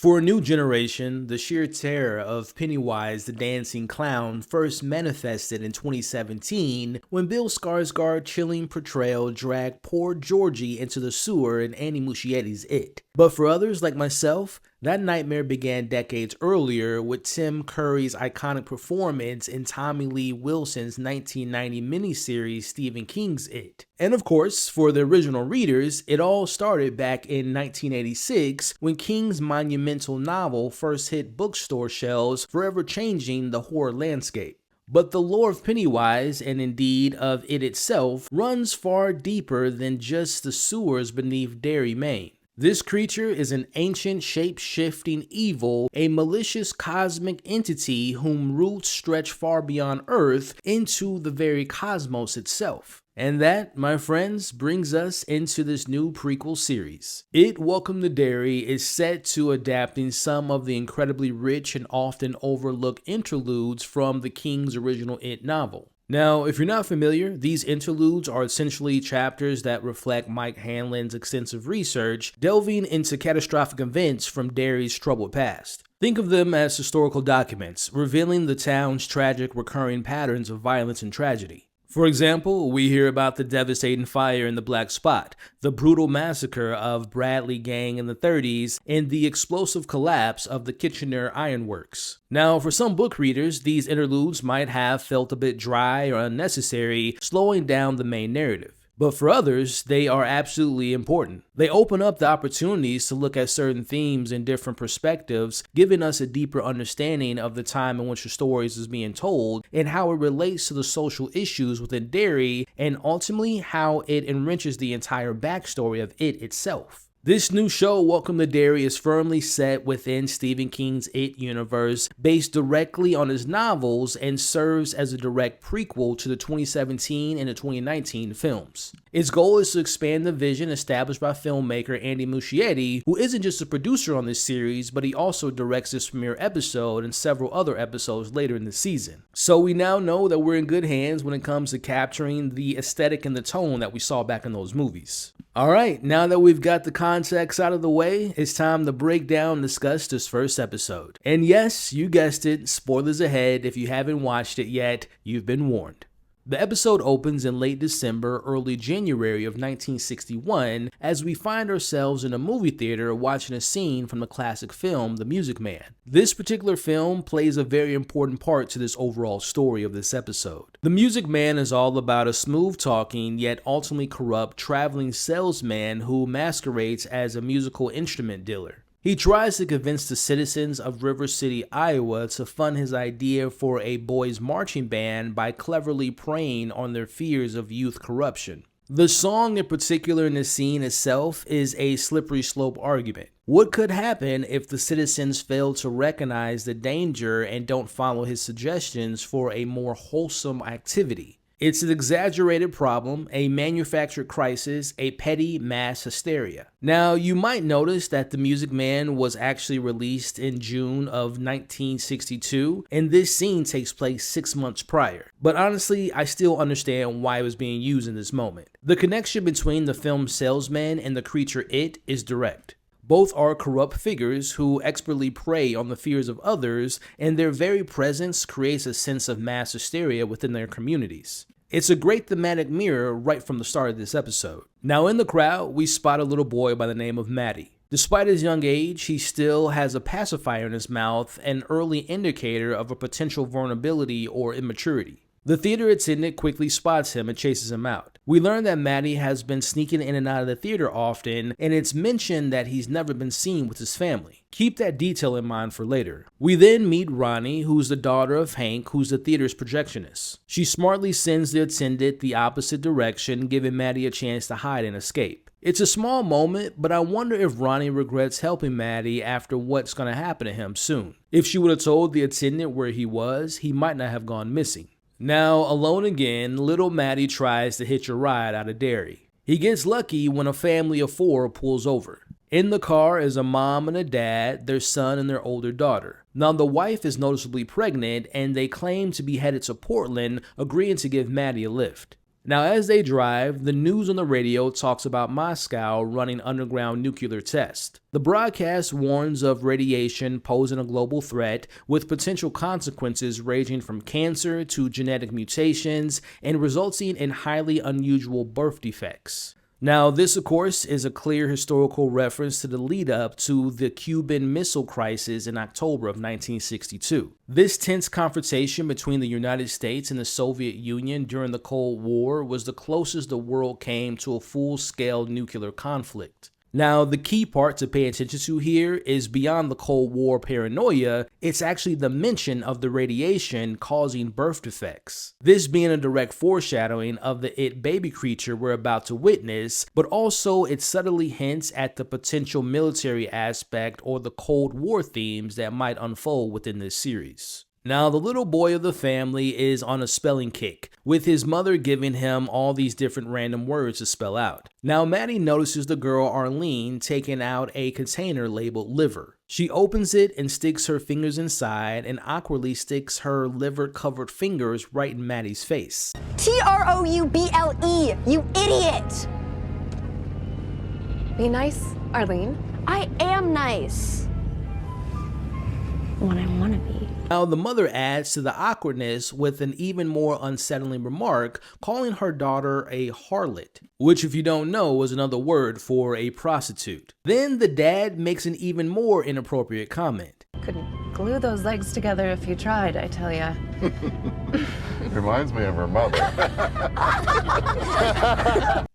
For a new generation, the sheer terror of Pennywise the Dancing Clown first manifested in 2017 when Bill Skarsgård's chilling portrayal dragged poor Georgie into the sewer in Andy Muschietti's It. But for others like myself, that nightmare began decades earlier with Tim Curry's iconic performance in Tommy Lee Wilson's 1990 miniseries Stephen King's It. And of course, for the original readers, it all started back in 1986 when King's monumental novel first hit bookstore shelves, forever changing the horror landscape. But the lore of Pennywise, and indeed of it itself, runs far deeper than just the sewers beneath Derry, Maine. This creature is an ancient shape-shifting evil, a malicious cosmic entity whom roots stretch far beyond Earth into the very cosmos itself. And that, my friends, brings us into this new prequel series. It, Welcome to Derry, is set to adapting some of the incredibly rich and often overlooked interludes from the King's original It novel. Now, if you're not familiar, these interludes are essentially chapters that reflect Mike Hanlon's extensive research, delving into catastrophic events from Derry's troubled past. Think of them as historical documents, revealing the town's tragic recurring patterns of violence and tragedy. For example, we hear about the devastating fire in the Black Spot, the brutal massacre of Bradley Gang in the 30s, and the explosive collapse of the Kitchener Ironworks. Now, for some book readers, these interludes might have felt a bit dry or unnecessary, slowing down the main narrative. But for others, they are absolutely important. They open up the opportunities to look at certain themes in different perspectives, giving us a deeper understanding of the time in which the stories is being told and how it relates to the social issues within Derry, and ultimately how it enriches the entire backstory of it itself. This new show, Welcome to Derry, is firmly set within Stephen King's It universe, based directly on his novels, and serves as a direct prequel to the 2017 and the 2019 films. Its goal is to expand the vision established by filmmaker Andy Muschietti, who isn't just a producer on this series, but he also directs this premiere episode and several other episodes later in the season. So we now know that we're in good hands when it comes to capturing the aesthetic and the tone that we saw back in those movies. Alright, now that we've got the context out of the way, it's time to break down and discuss this first episode. And yes, you guessed it, spoilers ahead. If you haven't watched it yet, you've been warned. The episode opens in late December, early January of 1961, as we find ourselves in a movie theater watching a scene from the classic film, The Music Man. This particular film plays a very important part to this overall story of this episode. The Music Man is all about a smooth-talking, yet ultimately corrupt, traveling salesman who masquerades as a musical instrument dealer. He tries to convince the citizens of River City, Iowa to fund his idea for a boys' marching band by cleverly preying on their fears of youth corruption. The song in particular in the scene itself is a slippery slope argument. What could happen if the citizens fail to recognize the danger and don't follow his suggestions for a more wholesome activity? It's an exaggerated problem, a manufactured crisis, a petty mass hysteria. Now, you might notice that The Music Man was actually released in June of 1962, and this scene takes place 6 months prior. But honestly, I still understand why it was being used in this moment. The connection between the film salesman and the creature It is direct. Both are corrupt figures who expertly prey on the fears of others, and their very presence creates a sense of mass hysteria within their communities. It's a great thematic mirror right from the start of this episode. Now in the crowd, we spot a little boy by the name of Matty. Despite his young age, he still has a pacifier in his mouth, an early indicator of a potential vulnerability or immaturity. The theater attendant quickly spots him and chases him out. We learn that Matty has been sneaking in and out of the theater often, and it's mentioned that he's never been seen with his family. Keep that detail in mind for later. We then meet Ronnie, who's the daughter of Hank, who's the theater's projectionist. She smartly sends the attendant the opposite direction, giving Matty a chance to hide and escape. It's a small moment, but I wonder if Ronnie regrets helping Matty after what's going to happen to him soon. If she would have told the attendant where he was, he might not have gone missing. Now, alone again, little Matty tries to hitch a ride out of Derry. He gets lucky when a family of 4 pulls over. In the car is a mom and a dad, their son and their older daughter. Now, the wife is noticeably pregnant, and they claim to be headed to Portland, agreeing to give Matty a lift. Now, as they drive, the news on the radio talks about Moscow running underground nuclear tests. The broadcast warns of radiation posing a global threat with potential consequences ranging from cancer to genetic mutations and resulting in highly unusual birth defects. Now, this, of course, is a clear historical reference to the lead-up to the Cuban Missile Crisis in October of 1962. This tense confrontation between the United States and the Soviet Union during the Cold War was the closest the world came to a full-scale nuclear conflict. Now, the key part to pay attention to here is beyond the Cold War paranoia, it's actually the mention of the radiation causing birth defects. This being a direct foreshadowing of the It baby creature we're about to witness, but also it subtly hints at the potential military aspect or the Cold War themes that might unfold within this series. Now, the little boy of the family is on a spelling kick, with his mother giving him all these different random words to spell out. Now, Maddie notices the girl Arlene taking out a container labeled liver. She opens it and sticks her fingers inside and awkwardly sticks her liver-covered fingers right in Maddie's face. Trouble, you idiot! Be nice, Arlene. I am nice. When I want to be. Now, the mother adds to the awkwardness with an even more unsettling remark, calling her daughter a harlot, which, if you don't know, is another word for a prostitute. Then the dad makes an even more inappropriate comment. Couldn't glue those legs together if you tried, I tell ya. Reminds me of her mother.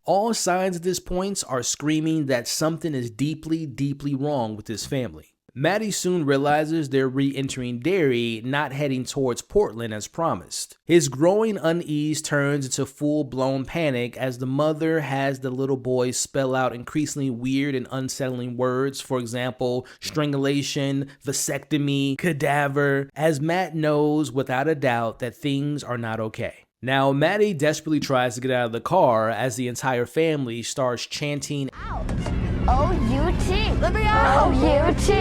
All signs at this point are screaming that something is deeply, deeply wrong with this family. Maddie soon realizes they're re-entering Derry, not heading towards Portland as promised. His growing unease turns into full-blown panic as the mother has the little boy spell out increasingly weird and unsettling words, for example, strangulation, vasectomy, cadaver, as Matt knows without a doubt that things are not okay. Now, Maddie desperately tries to get out of the car as the entire family starts chanting, Out. O-U-T. Let me out. O-U-T.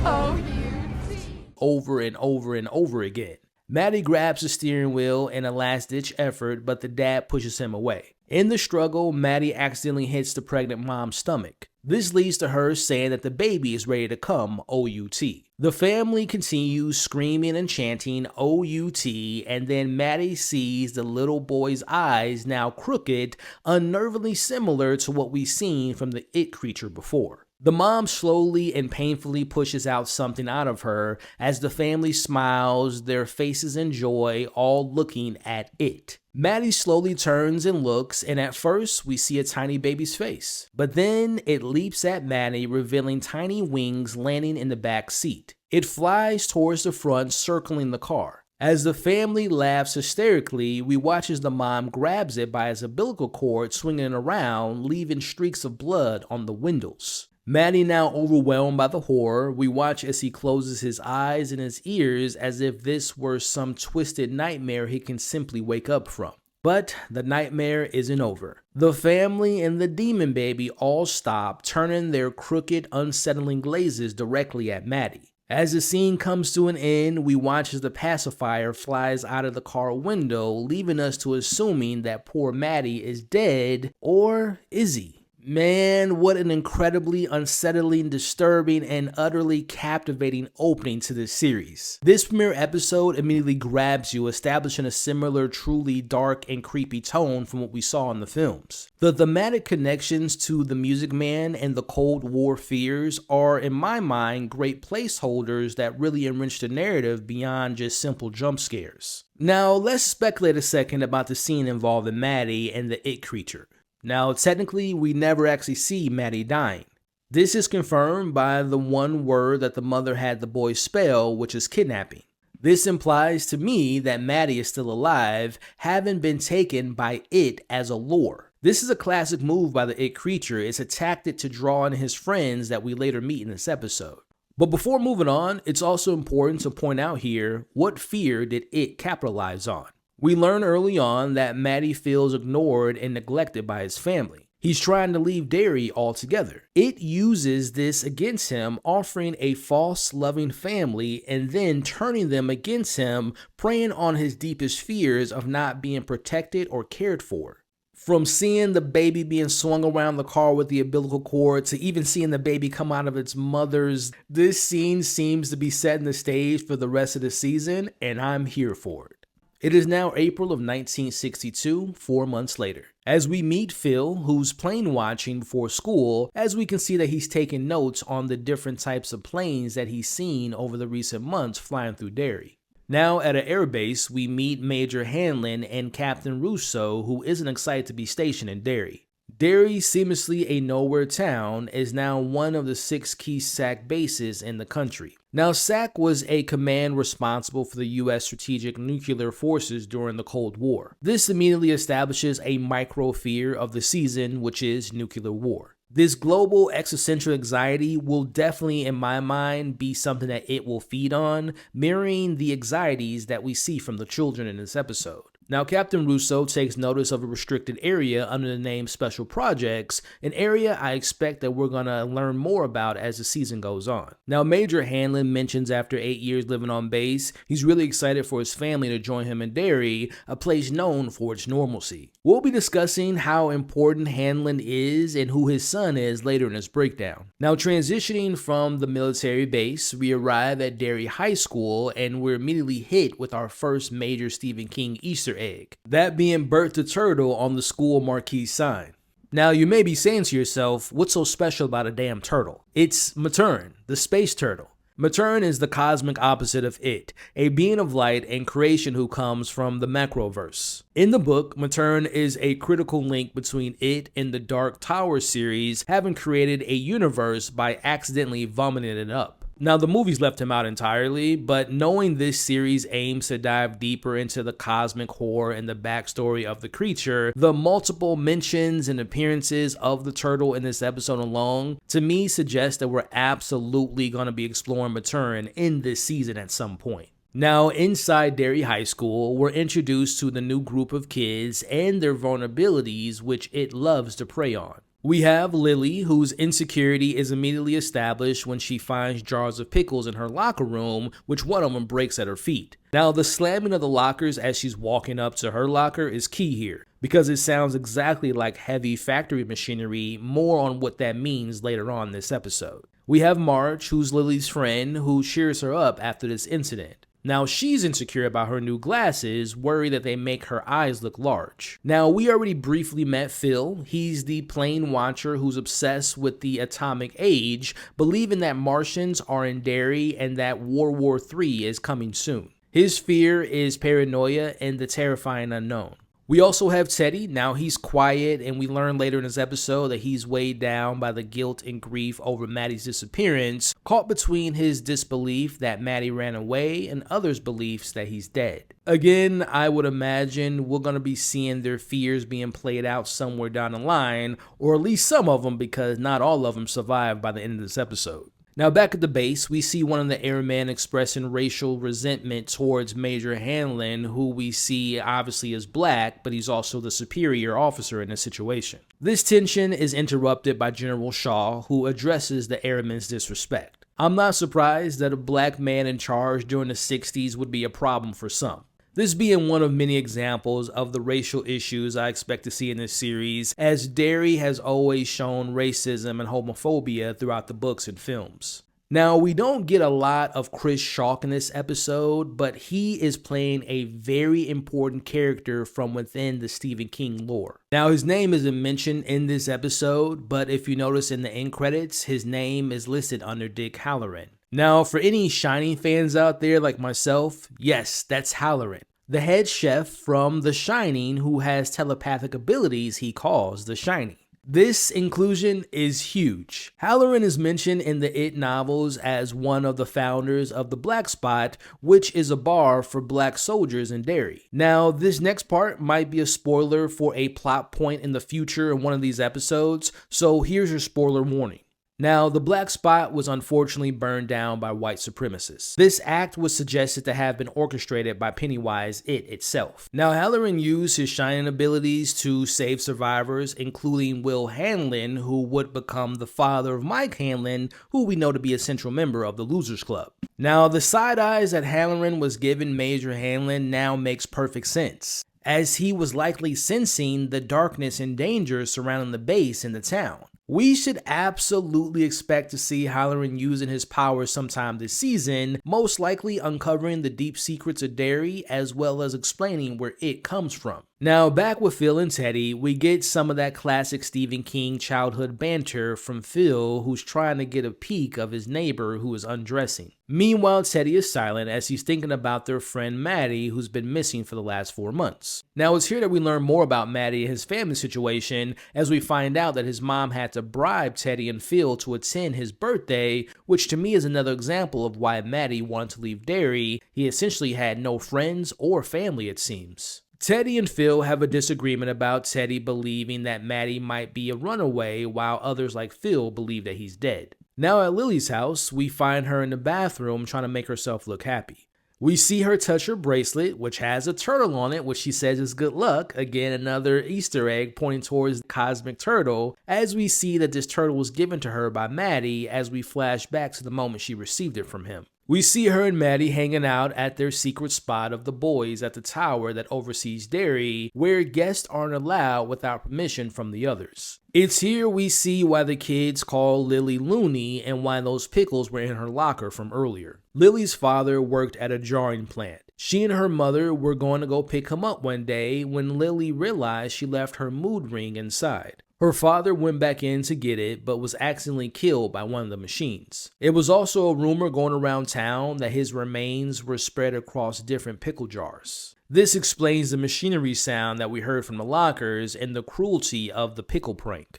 O-U-T. over and over and over again. Maddie grabs the steering wheel in a last-ditch effort, but the dad pushes him away. In the struggle, Maddie accidentally hits the pregnant mom's stomach. This leads to her saying that the baby is ready to come, O-U-T. The family continues screaming and chanting O-U-T, and then Maddie sees the little boy's eyes now crooked, unnervingly similar to what we've seen from the It creature before. The mom slowly and painfully pushes out something out of her as the family smiles, their faces in joy, all looking at it. Maddie slowly turns and looks, and at first we see a tiny baby's face. But then it leaps at Maddie, revealing tiny wings landing in the back seat. It flies towards the front, circling the car. As the family laughs hysterically, we watch as the mom grabs it by its umbilical cord, swinging it around, leaving streaks of blood on the windows. Maddie, now overwhelmed by the horror, we watch as he closes his eyes and his ears as if this were some twisted nightmare he can simply wake up from. But the nightmare isn't over. The family and the demon baby all stop, turning their crooked, unsettling glazes directly at Maddie. As the scene comes to an end, we watch as the pacifier flies out of the car window, leaving us to assuming that poor Maddie is dead, or is he? Man, what an incredibly unsettling, disturbing, and utterly captivating opening to this series. This premiere episode immediately grabs you, establishing a similar, truly dark and creepy tone from what we saw in the films. The thematic connections to The Music Man and the Cold War fears are, in my mind, great placeholders that really enrich the narrative beyond just simple jump scares. Now, let's speculate a second about the scene involving Maddie and the It creature. Now, technically, we never actually see Maddie dying. This is confirmed by the one word that the mother had the boy spell, which is kidnapping. This implies to me that Maddie is still alive, having been taken by It as a lure. This is a classic move by the It creature. It's a tactic to draw in his friends that we later meet in this episode. But before moving on, it's also important to point out here, what fear did It capitalize on? We learn early on that Maddie feels ignored and neglected by his family. He's trying to leave Derry altogether. It uses this against him, offering a false, loving family and then turning them against him, preying on his deepest fears of not being protected or cared for. From seeing the baby being swung around the car with the umbilical cord to even seeing the baby come out of its mother's, this scene seems to be setting the stage for the rest of the season, and I'm here for it. It is now April of 1962, 4 months later. As we meet Phil, who's plane watching before school, as we can see that he's taking notes on the different types of planes that he's seen over the recent months flying through Derry. Now at an airbase, we meet Major Hanlon and Captain Russo, who isn't excited to be stationed in Derry. Derry, seemingly a nowhere town, is now one of the 6 key SAC bases in the country. Now, SAC was a command responsible for the U.S. strategic nuclear forces during the Cold War. This immediately establishes a micro fear of the season, which is nuclear war. This global existential anxiety will definitely, in my mind, be something that it will feed on, mirroring the anxieties that we see from the children in this episode. Now, Captain Russo takes notice of a restricted area under the name Special Projects, an area I expect that we're going to learn more about as the season goes on. Now, Major Hanlon mentions after 8 years living on base, he's really excited for his family to join him in Derry, a place known for its normalcy. We'll be discussing how important Hanlon is and who his son is later in this breakdown. Now, transitioning from the military base, we arrive at Derry High School and we're immediately hit with our first major Stephen King Easter egg, that being Bert the Turtle on the school marquee sign. Now, you may be saying to yourself, what's so special about a damn turtle? It's Matern, the space turtle. Matern is the cosmic opposite of it, a being of light and creation who comes from the macroverse. In the book, Matern is a critical link between it and the Dark Tower series, having created a universe by accidentally vomiting it up. Now, the movies left him out entirely, but knowing this series aims to dive deeper into the cosmic horror and the backstory of the creature, the multiple mentions and appearances of the turtle in this episode alone, to me suggests that we're absolutely going to be exploring Matern in this season at some point. Now, inside Derry High School, we're introduced to the new group of kids and their vulnerabilities, which it loves to prey on. We have Lily, whose insecurity is immediately established when she finds jars of pickles in her locker room, which one of them breaks at her feet. Now, the slamming of the lockers as she's walking up to her locker is key here, because it sounds exactly like heavy factory machinery. More on what that means later on in this episode. We have Marge, who's Lily's friend, who cheers her up after this incident. Now, she's insecure about her new glasses, worried that they make her eyes look large. Now, we already briefly met Phil. He's the plane watcher who's obsessed with the atomic age, believing that Martians are in Derry and that World War III is coming soon. His fear is paranoia and the terrifying unknown. We also have Teddy. Now he's quiet, and we learn later in this episode that he's weighed down by the guilt and grief over Maddie's disappearance, caught between his disbelief that Maddie ran away and others' beliefs that he's dead. Again, I would imagine we're going to be seeing their fears being played out somewhere down the line, or at least some of them, because not all of them survive by the end of this episode. Now, back at the base, we see one of the airmen expressing racial resentment towards Major Hanlon, who we see obviously is black, but he's also the superior officer in this situation. This tension is interrupted by General Shaw, who addresses the airman's disrespect. I'm not surprised that a black man in charge during the 60s would be a problem for some. This being one of many examples of the racial issues I expect to see in this series, as Derry has always shown racism and homophobia throughout the books and films. Now, we don't get a lot of Chris Schalk in this episode, but he is playing a very important character from within the Stephen King lore. Now, his name isn't mentioned in this episode, but if you notice in the end credits, his name is listed under Dick Halloran. Now, for any Shining fans out there like myself, yes, that's Halloran, the head chef from The Shining who has telepathic abilities he calls The Shining. This inclusion is huge. Halloran is mentioned in the It novels as one of the founders of the Black Spot, which is a bar for black soldiers in Derry. Now, this next part might be a spoiler for a plot point in the future in one of these episodes, so here's your spoiler warning. Now, the Black Spot was unfortunately burned down by white supremacists. This act was suggested to have been orchestrated by Pennywise It itself. Now, Halloran used his shining abilities to save survivors, including Will Hanlon, who would become the father of Mike Hanlon, who we know to be a central member of the Losers Club. Now, the side eyes that Halloran was giving Major Hanlon now makes perfect sense. as he was likely sensing the darkness and danger surrounding the base in the town. We should absolutely expect to see Halloran using his powers sometime this season, most likely uncovering the deep secrets of Derry as well as explaining where it comes from. Now, back with Phil and Teddy, we get some of that classic Stephen King childhood banter from Phil, who's trying to get a peek of his neighbor who is undressing. Meanwhile, Teddy is silent as he's thinking about their friend Maddie, who's been missing for the last 4 months. Now, it's here that we learn more about Maddie and his family situation as we find out that his mom had to bribe Teddy and Phil to attend his birthday, which to me is another example of why Maddie wanted to leave Derry. He essentially had no friends or family, it seems. Teddy and Phil have a disagreement about Teddy believing that Maddie might be a runaway, while others like Phil believe that he's dead. Now at Lily's house, we find her in the bathroom trying to make herself look happy. We see her touch her bracelet, which has a turtle on it, which she says is good luck. Again, another Easter egg pointing towards the cosmic turtle, as we see that this turtle was given to her by Maddie as we flash back to the moment she received it from him. We see her and Maddie hanging out at their secret spot of the boys at the tower that oversees Derry, where guests aren't allowed without permission from the others. It's here we see why the kids call Lily loony and why those pickles were in her locker from earlier. Lily's father worked at a jarring plant. She and her mother were going to go pick him up one day when Lily realized she left her mood ring inside. Her father went back in to get it, but was accidentally killed by one of the machines. It was also a rumor going around town that his remains were spread across different pickle jars. This explains the machinery sound that we heard from the lockers and the cruelty of the pickle prank.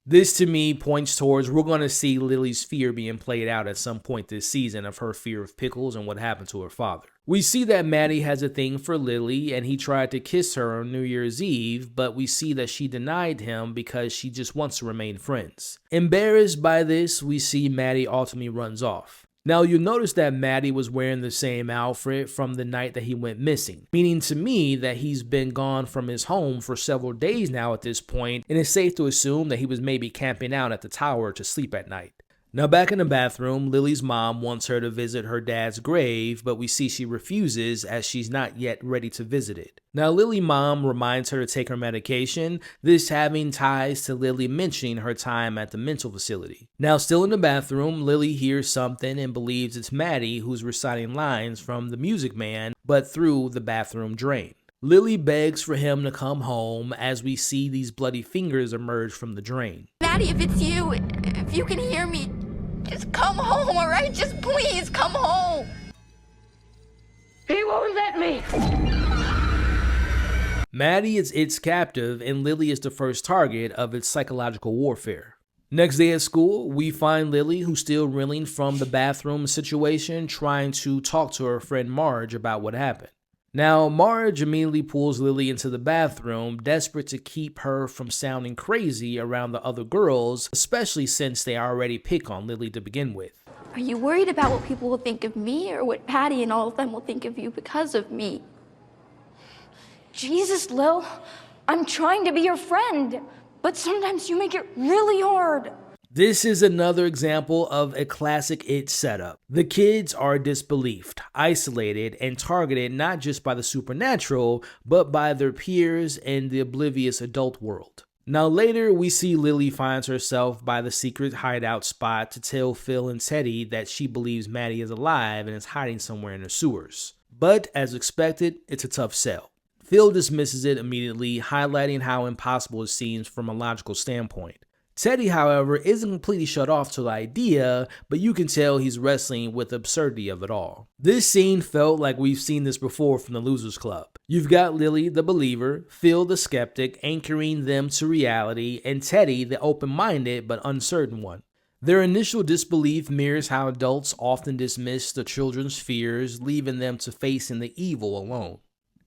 This to me points towards we're going to see Lily's fear being played out at some point this season of her fear of pickles and what happened to her father. We see that Maddie has a thing for Lily and he tried to kiss her on New Year's Eve, but we see that she denied him because she just wants to remain friends. Embarrassed by this, we see Maddie ultimately runs off. Now you'll notice that Maddie was wearing the same outfit from the night that he went missing, meaning to me that he's been gone from his home for several days now at this point, and it's safe to assume that he was maybe camping out at the tower to sleep at night. Now back in the bathroom, Lily's mom wants her to visit her dad's grave, but we see she refuses as she's not yet ready to visit it. Now Lily's mom reminds her to take her medication, this having ties to Lily mentioning her time at the mental facility. Now still in the bathroom, Lily hears something and believes it's Maddie who's reciting lines from The Music Man, but through the bathroom drain. Lily begs for him to come home as we see these bloody fingers emerge from the drain. Maddie, if it's you, if you can hear me, just come home, all right? Just please come home. He won't let me. Maddie is its captive and Lily is the first target of its psychological warfare. Next day at school, we find Lily, who's still reeling from the bathroom situation, trying to talk to her friend Marge about what happened. Now, Marge immediately pulls Lily into the bathroom, desperate to keep her from sounding crazy around the other girls, especially since they already pick on Lily to begin with. Are you worried about what people will think of me or what Patty and all of them will think of you because of me? Jesus, Lil, I'm trying to be your friend, but sometimes you make it really hard. This is another example of a classic It setup. The kids are disbelieved, isolated, and targeted not just by the supernatural, but by their peers and the oblivious adult world. Now later, we see Lily finds herself by the secret hideout spot to tell Phil and Teddy that she believes Maddie is alive and is hiding somewhere in the sewers. But as expected, it's a tough sell. Phil dismisses it immediately, highlighting how impossible it seems from a logical standpoint. Teddy, however, isn't completely shut off to the idea, but you can tell he's wrestling with the absurdity of it all. This scene felt like we've seen this before from the Losers Club. You've got Lily, the believer, Phil, the skeptic, anchoring them to reality, and Teddy, the open-minded but uncertain one. Their initial disbelief mirrors how adults often dismiss the children's fears, leaving them to facing the evil alone.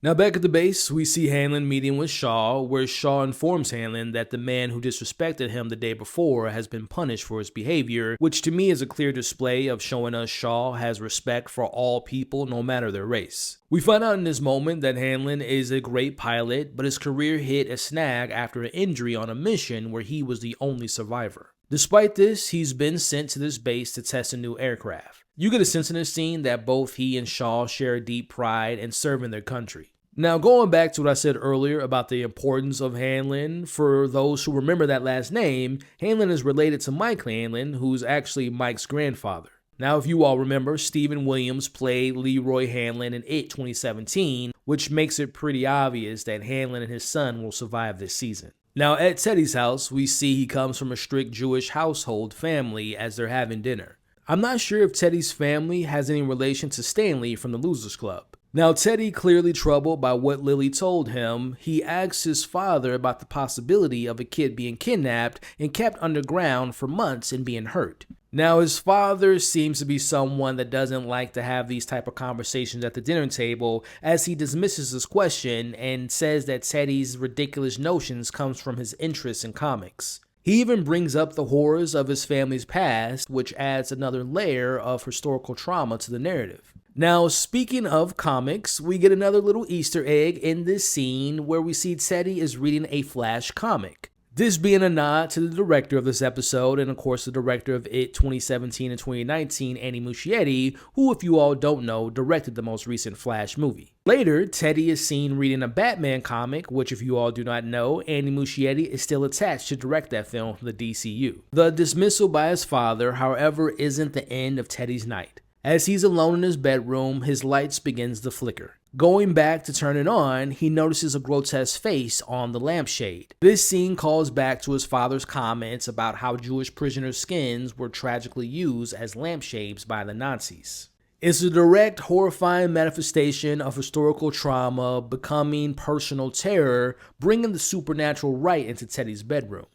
Now back at the base, we see Hanlon meeting with Shaw, where Shaw informs Hanlon that the man who disrespected him the day before has been punished for his behavior, which to me is a clear display of showing us Shaw has respect for all people no matter their race. We find out in this moment that Hanlon is a great pilot, but his career hit a snag after an injury on a mission where he was the only survivor. Despite this, he's been sent to this base to test a new aircraft. You get a sense in this scene that both he and Shaw share a deep pride in serving their country. Now, going back to what I said earlier about the importance of Hanlon, for those who remember that last name, Hanlon is related to Mike Hanlon, who's actually Mike's grandfather. Now, if you all remember, Stephen Williams played Leroy Hanlon in It 2017, which makes it pretty obvious that Hanlon and his son will survive this season. Now, at Teddy's house, we see he comes from a strict Jewish household family as they're having dinner. I'm not sure if Teddy's family has any relation to Stanley from the Losers Club. Now, Teddy, clearly troubled by what Lily told him, he asks his father about the possibility of a kid being kidnapped and kept underground for months and being hurt. Now, his father seems to be someone that doesn't like to have these type of conversations at the dinner table, as he dismisses his question and says that Teddy's ridiculous notions comes from his interest in comics. He even brings up the horrors of his family's past, which adds another layer of historical trauma to the narrative. Now, speaking of comics, we get another little Easter egg in this scene where we see Teddy is reading a Flash comic. This being a nod to the director of this episode, and of course the director of It 2017 and 2019, Andy Muschietti, who, if you all don't know, directed the most recent Flash movie. Later, Teddy is seen reading a Batman comic, which, if you all do not know, Andy Muschietti is still attached to direct that film from the DCU. The dismissal by his father, however, isn't the end of Teddy's night. As he's alone in his bedroom, his lights begins to flicker. Going back to turn it on, he notices a grotesque face on the lampshade. This scene calls back to his father's comments about how Jewish prisoners' skins were tragically used as lampshades by the Nazis. It's a direct, horrifying manifestation of historical trauma becoming personal terror, bringing the supernatural right into Teddy's bedroom.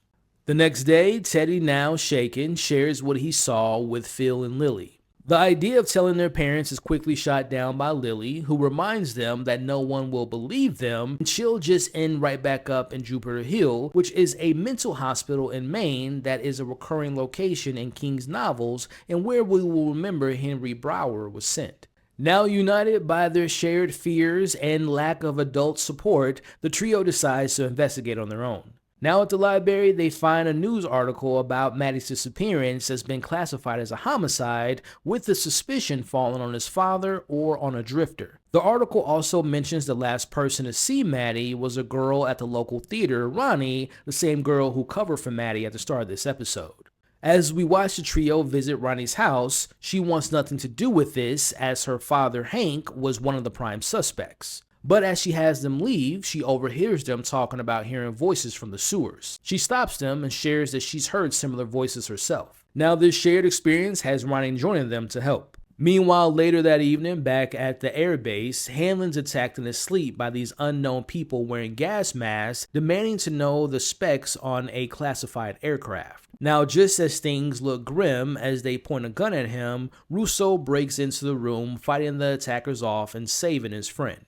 The next day, Teddy, now shaken, shares what he saw with Phil and Lily. The idea of telling their parents is quickly shot down by Lily, who reminds them that no one will believe them, and she'll just end right back up in Jupiter Hill, which is a mental hospital in Maine that is a recurring location in King's novels and where we will remember Henry Brower was sent. Now united by their shared fears and lack of adult support, the trio decides to investigate on their own. Now at the library, they find a news article about Maddie's disappearance that's been classified as a homicide, with the suspicion falling on his father or on a drifter. The article also mentions the last person to see Maddie was a girl at the local theater, Ronnie, the same girl who covered for Maddie at the start of this episode. As we watch the trio visit Ronnie's house, she wants nothing to do with this, as her father, Hank, was one of the prime suspects. But as she has them leave, she overhears them talking about hearing voices from the sewers. She stops them and shares that she's heard similar voices herself. Now, this shared experience has Ronnie joining them to help. Meanwhile, later that evening, back at the airbase, Hanlon's attacked in his sleep by these unknown people wearing gas masks, demanding to know the specs on a classified aircraft. Now, just as things look grim as they point a gun at him, Russo breaks into the room, fighting the attackers off and saving his friend.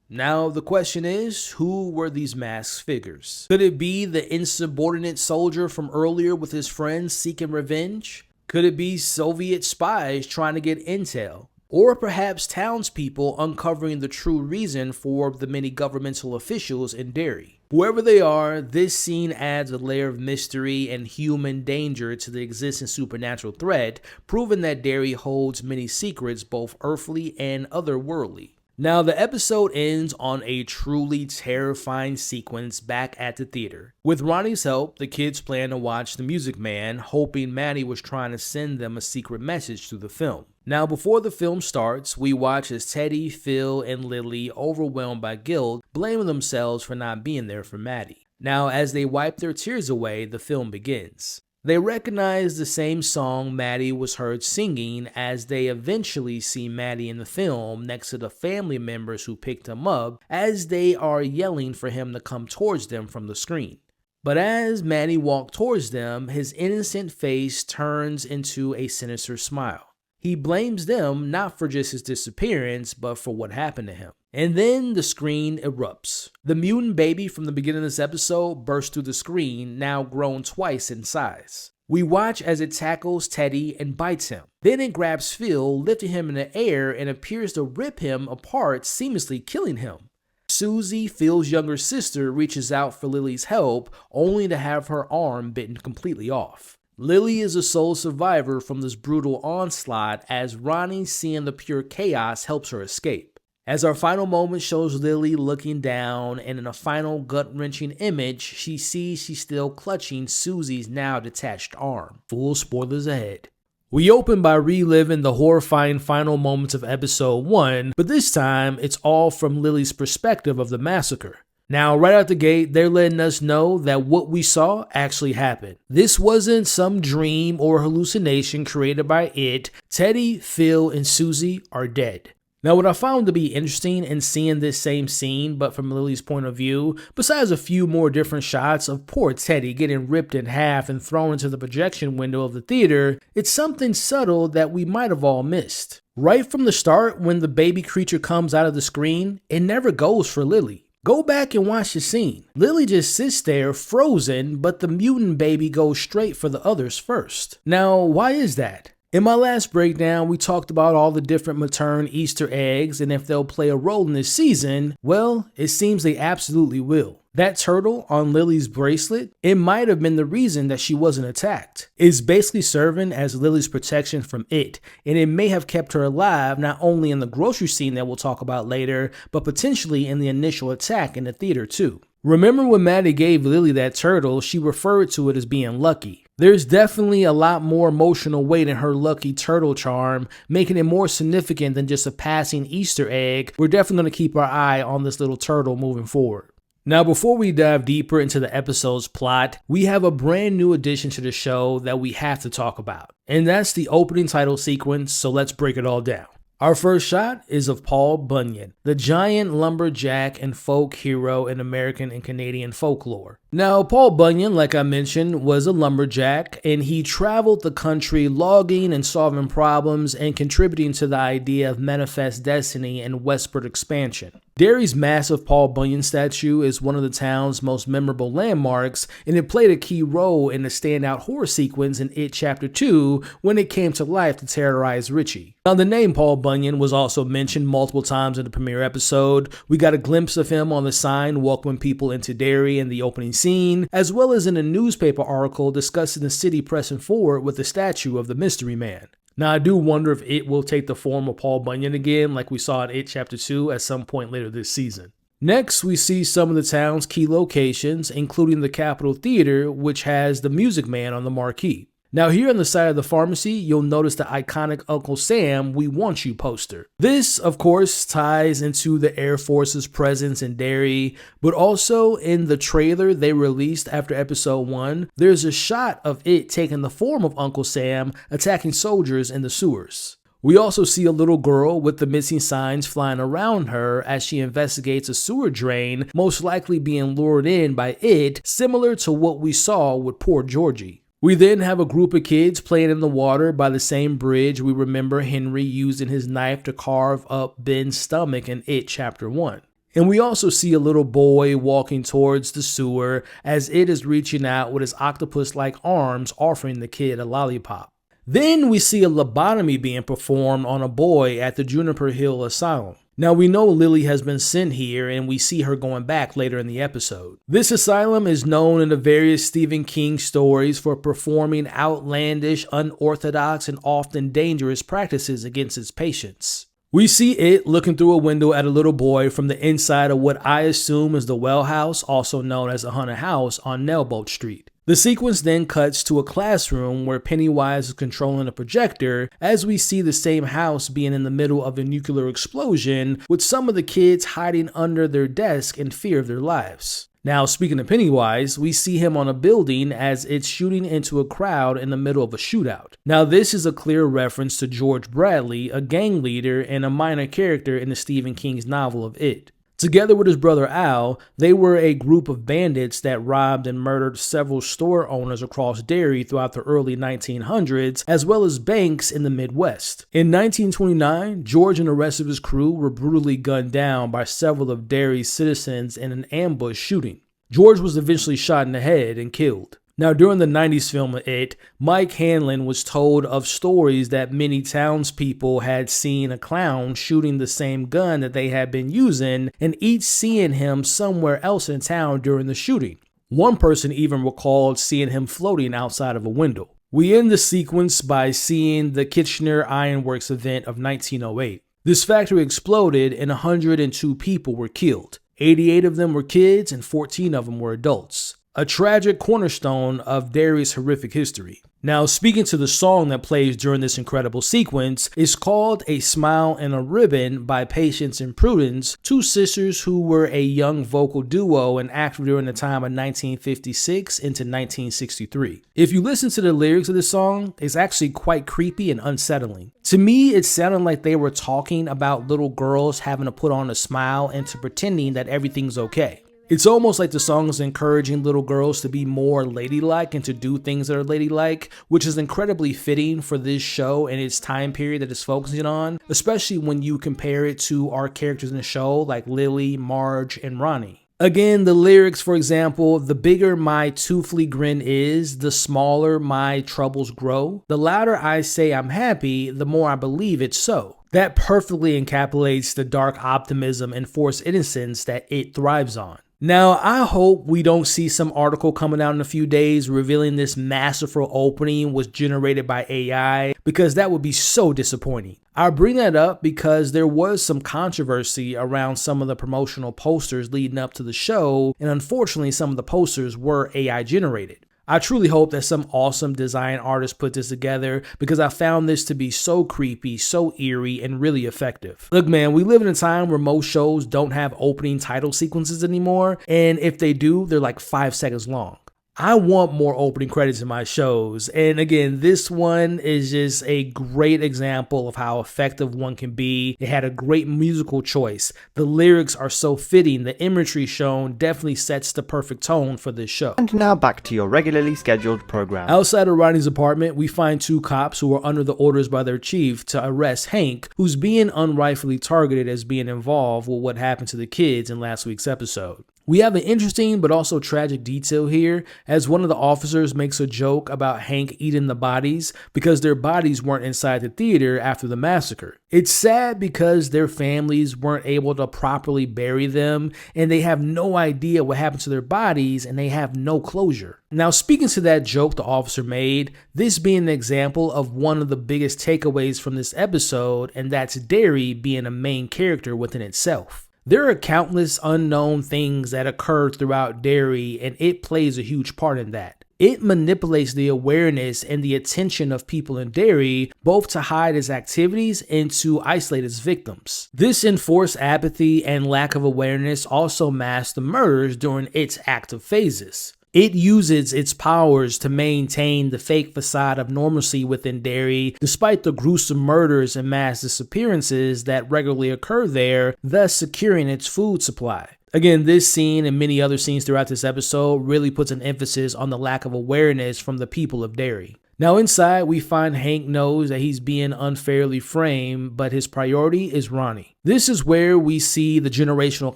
Now, the question is, who were these masked figures? Could it be the insubordinate soldier from earlier with his friends seeking revenge? Could it be Soviet spies trying to get intel? Or perhaps townspeople uncovering the true reason for the many governmental officials in Derry? Whoever they are, this scene adds a layer of mystery and human danger to the existing supernatural threat, proving that Derry holds many secrets, both earthly and otherworldly. Now, the episode ends on a truly terrifying sequence back at the theater. With Ronnie's help, the kids plan to watch The Music Man, hoping Maddie was trying to send them a secret message through the film. Now, before the film starts, we watch as Teddy, Phil, and Lily, overwhelmed by guilt, blaming themselves for not being there for Maddie. Now, as they wipe their tears away, the film begins. They recognize the same song Maddie was heard singing as they eventually see Maddie in the film next to the family members who picked him up as they are yelling for him to come towards them from the screen. But as Maddie walked towards them, his innocent face turns into a sinister smile. He blames them not for just his disappearance, but for what happened to him. And then the screen erupts. The mutant baby from the beginning of this episode bursts through the screen, now grown twice in size. We watch as it tackles Teddy and bites him. Then it grabs Phil, lifting him in the air, and appears to rip him apart, seamlessly killing him. Susie, Phil's younger sister, reaches out for Lily's help, only to have her arm bitten completely off. Lily is the sole survivor from this brutal onslaught, as Ronnie, seeing the pure chaos, helps her escape. As our final moment shows Lily looking down, and in a final gut-wrenching image, she sees she's still clutching Susie's now detached arm. Full spoilers ahead. We open by reliving the horrifying final moments of episode 1, but this time it's all from Lily's perspective of the massacre. Now, right out the gate, they're letting us know that what we saw actually happened. This wasn't some dream or hallucination created by it. Teddy, Phil, and Susie are dead. Now, what I found to be interesting in seeing this same scene, but from Lily's point of view, besides a few more different shots of poor Teddy getting ripped in half and thrown into the projection window of the theater, it's something subtle that we might have all missed. Right from the start, when the baby creature comes out of the screen, it never goes for Lily. Go back and watch the scene. Lily just sits there frozen, but the mutant baby goes straight for the others first. Now, why is that? In my last breakdown, we talked about all the different Matern Easter eggs and if they'll play a role in this season. Well, it seems they absolutely will. That turtle on Lily's bracelet, it might have been the reason that she wasn't attacked. It's basically serving as Lily's protection from it, and it may have kept her alive not only in the grocery scene that we'll talk about later, but potentially in the initial attack in the theater too. Remember when Maddie gave Lily that turtle, she referred to it as being lucky. There's definitely a lot more emotional weight in her lucky turtle charm, making it more significant than just a passing Easter egg. We're definitely going to keep our eye on this little turtle moving forward. Now, before we dive deeper into the episode's plot, we have a brand new addition to the show that we have to talk about, and that's the opening title sequence, so let's break it all down. Our first shot is of Paul Bunyan, the giant lumberjack and folk hero in American and Canadian folklore. Now, Paul Bunyan, like I mentioned, was a lumberjack, and he traveled the country logging and solving problems and contributing to the idea of manifest destiny and westward expansion. Derry's massive Paul Bunyan statue is one of the town's most memorable landmarks, and it played a key role in the standout horror sequence in It Chapter 2 when it came to life to terrorize Richie. Now, the name Paul Bunyan was also mentioned multiple times in the premiere episode. We got a glimpse of him on the sign welcoming people into Derry in the opening scene, as well as in a newspaper article discussing the city pressing forward with the statue of the Mystery Man. Now, I do wonder if it will take the form of Paul Bunyan again, like we saw in It Chapter 2 at some point later this season. Next, we see some of the town's key locations, including the Capitol Theater, which has the Music Man on the marquee. Now, here on the side of the pharmacy, you'll notice the iconic Uncle Sam We Want You poster. This, of course, ties into the Air Force's presence in Derry, but also in the trailer they released after episode 1, there's a shot of it taking the form of Uncle Sam attacking soldiers in the sewers. We also see a little girl with the missing signs flying around her as she investigates a sewer drain, most likely being lured in by it, similar to what we saw with poor Georgie. We then have a group of kids playing in the water by the same bridge we remember Henry using his knife to carve up Ben's stomach in It Chapter 1. And we also see a little boy walking towards the sewer as it is reaching out with his octopus-like arms offering the kid a lollipop. Then we see a lobotomy being performed on a boy at the Juniper Hill Asylum. Now, we know Lily has been sent here, and we see her going back later in the episode. This asylum is known in the various Stephen King stories for performing outlandish, unorthodox, and often dangerous practices against its patients. We see it looking through a window at a little boy from the inside of what I assume is the well house, also known as the haunted house on Nailboat Street. The sequence then cuts to a classroom where Pennywise is controlling a projector as we see the same house being in the middle of a nuclear explosion with some of the kids hiding under their desk in fear of their lives. Now, speaking of Pennywise, we see him on a building as it's shooting into a crowd in the middle of a shootout. Now, this is a clear reference to George Bradley, a gang leader and a minor character in the Stephen King's novel of It. Together with his brother Al, they were a group of bandits that robbed and murdered several store owners across Derry throughout the early 1900s, as well as banks in the Midwest. In 1929, George and the rest of his crew were brutally gunned down by several of Derry's citizens in an ambush shooting. George was eventually shot in the head and killed. Now, during the 90s film of It, Mike Hanlon was told of stories that many townspeople had seen a clown shooting the same gun that they had been using, and each seeing him somewhere else in town during the shooting. One person even recalled seeing him floating outside of a window. We end the sequence by seeing the Kitchener Ironworks event of 1908. This factory exploded and 102 people were killed. 88 of them were kids and 14 of them were adults. A tragic cornerstone of Derry's horrific history. Now, speaking to the song that plays during this incredible sequence, it's called A Smile and a Ribbon by Patience and Prudence, two sisters who were a young vocal duo and active during the time of 1956 into 1963. If you listen to the lyrics of this song, it's actually quite creepy and unsettling. To me, it sounded like they were talking about little girls having to put on a smile and to pretending that everything's okay. It's almost like the song is encouraging little girls to be more ladylike and to do things that are ladylike, which is incredibly fitting for this show and its time period that it's focusing on, especially when you compare it to our characters in the show like Lily, Marge, and Ronnie. Again, the lyrics, for example, the bigger my toothly grin is, the smaller my troubles grow. The louder I say I'm happy, the more I believe it's so. That perfectly encapsulates the dark optimism and forced innocence that it thrives on. Now, I hope we don't see some article coming out in a few days revealing this masterful opening was generated by AI, because that would be so disappointing. I bring that up because there was some controversy around some of the promotional posters leading up to the show, and unfortunately some of the posters were AI generated. I truly hope that some awesome design artist put this together because I found this to be so creepy, so eerie, and really effective. Look, man, we live in a time where most shows don't have opening title sequences anymore, and if they do, they're like 5 seconds long. I want more opening credits in my shows, and again, this one is just a great example of how effective one can be. It had a great musical choice. The lyrics are so fitting. The imagery shown definitely sets the perfect tone for this show. And now back to your regularly scheduled program. Outside of Ronnie's apartment, we find two cops who are under the orders by their chief to arrest Hank, who's being unrightfully targeted as being involved with what happened to the kids in last week's episode. We have an interesting but also tragic detail here, as one of the officers makes a joke about Hank eating the bodies because their bodies weren't inside the theater after the massacre. It's sad because their families weren't able to properly bury them, and they have no idea what happened to their bodies, and they have no closure. Now, speaking to that joke the officer made, this being an example of one of the biggest takeaways from this episode, and that's Derry being a main character within itself. There are countless unknown things that occur throughout Derry, and it plays a huge part in that. It manipulates the awareness and the attention of people in Derry, both to hide its activities and to isolate its victims. This enforced apathy and lack of awareness also masks the murders during its active phases. It uses its powers to maintain the fake facade of normalcy within Derry, despite the gruesome murders and mass disappearances that regularly occur there, thus securing its food supply. Again, this scene and many other scenes throughout this episode really puts an emphasis on the lack of awareness from the people of Derry. Now inside, we find Hank knows that he's being unfairly framed, but his priority is Ronnie. This is where we see the generational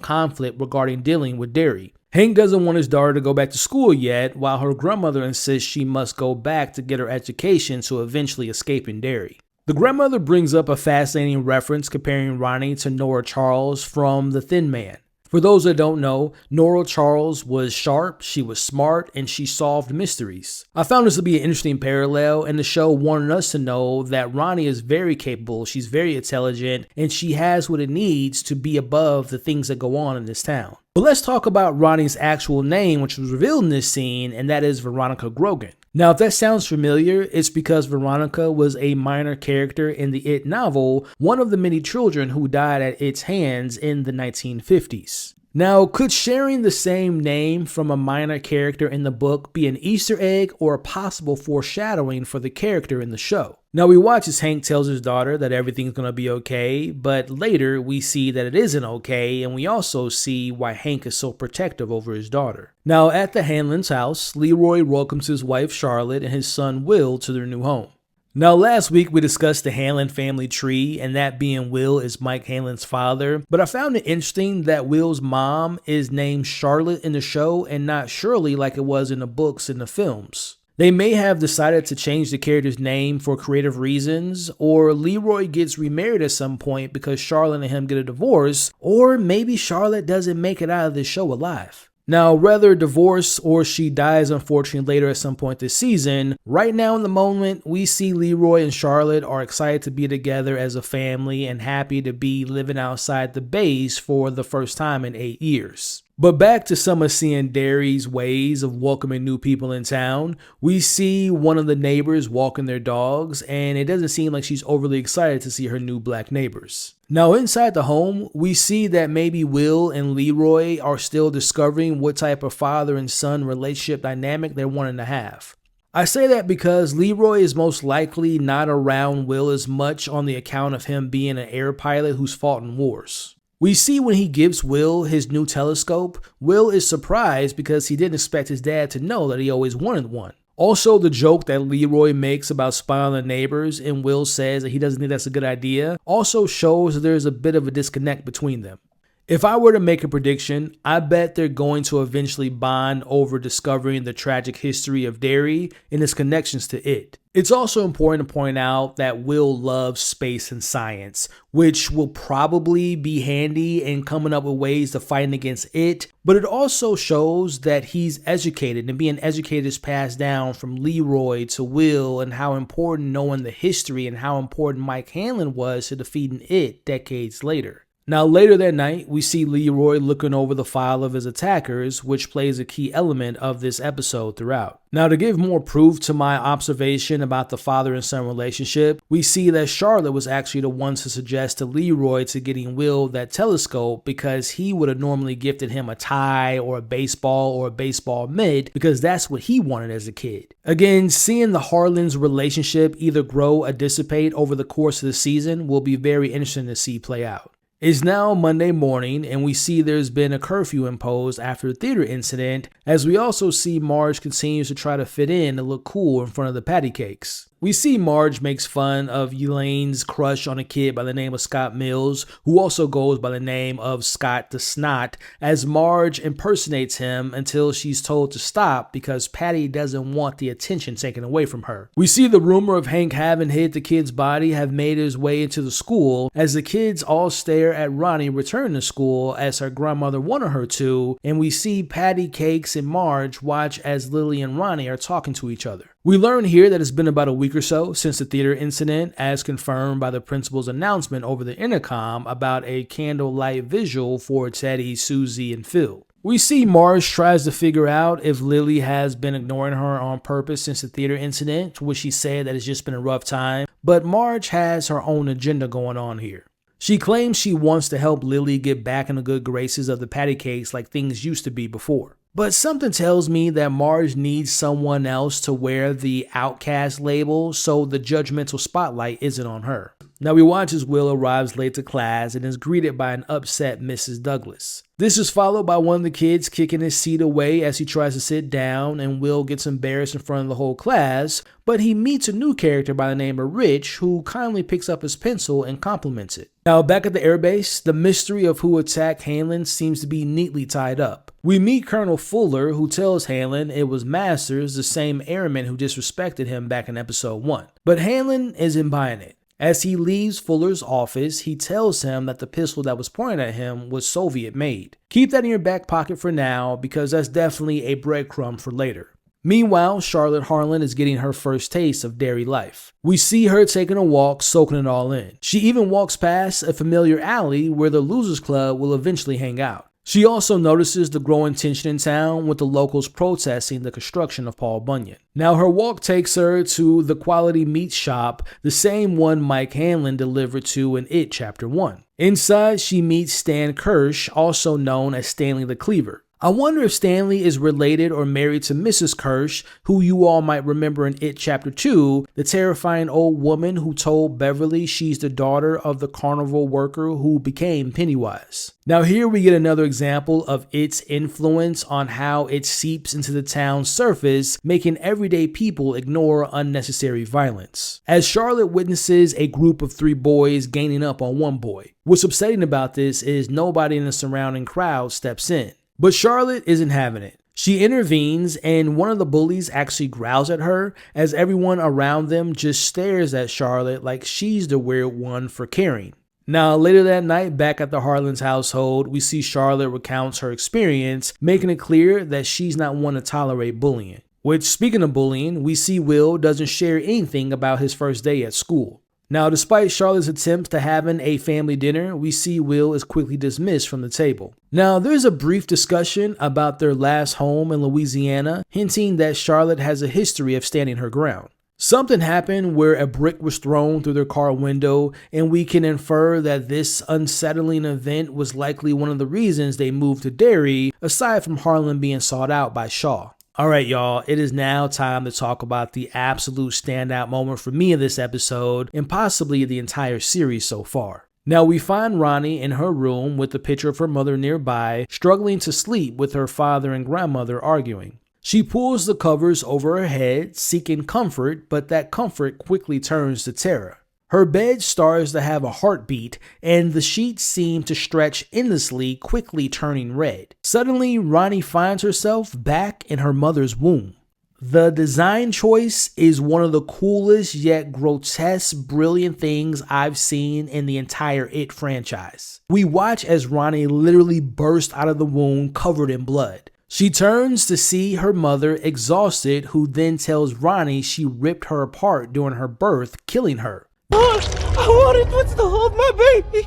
conflict regarding dealing with Derry. Hank doesn't want his daughter to go back to school yet, while her grandmother insists she must go back to get her education to eventually escape in Derry. The grandmother brings up a fascinating reference comparing Ronnie to Nora Charles from The Thin Man. For those that don't know, Nora Charles was sharp, she was smart, and she solved mysteries. I found this to be an interesting parallel, and the show wanted us to know that Ronnie is very capable, she's very intelligent, and she has what it needs to be above the things that go on in this town. But let's talk about Ronnie's actual name, which was revealed in this scene, and that is Veronica Grogan. Now, if that sounds familiar, it's because Veronica was a minor character in the It novel, one of the many children who died at It's hands in the 1950s. Now, could sharing the same name from a minor character in the book be an Easter egg or a possible foreshadowing for the character in the show? Now, we watch as Hank tells his daughter that everything's going to be okay, but later we see that it isn't okay, and we also see why Hank is so protective over his daughter. Now, at the Hanlon's house, Leroy welcomes his wife Charlotte and his son Will to their new home. Now, last week we discussed the Hanlon family tree, and that being Will is Mike Hanlon's father, but I found it interesting that Will's mom is named Charlotte in the show and not Shirley like it was in the books and the films. They may have decided to change the character's name for creative reasons, or Leroy gets remarried at some point because Charlotte and him get a divorce, or maybe Charlotte doesn't make it out of this show alive. Now, whether divorce or she dies unfortunately later at some point this season, right now in the moment, we see Leroy and Charlotte are excited to be together as a family and happy to be living outside the base for the first time in 8 years. But back to some of seeing Derry's ways of welcoming new people in town, we see one of the neighbors walking their dogs, and it doesn't seem like she's overly excited to see her new black neighbors. Now inside the home, we see that maybe Will and Leroy are still discovering what type of father and son relationship dynamic they're wanting to have. I say that because Leroy is most likely not around Will as much on the account of him being an air pilot who's fought in wars. We see when he gives Will his new telescope, Will is surprised because he didn't expect his dad to know that he always wanted one. Also, the joke that Leroy makes about spying on the neighbors and Will says that he doesn't think that's a good idea also shows that there's a bit of a disconnect between them. If I were to make a prediction, I bet they're going to eventually bond over discovering the tragic history of Derry and its connections to it. It's also important to point out that Will loves space and science, which will probably be handy in coming up with ways to fight against it, but it also shows that he's educated and being educated is passed down from Leroy to Will and how important knowing the history and how important Mike Hanlon was to defeating it decades later. Now later that night, we see Leroy looking over the file of his attackers, which plays a key element of this episode throughout. Now to give more proof to my observation about the father and son relationship, we see that Charlotte was actually the one to suggest to Leroy to getting Will that telescope because he would have normally gifted him a tie or a baseball mitt because that's what he wanted as a kid. Again, seeing the Harlans' relationship either grow or dissipate over the course of the season will be very interesting to see play out. It's now Monday morning, and we see there's been a curfew imposed after the theater incident, as we also see Marge continues to try to fit in to look cool in front of the patty cakes. We see Marge makes fun of Elaine's crush on a kid by the name of Scott Mills, who also goes by the name of Scott the Snot, as Marge impersonates him until she's told to stop because Patty doesn't want the attention taken away from her. We see the rumor of Hank having hit the kid's body have made his way into the school, as the kids all stare at Ronnie return to school as her grandmother wanted her to, and we see Patty Cakes and Marge watch as Lily and Ronnie are talking to each other. We learn here that it's been about a week or so since the theater incident, as confirmed by the principal's announcement over the intercom about a candlelight vigil for Teddy, Susie, and Phil. We see Marge tries to figure out if Lily has been ignoring her on purpose since the theater incident, which she said that it's just been a rough time, but Marge has her own agenda going on here. She claims she wants to help Lily get back in the good graces of the patty cakes like things used to be before. But something tells me that Marge needs someone else to wear the outcast label so the judgmental spotlight isn't on her. Now we watch as Will arrives late to class and is greeted by an upset Mrs. Douglas. This is followed by one of the kids kicking his seat away as he tries to sit down, and Will gets embarrassed in front of the whole class, but he meets a new character by the name of Rich who kindly picks up his pencil and compliments it. Now back at the airbase, the mystery of who attacked Hanlon seems to be neatly tied up. We meet Colonel Fuller, who tells Hanlon it was Masters, the same airman who disrespected him back in episode 1. But Hanlon isn't buying it. As he leaves Fuller's office, he tells him that the pistol that was pointed at him was Soviet made. Keep that in your back pocket for now, because that's definitely a breadcrumb for later. Meanwhile, Charlotte Harlan is getting her first taste of Derry life. We see her taking a walk, soaking it all in. She even walks past a familiar alley where the Losers Club will eventually hang out. She also notices the growing tension in town with the locals protesting the construction of Paul Bunyan. Now her walk takes her to the Quality Meat Shop, the same one Mike Hanlon delivered to in It Chapter 1. Inside, she meets Stan Kirsch, also known as Stanley the Cleaver. I wonder if Stanley is related or married to Mrs. Kirsch, who you all might remember in It Chapter 2, the terrifying old woman who told Beverly she's the daughter of the carnival worker who became Pennywise. Now here we get another example of its influence on how it seeps into the town's surface, making everyday people ignore unnecessary violence. As Charlotte witnesses a group of 3 boys gaining up on one boy. What's upsetting about this is nobody in the surrounding crowd steps in. But Charlotte isn't having it. She intervenes, and one of the bullies actually growls at her as everyone around them just stares at Charlotte like she's the weird one for caring. Now, later that night, back at the Harlan's household, we see Charlotte recounts her experience, making it clear that she's not one to tolerate bullying. Which, speaking of bullying, we see Will doesn't share anything about his first day at school. Now, despite Charlotte's attempts to having a family dinner, we see Will is quickly dismissed from the table. Now, there's a brief discussion about their last home in Louisiana, hinting that Charlotte has a history of standing her ground. Something happened where a brick was thrown through their car window, and we can infer that this unsettling event was likely one of the reasons they moved to Derry, aside from Harlan being sought out by Shaw. Alright y'all, it is now time to talk about the absolute standout moment for me in this episode, and possibly the entire series so far. Now we find Ronnie in her room with the picture of her mother nearby, struggling to sleep with her father and grandmother arguing. She pulls the covers over her head, seeking comfort, but that comfort quickly turns to terror. Her bed starts to have a heartbeat, and the sheets seem to stretch endlessly, quickly turning red. Suddenly, Ronnie finds herself back in her mother's womb. The design choice is one of the coolest yet grotesque, brilliant things I've seen in the entire It franchise. We watch as Ronnie literally bursts out of the womb covered in blood. She turns to see her mother exhausted, who then tells Ronnie she ripped her apart during her birth, killing her. All I wanted was to hold my baby.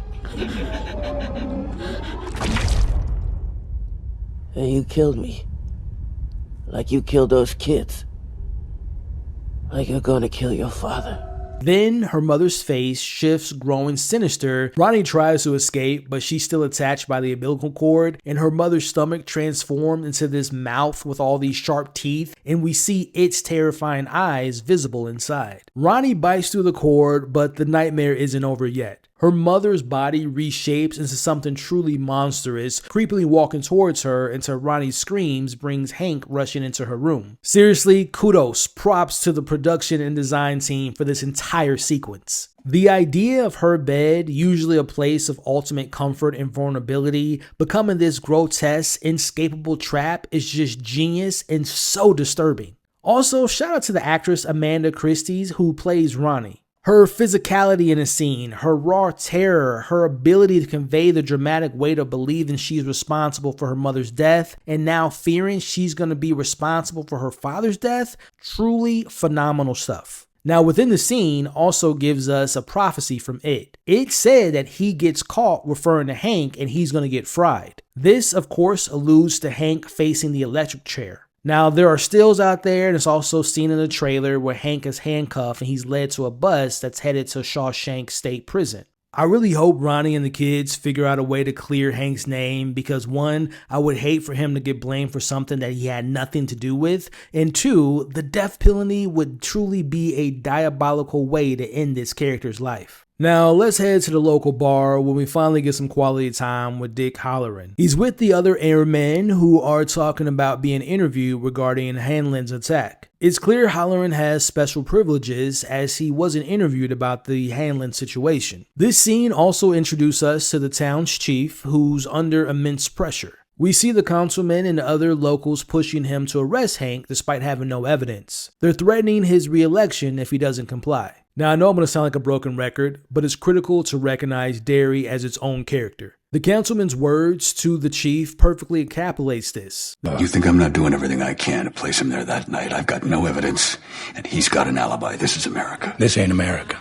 And you killed me. Like you killed those kids. Like you're gonna kill your father. Then her mother's face shifts, growing sinister. Ronnie tries to escape, but she's still attached by the umbilical cord, and her mother's stomach transformed into this mouth with all these sharp teeth, and we see its terrifying eyes visible inside. Ronnie bites through the cord, but the nightmare isn't over yet. Her mother's body reshapes into something truly monstrous, creepily walking towards her until Ronnie's screams brings Hank rushing into her room. Seriously, kudos, props to the production and design team for this entire sequence. The idea of her bed, usually a place of ultimate comfort and vulnerability, becoming this grotesque, inescapable trap is just genius and so disturbing. Also, shout out to the actress Amanda Christie's who plays Ronnie. Her physicality in a scene, her raw terror, her ability to convey the dramatic weight of believing she's responsible for her mother's death and now fearing she's going to be responsible for her father's death, truly phenomenal stuff. Now within the scene also gives us a prophecy from It. It said that he gets caught referring to Hank and he's going to get fried. This of course alludes to Hank facing the electric chair. Now, there are stills out there, and it's also seen in the trailer where Hank is handcuffed and he's led to a bus that's headed to Shawshank State Prison. I really hope Ronnie and the kids figure out a way to clear Hank's name because one, I would hate for him to get blamed for something that he had nothing to do with, and two, the death penalty would truly be a diabolical way to end this character's life. Now, let's head to the local bar where we finally get some quality time with Dick Halloran. He's with the other airmen who are talking about being interviewed regarding Hanlon's attack. It's clear Halloran has special privileges as he wasn't interviewed about the Hanlon situation. This scene also introduces us to the town's chief who's under immense pressure. We see the councilmen and other locals pushing him to arrest Hank despite having no evidence. They're threatening his re-election if he doesn't comply. Now I know I'm going to sound like a broken record, but it's critical to recognize Derry as its own character. The councilman's words to the chief perfectly encapsulates this. You think I'm not doing everything I can to place him there that night? I've got no evidence, and he's got an alibi. This is America. This ain't America.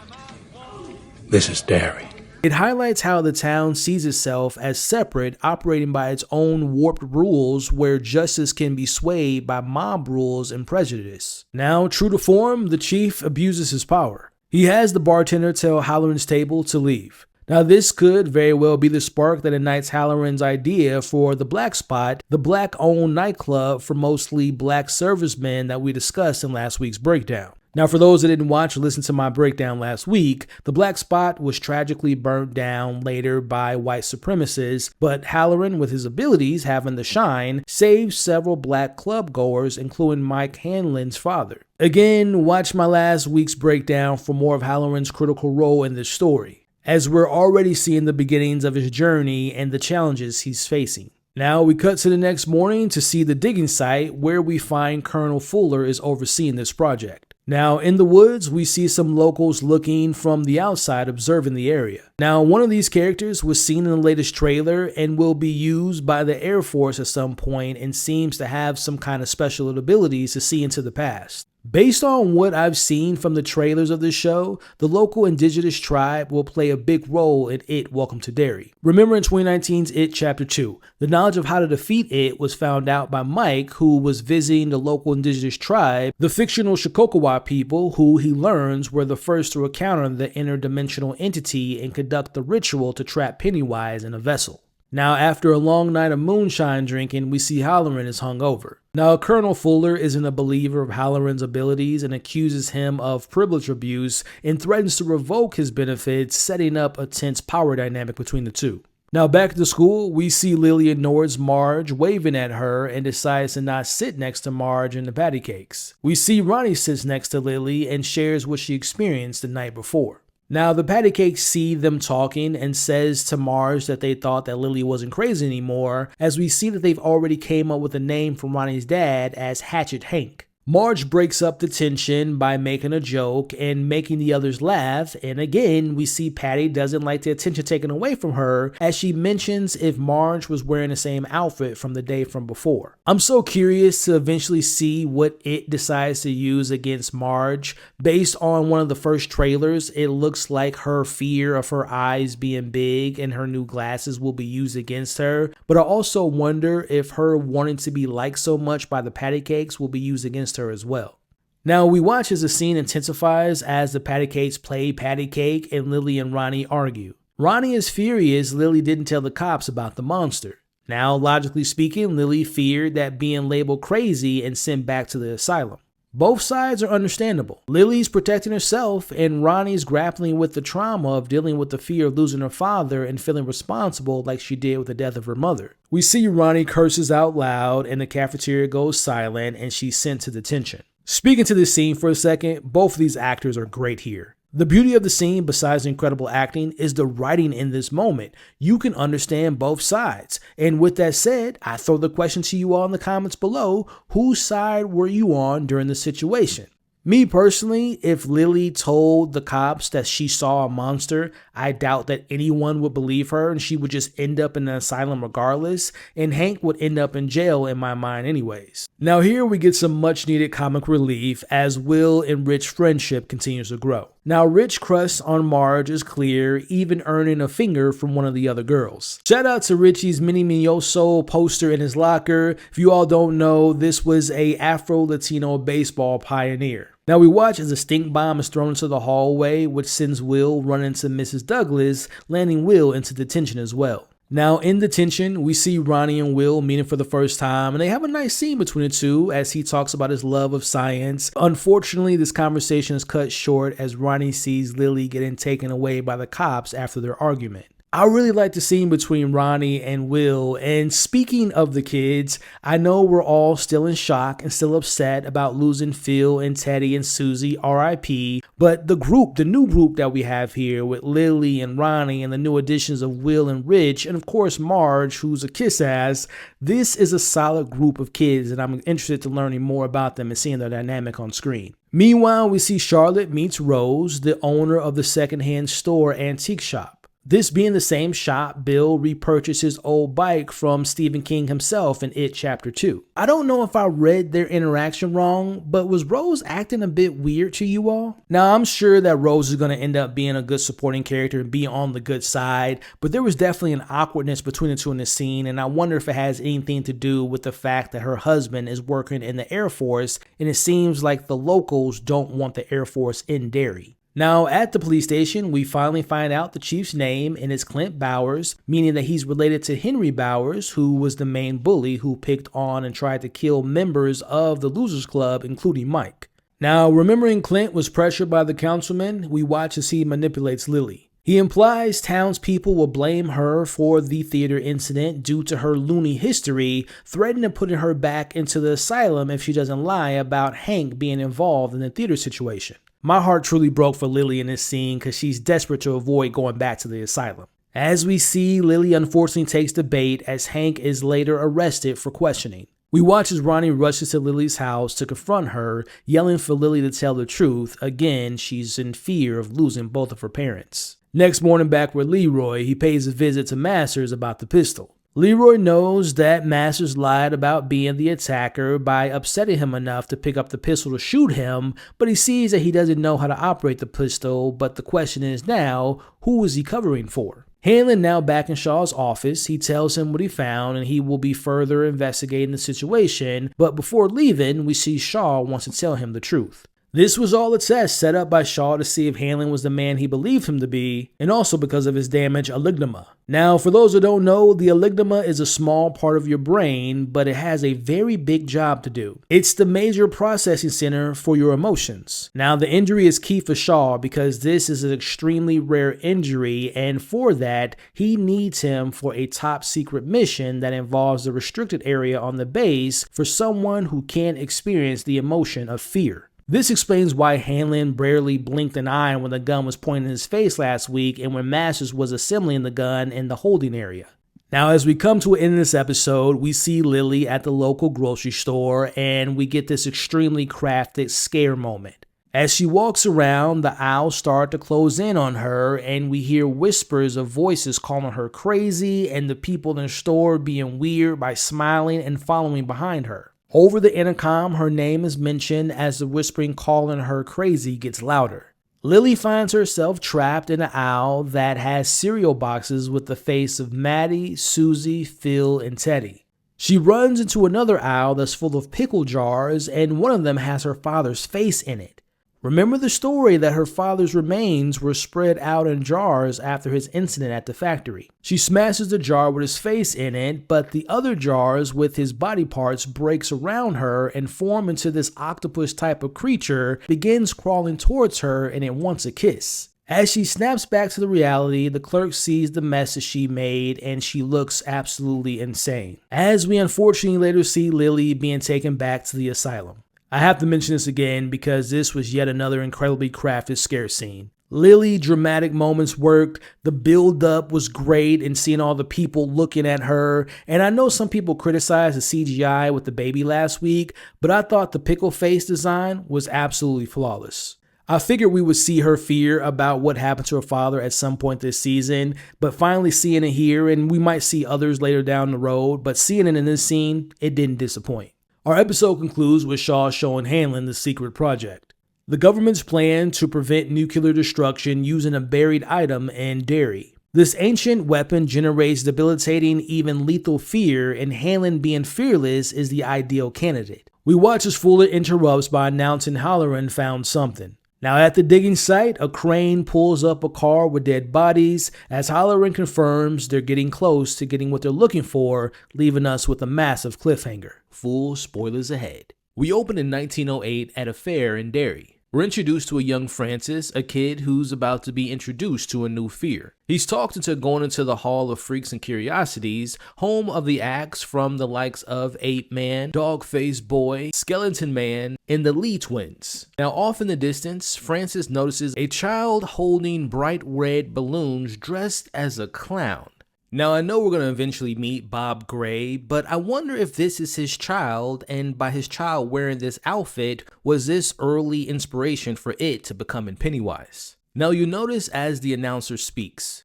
This is Derry. It highlights how the town sees itself as separate, operating by its own warped rules where justice can be swayed by mob rules and prejudice. Now, true to form, the chief abuses his power. He has the bartender tell Halloran's table to leave. Now, this could very well be the spark that ignites Halloran's idea for the Black Spot, the black-owned nightclub for mostly black servicemen that we discussed in last week's breakdown. Now, for those that didn't watch or listen to my breakdown last week, the Black Spot was tragically burnt down later by white supremacists, but Halloran, with his abilities having the shine, saved several black club goers, including Mike Hanlon's father. Again, watch my last week's breakdown for more of Halloran's critical role in this story, as we're already seeing the beginnings of his journey and the challenges he's facing. Now we cut to the next morning to see the digging site where we find Colonel Fuller is overseeing this project. Now, in the woods, we see some locals looking from the outside, observing the area. Now, one of these characters was seen in the latest trailer and will be used by the Air Force at some point and seems to have some kind of special abilities to see into the past. Based on what I've seen from the trailers of this show, the local indigenous tribe will play a big role in It Welcome to Derry. Remember in 2019's It Chapter 2, the knowledge of how to defeat It was found out by Mike, who was visiting the local indigenous tribe, the fictional Shikokawa people, who he learns were the first to encounter the interdimensional entity and conduct the ritual to trap Pennywise in a vessel. Now, after a long night of moonshine drinking, we see Halloran is hungover. Now, Colonel Fuller isn't a believer of Halloran's abilities and accuses him of privilege abuse and threatens to revoke his benefits, setting up a tense power dynamic between the two. Now, back at the school, we see Lily ignores Marge waving at her and decides to not sit next to Marge in the patty cakes. We see Ronnie sits next to Lily and shares what she experienced the night before. Now, the patty cakes see them talking and says to Marge that they thought that Lily wasn't crazy anymore, as we see that they've already came up with a name for Ronnie's dad as Hatchet Hank. Marge breaks up the tension by making a joke and making the others laugh, and again, we see Patty doesn't like the attention taken away from her as she mentions if Marge was wearing the same outfit from the day from before. I'm so curious to eventually see what It decides to use against Marge. Based on one of the first trailers, it looks like her fear of her eyes being big and her new glasses will be used against her, but I also wonder if her wanting to be liked so much by the patty cakes will be used against her as well. Now, we watch as the scene intensifies as the patty cakes play patty cake and Lily and Ronnie argue. Ronnie is furious Lily didn't tell the cops about the monster. Now, logically speaking, Lily feared that being labeled crazy and sent back to the asylum. Both sides are understandable. Lily's protecting herself and Ronnie's grappling with the trauma of dealing with the fear of losing her father and feeling responsible like she did with the death of her mother. We see Ronnie curses out loud and the cafeteria goes silent and she's sent to detention. Speaking to this scene for a second, both of these actors are great here. The beauty of the scene, besides the incredible acting, is the writing in this moment. You can understand both sides. And with that said, I throw the question to you all in the comments below. Whose side were you on during the situation? Me personally, if Lily told the cops that she saw a monster, I doubt that anyone would believe her and she would just end up in an asylum regardless, and Hank would end up in jail in my mind anyways. Now here we get some much needed comic relief as Will and Rich's friendship continues to grow. Now Rich's crush on Marge is clear, even earning a finger from one of the other girls. Shout out to Richie's Mini Mioso poster in his locker. If you all don't know, this was a Afro-Latino baseball pioneer. Now we watch as a stink bomb is thrown into the hallway, which sends Will running into Mrs. Douglas, landing Will into detention as well. Now in detention, we see Ronnie and Will meeting for the first time, and they have a nice scene between the two as he talks about his love of science. Unfortunately, this conversation is cut short as Ronnie sees Lily getting taken away by the cops after their argument. I really like the scene between Ronnie and Will, and speaking of the kids, I know we're all still in shock and still upset about losing Phil and Teddy and Susie, RIP, but the new group that we have here with Lily and Ronnie and the new additions of Will and Rich, and of course Marge, who's a kiss ass, this is a solid group of kids and I'm interested to learning more about them and seeing their dynamic on screen. Meanwhile, we see Charlotte meets Rose, the owner of the secondhand store antique shop. This being the same shop Bill repurchased his old bike from Stephen King himself in It Chapter 2. I don't know if I read their interaction wrong, but was Rose acting a bit weird to you all? Now, I'm sure that Rose is going to end up being a good supporting character and be on the good side, but there was definitely an awkwardness between the two in the scene, and I wonder if it has anything to do with the fact that her husband is working in the Air Force, and it seems like the locals don't want the Air Force in Derry. Now, at the police station, we finally find out the chief's name, and it's Clint Bowers, meaning that he's related to Henry Bowers, who was the main bully who picked on and tried to kill members of the Losers Club, including Mike. Now, remembering Clint was pressured by the councilman, we watch as he manipulates Lily. He implies townspeople will blame her for the theater incident due to her loony history, threatening putting her back into the asylum if she doesn't lie about Hank being involved in the theater situation. My heart truly broke for Lily in this scene because she's desperate to avoid going back to the asylum. As we see, Lily unfortunately takes the bait as Hank is later arrested for questioning. We watch as Ronnie rushes to Lily's house to confront her, yelling for Lily to tell the truth. Again, she's in fear of losing both of her parents. Next morning, back with Leroy, he pays a visit to Masters about the pistol. Leroy knows that Masters lied about being the attacker by upsetting him enough to pick up the pistol to shoot him, but he sees that he doesn't know how to operate the pistol. But the question is now, who is he covering for? Hanlon now back in Shaw's office. He tells him what he found and he will be further investigating the situation, but before leaving, we see Shaw wants to tell him the truth. This was all a test set up by Shaw to see if Hanlon was the man he believed him to be, and also because of his damaged amygdala. Now, for those who don't know, the amygdala is a small part of your brain, but it has a very big job to do. It's the major processing center for your emotions. Now, the injury is key for Shaw because this is an extremely rare injury, and for that, he needs him for a top secret mission that involves the restricted area on the base for someone who can't experience the emotion of fear. This explains why Hanlon barely blinked an eye when the gun was pointed in his face last week and when Masters was assembling the gun in the holding area. Now, as we come to an end of this episode, we see Lily at the local grocery store and we get this extremely crafted scare moment. As she walks around, the aisles start to close in on her and we hear whispers of voices calling her crazy and the people in the store being weird by smiling and following behind her. Over the intercom, her name is mentioned as the whispering calling her crazy gets louder. Lily finds herself trapped in an aisle that has cereal boxes with the face of Maddie, Susie, Phil, and Teddy. She runs into another aisle that's full of pickle jars, and one of them has her father's face in it. Remember the story that her father's remains were spread out in jars after his incident at the factory. She smashes the jar with his face in it, but the other jars with his body parts breaks around her and form into this octopus type of creature, begins crawling towards her and it wants a kiss. As she snaps back to the reality, the clerk sees the mess that she made and she looks absolutely insane. As we unfortunately later see Lily being taken back to the asylum. I have to mention this again because this was yet another incredibly crafted scare scene. Lily dramatic moments worked, the build-up was great and seeing all the people looking at her, and I know some people criticized the CGI with the baby last week, but I thought the pickle face design was absolutely flawless. I figured we would see her fear about what happened to her father at some point this season, but finally seeing it here, and we might see others later down the road, but seeing it in this scene, it didn't disappoint. Our episode concludes with Shaw showing Hanlon the secret project. The government's plan to prevent nuclear destruction using a buried item in Derry. This ancient weapon generates debilitating, even lethal fear, and Hanlon being fearless is the ideal candidate. We watch as Fuller interrupts by announcing Halloran found something. Now at the digging site, a crane pulls up a car with dead bodies as Halloran confirms they're getting close to getting what they're looking for, leaving us with a massive cliffhanger. Full spoilers ahead. We open in 1908 at a fair in Derry. We're introduced to a young Francis, a kid who's about to be introduced to a new fear. He's talked into going into the Hall of Freaks and Curiosities, home of the acts from the likes of Ape Man, Dog-Faced Boy, Skeleton Man, and the Lee Twins. Now off in the distance, Francis notices a child holding bright red balloons dressed as a clown. Now I know we're going to eventually meet Bob Gray, but I wonder if this is his child, and by his child wearing this outfit, was this early inspiration for it to becoming Pennywise. Now you notice as the announcer speaks.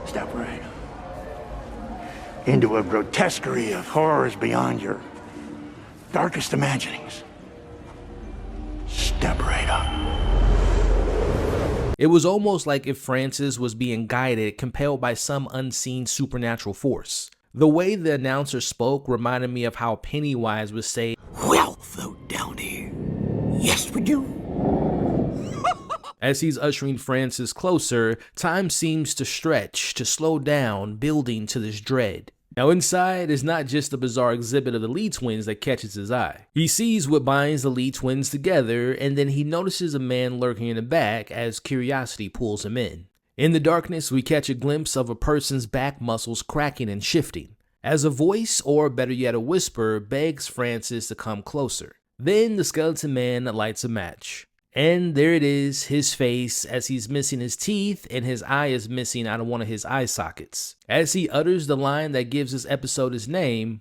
Step right into a grotesquerie of horrors beyond your darkest imaginings. Step right up. It was almost like if Francis was being guided, compelled by some unseen supernatural force. The way the announcer spoke reminded me of how Pennywise would say, "Well, float down here. Yes, would you?" As he's ushering Francis closer, time seems to stretch, to slow down, building to this dread. Now inside is not just the bizarre exhibit of the Lee twins that catches his eye. He sees what binds the Lee twins together, and then he notices a man lurking in the back as curiosity pulls him in. In the darkness, we catch a glimpse of a person's back muscles cracking and shifting, as a voice, or better yet a whisper, begs Francis to come closer. Then the skeleton man lights a match. And there it is, his face, as he's missing his teeth and his eye is missing out of one of his eye sockets. As he utters the line that gives this episode his name,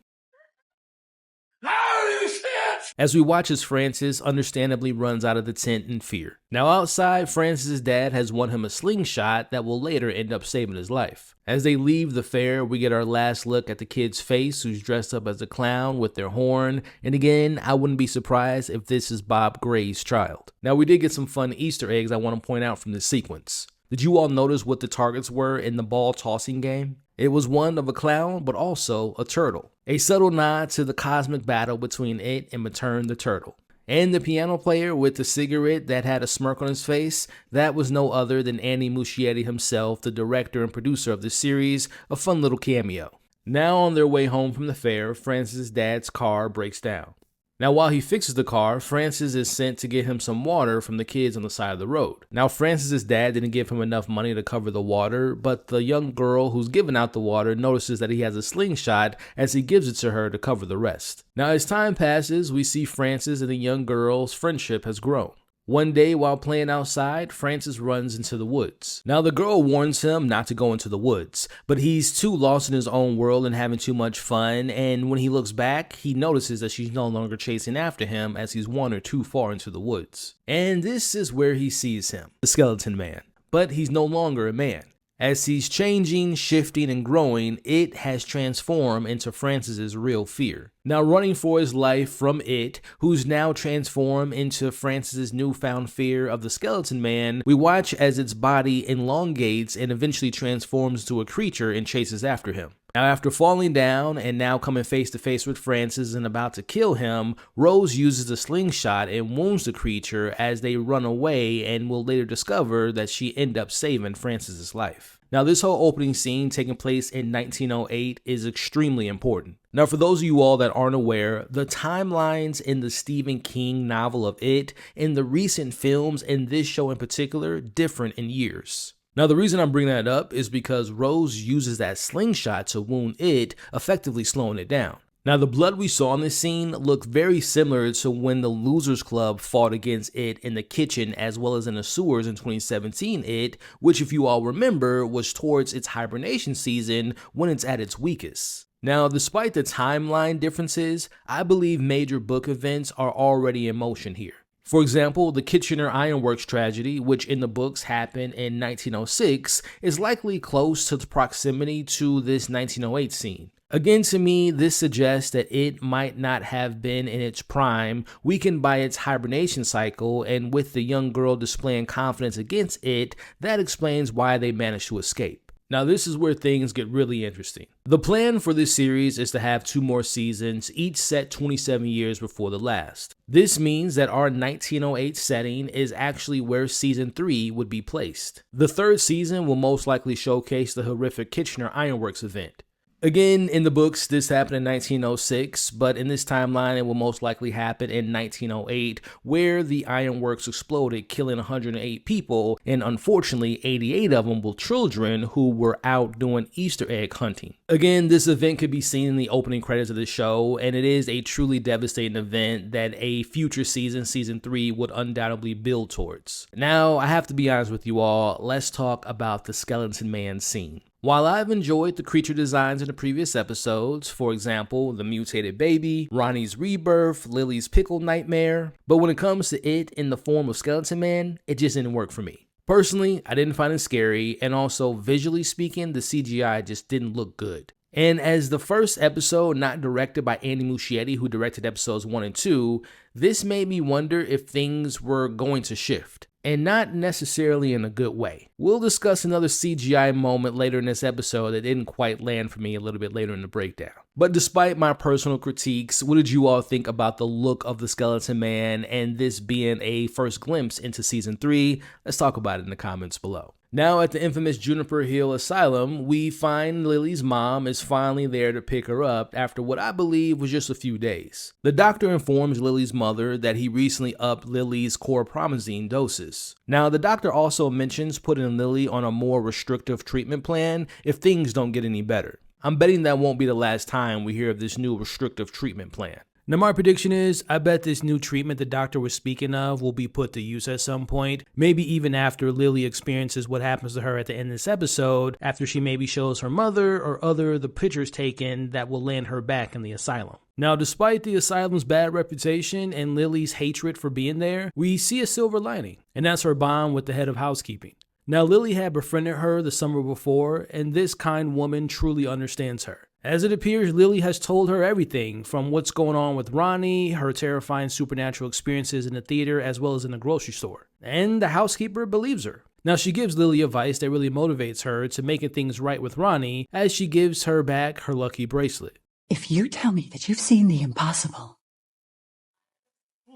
as we watch as Francis understandably runs out of the tent in fear. Now outside, Francis's dad has won him a slingshot that will later end up saving his life. As they leave the fair, we get our last look at the kid's face, who's dressed up as a clown with their horn, and again, I wouldn't be surprised if this is Bob Gray's child. Now we did get some fun Easter eggs I want to point out from this sequence. Did you all notice what the targets were in the ball tossing game? It was one of a clown, but also a turtle. A subtle nod to the cosmic battle between it and Matern the turtle. And the piano player with the cigarette that had a smirk on his face, that was no other than Andy Muschietti himself, the director and producer of this series, a fun little cameo. Now on their way home from the fair, Francis' dad's car breaks down. Now while he fixes the car, Francis is sent to get him some water from the kids on the side of the road. Now Francis' dad didn't give him enough money to cover the water, but the young girl who's giving out the water notices that he has a slingshot as he gives it to her to cover the rest. Now as time passes, we see Francis and the young girl's friendship has grown. One day while playing outside, Francis runs into the woods. Now the girl warns him not to go into the woods, but he's too lost in his own world and having too much fun, and when he looks back, he notices that she's no longer chasing after him as he's wandered too far into the woods. And this is where he sees him, the skeleton man. But he's no longer a man. As he's changing, shifting, and growing, it has transformed into Francis's real fear. Now running for his life from it, who's now transformed into Francis's newfound fear of the skeleton man, we watch as its body elongates and eventually transforms to a creature and chases after him. Now after falling down and now coming face to face with Francis and about to kill him, Rose uses a slingshot and wounds the creature as they run away, and will later discover that she ended up saving Francis's life. Now this whole opening scene taking place in 1908 is extremely important. Now for those of you all that aren't aware, the timelines in the Stephen King novel of It and the recent films and this show in particular different in years. Now, the reason I'm bringing that up is because Rose uses that slingshot to wound it, effectively slowing it down. Now, the blood we saw in this scene looked very similar to when the Losers Club fought against it in the kitchen as well as in the sewers in 2017 It, which if you all remember was towards its hibernation season when it's at its weakest. Now, despite the timeline differences, I believe major book events are already in motion here. For example, the Kitchener Ironworks tragedy, which in the books happened in 1906, is likely close to the proximity to this 1908 scene. Again, to me, this suggests that it might not have been in its prime, weakened by its hibernation cycle, and with the young girl displaying confidence against it, that explains why they managed to escape. Now this is where things get really interesting. The plan for this series is to have 2 more seasons, each set 27 years before the last. This means that our 1908 setting is actually where season 3 would be placed. The 3rd season will most likely showcase the horrific Kitchener Ironworks event. Again, in the books, this happened in 1906, but in this timeline, it will most likely happen in 1908, where the ironworks exploded, killing 108 people, and unfortunately, 88 of them were children who were out doing Easter egg hunting. Again, this event could be seen in the opening credits of the show, and it is a truly devastating event that a future season, season 3, would undoubtedly build towards. Now, I have to be honest with you all, let's talk about the Skeleton Man scene. While I've enjoyed the creature designs in the previous episodes, for example, the mutated baby, Ronnie's rebirth, Lily's pickle nightmare, but when it comes to it in the form of Skeleton Man, it just didn't work for me. Personally, I didn't find it scary, and also visually speaking, the CGI just didn't look good. And as the first episode not directed by Andy Muschietti, who directed episodes 1 and 2, this made me wonder if things were going to shift. And not necessarily in a good way. We'll discuss another CGI moment later in this episode that didn't quite land for me a little bit later in the breakdown. But despite my personal critiques, what did you all think about the look of the Skeleton Man and this being a first glimpse into season 3? Let's talk about it in the comments below. Now at the infamous Juniper Hill Asylum, we find Lily's mom is finally there to pick her up after what I believe was just a few days. The doctor informs Lily's mother that he recently upped Lily's chlorpromazine doses. Now the doctor also mentions putting Lily on a more restrictive treatment plan if things don't get any better. I'm betting that won't be the last time we hear of this new restrictive treatment plan. Now my prediction is, I bet this new treatment the doctor was speaking of will be put to use at some point, maybe even after Lily experiences what happens to her at the end of this episode, after she maybe shows her mother or other the pictures taken that will land her back in the asylum. Now, despite the asylum's bad reputation and Lily's hatred for being there, we see a silver lining, and that's her bond with the head of housekeeping. Now, Lily had befriended her the summer before, and this kind woman truly understands her. As it appears, Lily has told her everything, from what's going on with Ronnie, her terrifying supernatural experiences in the theater, as well as in the grocery store. And the housekeeper believes her. Now, she gives Lily advice that really motivates her to making things right with Ronnie, as she gives her back her lucky bracelet. If you tell me that you've seen the impossible,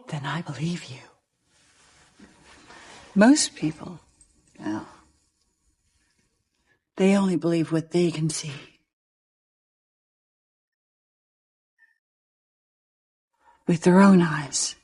then I believe you. Most people, well, they only believe what they can see. With their own eyes.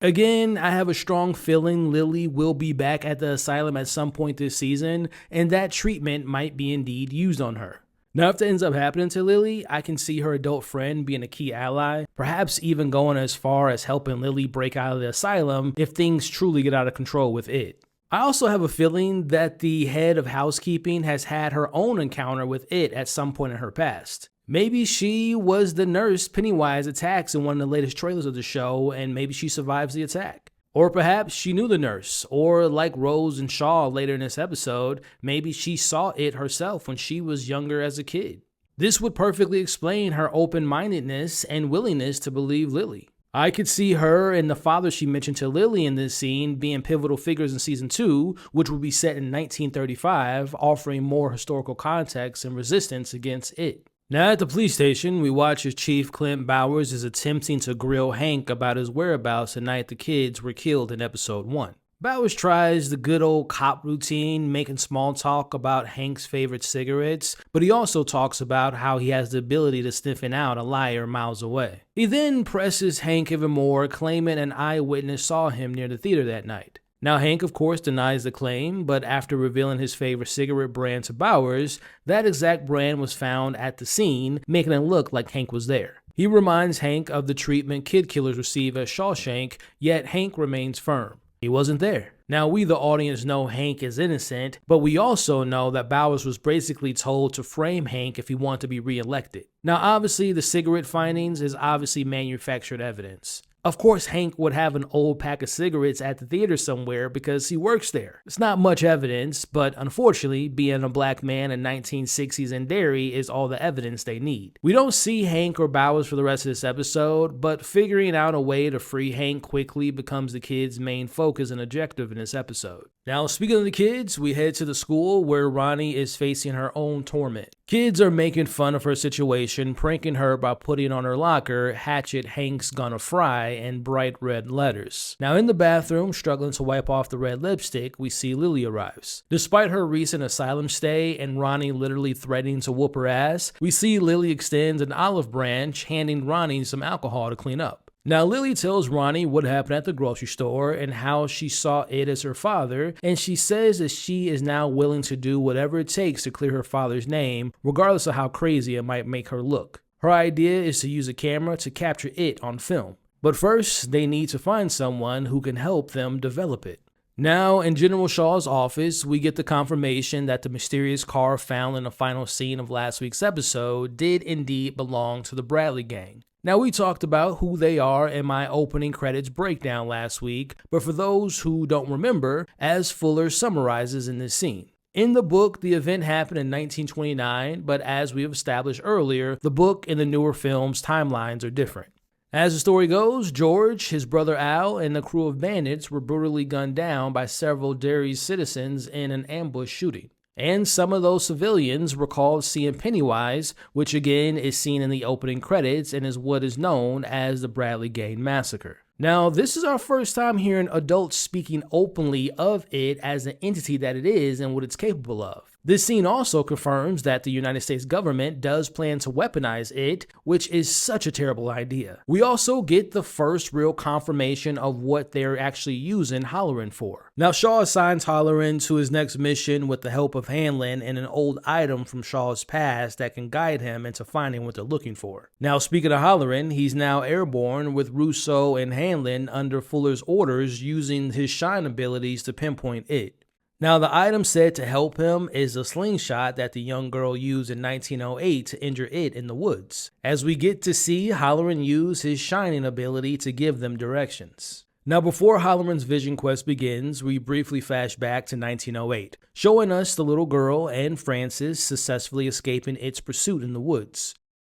Again, I have a strong feeling Lily will be back at the asylum at some point this season, and that treatment might be indeed used on her. Now, if that ends up happening to Lily, I can see her adult friend being a key ally, perhaps even going as far as helping Lily break out of the asylum if things truly get out of control with it. I also have a feeling that the head of housekeeping has had her own encounter with it at some point in her past. Maybe she was the nurse Pennywise attacks in one of the latest trailers of the show, and maybe she survives the attack. Or perhaps she knew the nurse, or like Rose and Shaw later in this episode, maybe she saw it herself when she was younger as a kid. This would perfectly explain her open-mindedness and willingness to believe Lily. I could see her and the father she mentioned to Lily in this scene being pivotal figures in season 2, which would be set in 1935, offering more historical context and resistance against it. Now at the police station, we watch as Chief Clint Bowers is attempting to grill Hank about his whereabouts the night the kids were killed in episode 1. Bowers tries the good old cop routine, making small talk about Hank's favorite cigarettes, but he also talks about how he has the ability to sniffing out a liar miles away. He then presses Hank even more, claiming an eyewitness saw him near the theater that night. Now, Hank, of course, denies the claim, but after revealing his favorite cigarette brand to Bowers, that exact brand was found at the scene, making it look like Hank was there. He reminds Hank of the treatment kid killers receive at Shawshank, yet Hank remains firm. He wasn't there. Now, we, the audience, know Hank is innocent, but we also know that Bowers was basically told to frame Hank if he wanted to be reelected. Now, obviously, the cigarette findings is obviously manufactured evidence. Of course, Hank would have an old pack of cigarettes at the theater somewhere because he works there. It's not much evidence, but unfortunately, being a black man in 1960s in Derry is all the evidence they need. We don't see Hank or Bowers for the rest of this episode, but figuring out a way to free Hank quickly becomes the kids' main focus and objective in this episode. Now, speaking of the kids, we head to the school where Ronnie is facing her own torment. Kids are making fun of her situation, pranking her by putting on her locker, "Hatchet Hank's gonna fry," in bright red letters. Now, in the bathroom, struggling to wipe off the red lipstick, we see Lily arrives. Despite her recent asylum stay and Ronnie literally threatening to whoop her ass, we see Lily extends an olive branch, handing Ronnie some alcohol to clean up. Now, Lily tells Ronnie what happened at the grocery store and how she saw it as her father, and she says that she is now willing to do whatever it takes to clear her father's name, regardless of how crazy it might make her look. Her idea is to use a camera to capture it on film. But first, they need to find someone who can help them develop it. Now, in General Shaw's office, we get the confirmation that the mysterious car found in the final scene of last week's episode did indeed belong to the Bradley gang. Now, we talked about who they are in my opening credits breakdown last week, but for those who don't remember, as Fuller summarizes in this scene. In the book, the event happened in 1929, but as we have established earlier, the book and the newer film's timelines are different. As the story goes, George, his brother Al, and a crew of bandits were brutally gunned down by several Derry citizens in an ambush shooting. And some of those civilians recalled seeing Pennywise, which again is seen in the opening credits and is what is known as the Bradley Gang Massacre. Now, this is our first time hearing adults speaking openly of it as the entity that it is and what it's capable of. This scene also confirms that the United States government does plan to weaponize it, which is such a terrible idea. We also get the first real confirmation of what they're actually using Halloran for. Now, Shaw assigns Halloran to his next mission with the help of Hanlon and an old item from Shaw's past that can guide him into finding what they're looking for. Now, speaking of Halloran, he's now airborne with Russo and Hanlon under Fuller's orders using his shine abilities to pinpoint it. Now, the item said to help him is a slingshot that the young girl used in 1908 to injure it in the woods, as we get to see Halloran use his shining ability to give them directions. Now, before Halloran's vision quest begins, we briefly flash back to 1908, showing us the little girl and Francis successfully escaping its pursuit in the woods.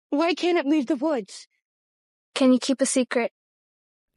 Why can't it leave the woods? Can you keep a secret?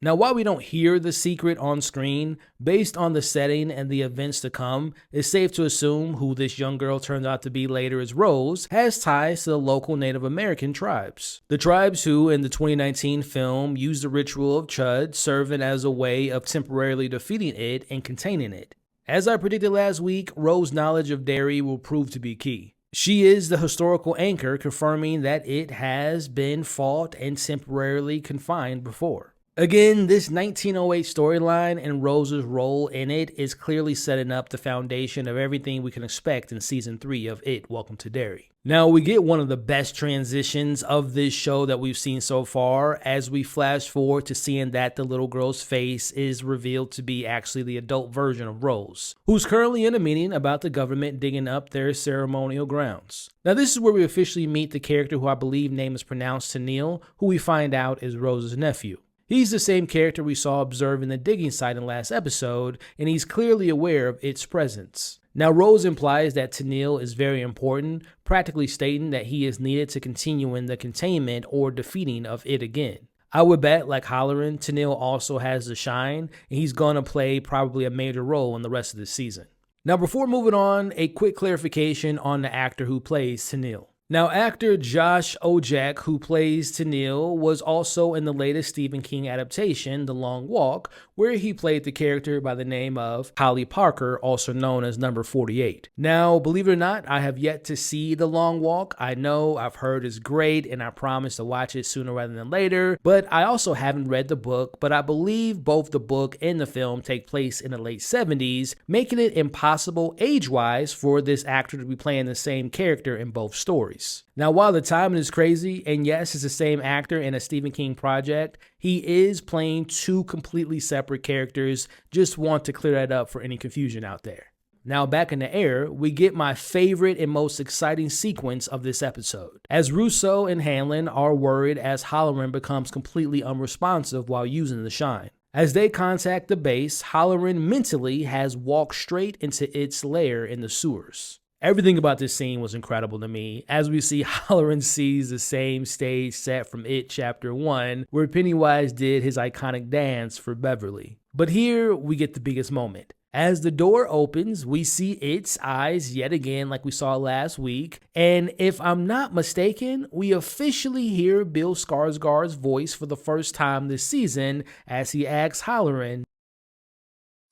Now, while we don't hear the secret on screen, based on the setting and the events to come, it's safe to assume who this young girl turned out to be later as Rose has ties to the local Native American tribes. The tribes who, in the 2019 film, used the ritual of Chud, serving as a way of temporarily defeating it and containing it. As I predicted last week, Rose's knowledge of Derry will prove to be key. She is the historical anchor confirming that it has been fought and temporarily confined before. Again, this 1908 storyline and Rose's role in it is clearly setting up the foundation of everything we can expect in season 3 of It, Welcome to Derry. Now, we get one of the best transitions of this show that we've seen so far as we flash forward to seeing that the little girl's face is revealed to be actually the adult version of Rose, who's currently in a meeting about the government digging up their ceremonial grounds. Now, this is where we officially meet the character who I believe name is pronounced Tennille, who we find out is Rose's nephew. He's the same character we saw observing the digging site in last episode, and he's clearly aware of its presence. Now, Rose implies that Tennille is very important, practically stating that he is needed to continue in the containment or defeating of it again. I would bet, like Halloran, Tennille also has the shine, and he's going to play probably a major role in the rest of the season. Now, before moving on, a quick clarification on the actor who plays Tennille. Now, actor Josh Ojak, who plays Tennille, was also in the latest Stephen King adaptation, The Long Walk, where he played the character by the name of Holly Parker, also known as Number 48. Now, believe it or not, I have yet to see The Long Walk. I know, I've heard it's great, and I promise to watch it sooner rather than later, but I also haven't read the book, but I believe both the book and the film take place in the late 70s, making it impossible age-wise for this actor to be playing the same character in both stories. Now, while the timing is crazy, and yes, it's the same actor in a Stephen King project, he is playing two completely separate characters. Just want to clear that up for any confusion out there. Now, back in the air, we get my favorite and most exciting sequence of this episode, as Russo and Hanlon are worried as Halloran becomes completely unresponsive while using the shine. As they contact the base, Halloran mentally has walked straight into its lair in the sewers. Everything about this scene was incredible to me, as we see Halloran sees the same stage set from It Chapter 1, where Pennywise did his iconic dance for Beverly. But here, we get the biggest moment. As the door opens, we see its eyes yet again like we saw last week, and if I'm not mistaken, we officially hear Bill Skarsgård's voice for the first time this season as he asks Halloran,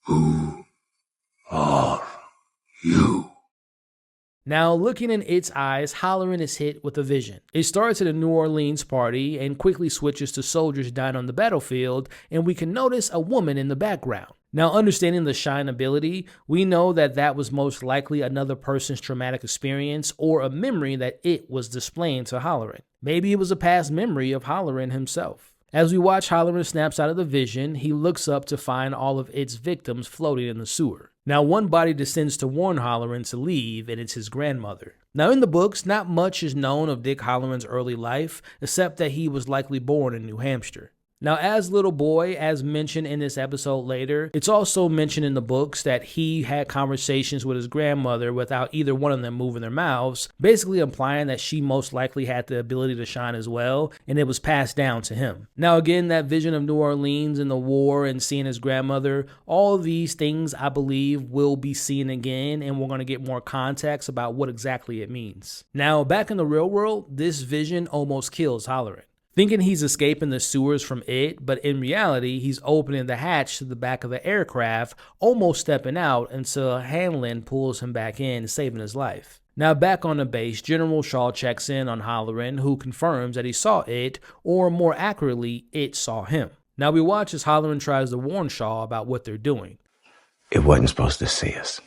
"Who are you?" Now, looking in its eyes, Halloran is hit with a vision. It starts at a New Orleans party and quickly switches to soldiers dying on the battlefield, and we can notice a woman in the background. Now, understanding the shine ability, we know that that was most likely another person's traumatic experience or a memory that it was displaying to Halloran. Maybe it was a past memory of Halloran himself. As we watch Halloran snaps out of the vision, he looks up to find all of its victims floating in the sewer. Now, one body descends to warn Halloran to leave, and it's his grandmother. Now, in the books, not much is known of Dick Halloran's early life, except that he was likely born in New Hampshire. Now, as little boy, as mentioned in this episode later, it's also mentioned in the books that he had conversations with his grandmother without either one of them moving their mouths, basically implying that she most likely had the ability to shine as well, and it was passed down to him. Now, again, that vision of New Orleans and the war and seeing his grandmother, all of these things I believe will be seen again, and we're going to get more context about what exactly it means. Now, back in the real world, this vision almost kills Halloran. thinking he's escaping the sewers from it, but in reality, he's opening the hatch to the back of the aircraft, almost stepping out until Hanlon pulls him back in, saving his life. Now back on the base, General Shaw checks in on Halloran, who confirms that he saw it, or more accurately, it saw him. Now we watch as Halloran tries to warn Shaw about what they're doing. It wasn't supposed to see us.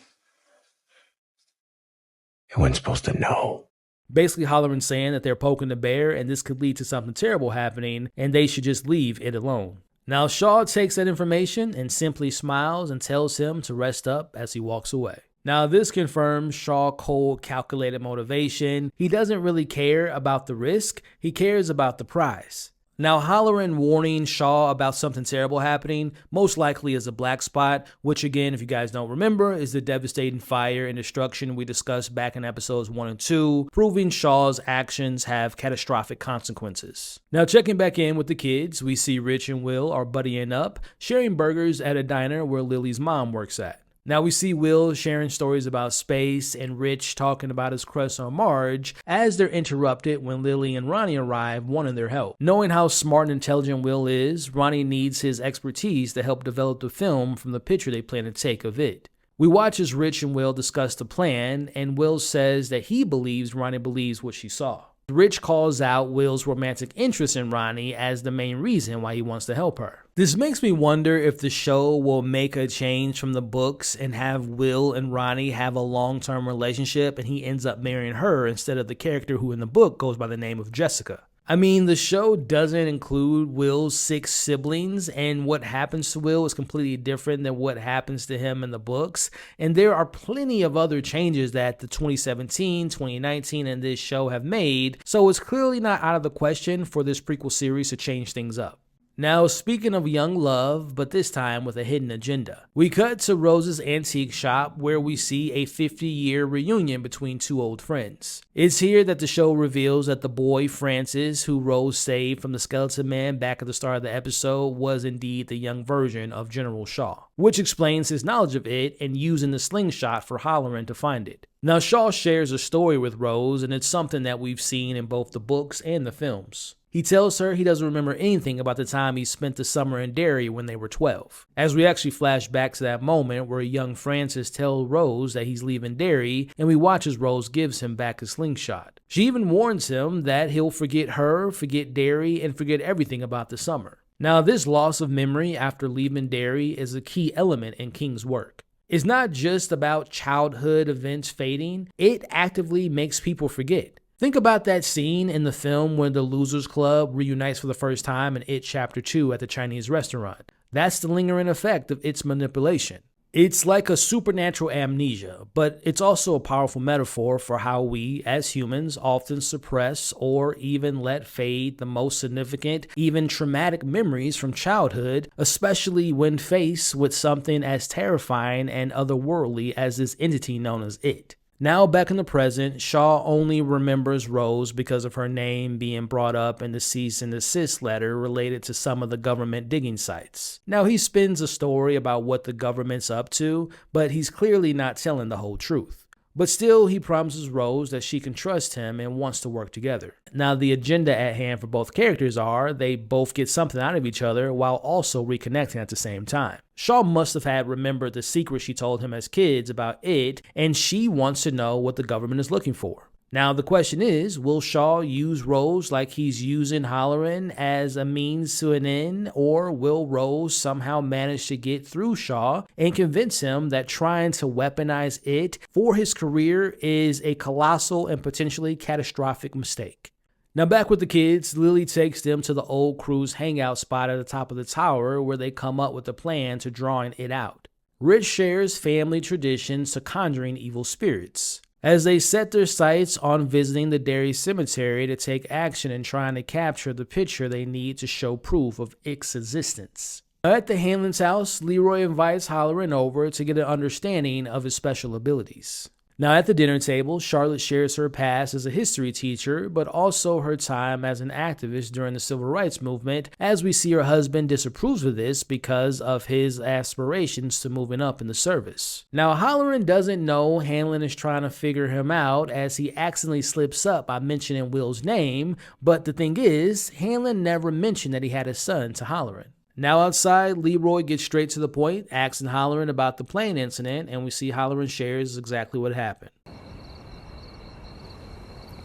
It wasn't supposed to know. Basically, Halloran saying that they're poking the bear and this could lead to something terrible happening and they should just leave it alone. Now Shaw takes that information and simply smiles and tells him to rest up as he walks away. Now this confirms Shaw's cold, calculated motivation. He doesn't really care about the risk, he cares about the prize. Now Halloran warning Shaw about something terrible happening most likely is a black spot, which again, if you guys don't remember, is the devastating fire and destruction we discussed back in episodes 1 and 2, proving Shaw's actions have catastrophic consequences. Now checking back in with the kids, we see Rich and Will are buddying up, sharing burgers at a diner where Lily's mom works at. Now we see Will sharing stories about space and Rich talking about his crush on Marge as they're interrupted when Lily and Ronnie arrive wanting their help. Knowing how smart and intelligent Will is, Ronnie needs his expertise to help develop the film from the picture they plan to take of it. We watch as Rich and Will discuss the plan, and Will says that he believes Ronnie believes what she saw. Rich calls out Will's romantic interest in Ronnie as the main reason why he wants to help her. This makes me wonder if the show will make a change from the books and have Will and Ronnie have a long-term relationship and he ends up marrying her instead of the character who in the book goes by the name of Jessica. I mean, the show doesn't include Will's 6 siblings, and what happens to Will is completely different than what happens to him in the books. And there are plenty of other changes that the 2017, 2019, and this show have made, so it's clearly not out of the question for this prequel series to change things up. Now, speaking of young love, but this time with a hidden agenda, we cut to Rose's antique shop where we see a 50-year reunion between 2 old friends. It's here that the show reveals that the boy Francis, who Rose saved from the skeleton man back at the start of the episode, was indeed the young version of General Shaw, which explains his knowledge of it and using the slingshot for Halloran to find it. Now, Shaw shares a story with Rose, and it's something that we've seen in both the books and the films. He tells her he doesn't remember anything about the time he spent the summer in Derry when they were 12. As we actually flash back to that moment where young Francis tells Rose that he's leaving Derry, and we watch as Rose gives him back his slingshot. She even warns him that he'll forget her, forget Derry, and forget everything about the summer. Now, this loss of memory after leaving Derry is a key element in King's work. It's not just about childhood events fading, it actively makes people forget. Think about that scene in the film when the Losers Club reunites for the first time in It Chapter 2 at the Chinese restaurant. That's the lingering effect of its manipulation. It's like a supernatural amnesia, but it's also a powerful metaphor for how we, as humans, often suppress or even let fade the most significant, even traumatic memories from childhood, especially when faced with something as terrifying and otherworldly as this entity known as it. Now back in the present, Shaw only remembers Rose because of her name being brought up in the cease and desist letter related to some of the government digging sites. Now he spins a story about what the government's up to, but he's clearly not telling the whole truth. But still, he promises Rose that she can trust him and wants to work together. Now the agenda at hand for both characters are they both get something out of each other while also reconnecting at the same time. Shaw must have had remembered the secret she told him as kids about it, and she wants to know what the government is looking for. Now the question is, will Shaw use Rose like he's using Halloran as a means to an end, or will Rose somehow manage to get through Shaw and convince him that trying to weaponize it for his career is a colossal and potentially catastrophic mistake? Now back with the kids, Lily takes them to the old crew's hangout spot at the top of the tower where they come up with a plan to drawing it out. Rich shares family traditions to conjuring evil spirits, as they set their sights on visiting the Derry cemetery to take action in trying to capture the picture they need to show proof of its existence. At the Hanlon's house, Leroy invites Halloran over to get an understanding of his special abilities. Now at the dinner table, Charlotte shares her past as a history teacher, but also her time as an activist during the civil rights movement, as we see her husband disapproves of this because of his aspirations to moving up in the service. Now Halloran doesn't know Hanlon is trying to figure him out, as he accidentally slips up by mentioning Will's name, but the thing is, Hanlon never mentioned that he had a son to Halloran. Now outside, Leroy gets straight to the point, asking Halloran about the plane incident, and we see Halloran shares exactly what happened.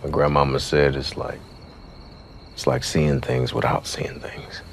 My grandmama said it's like seeing things without seeing things.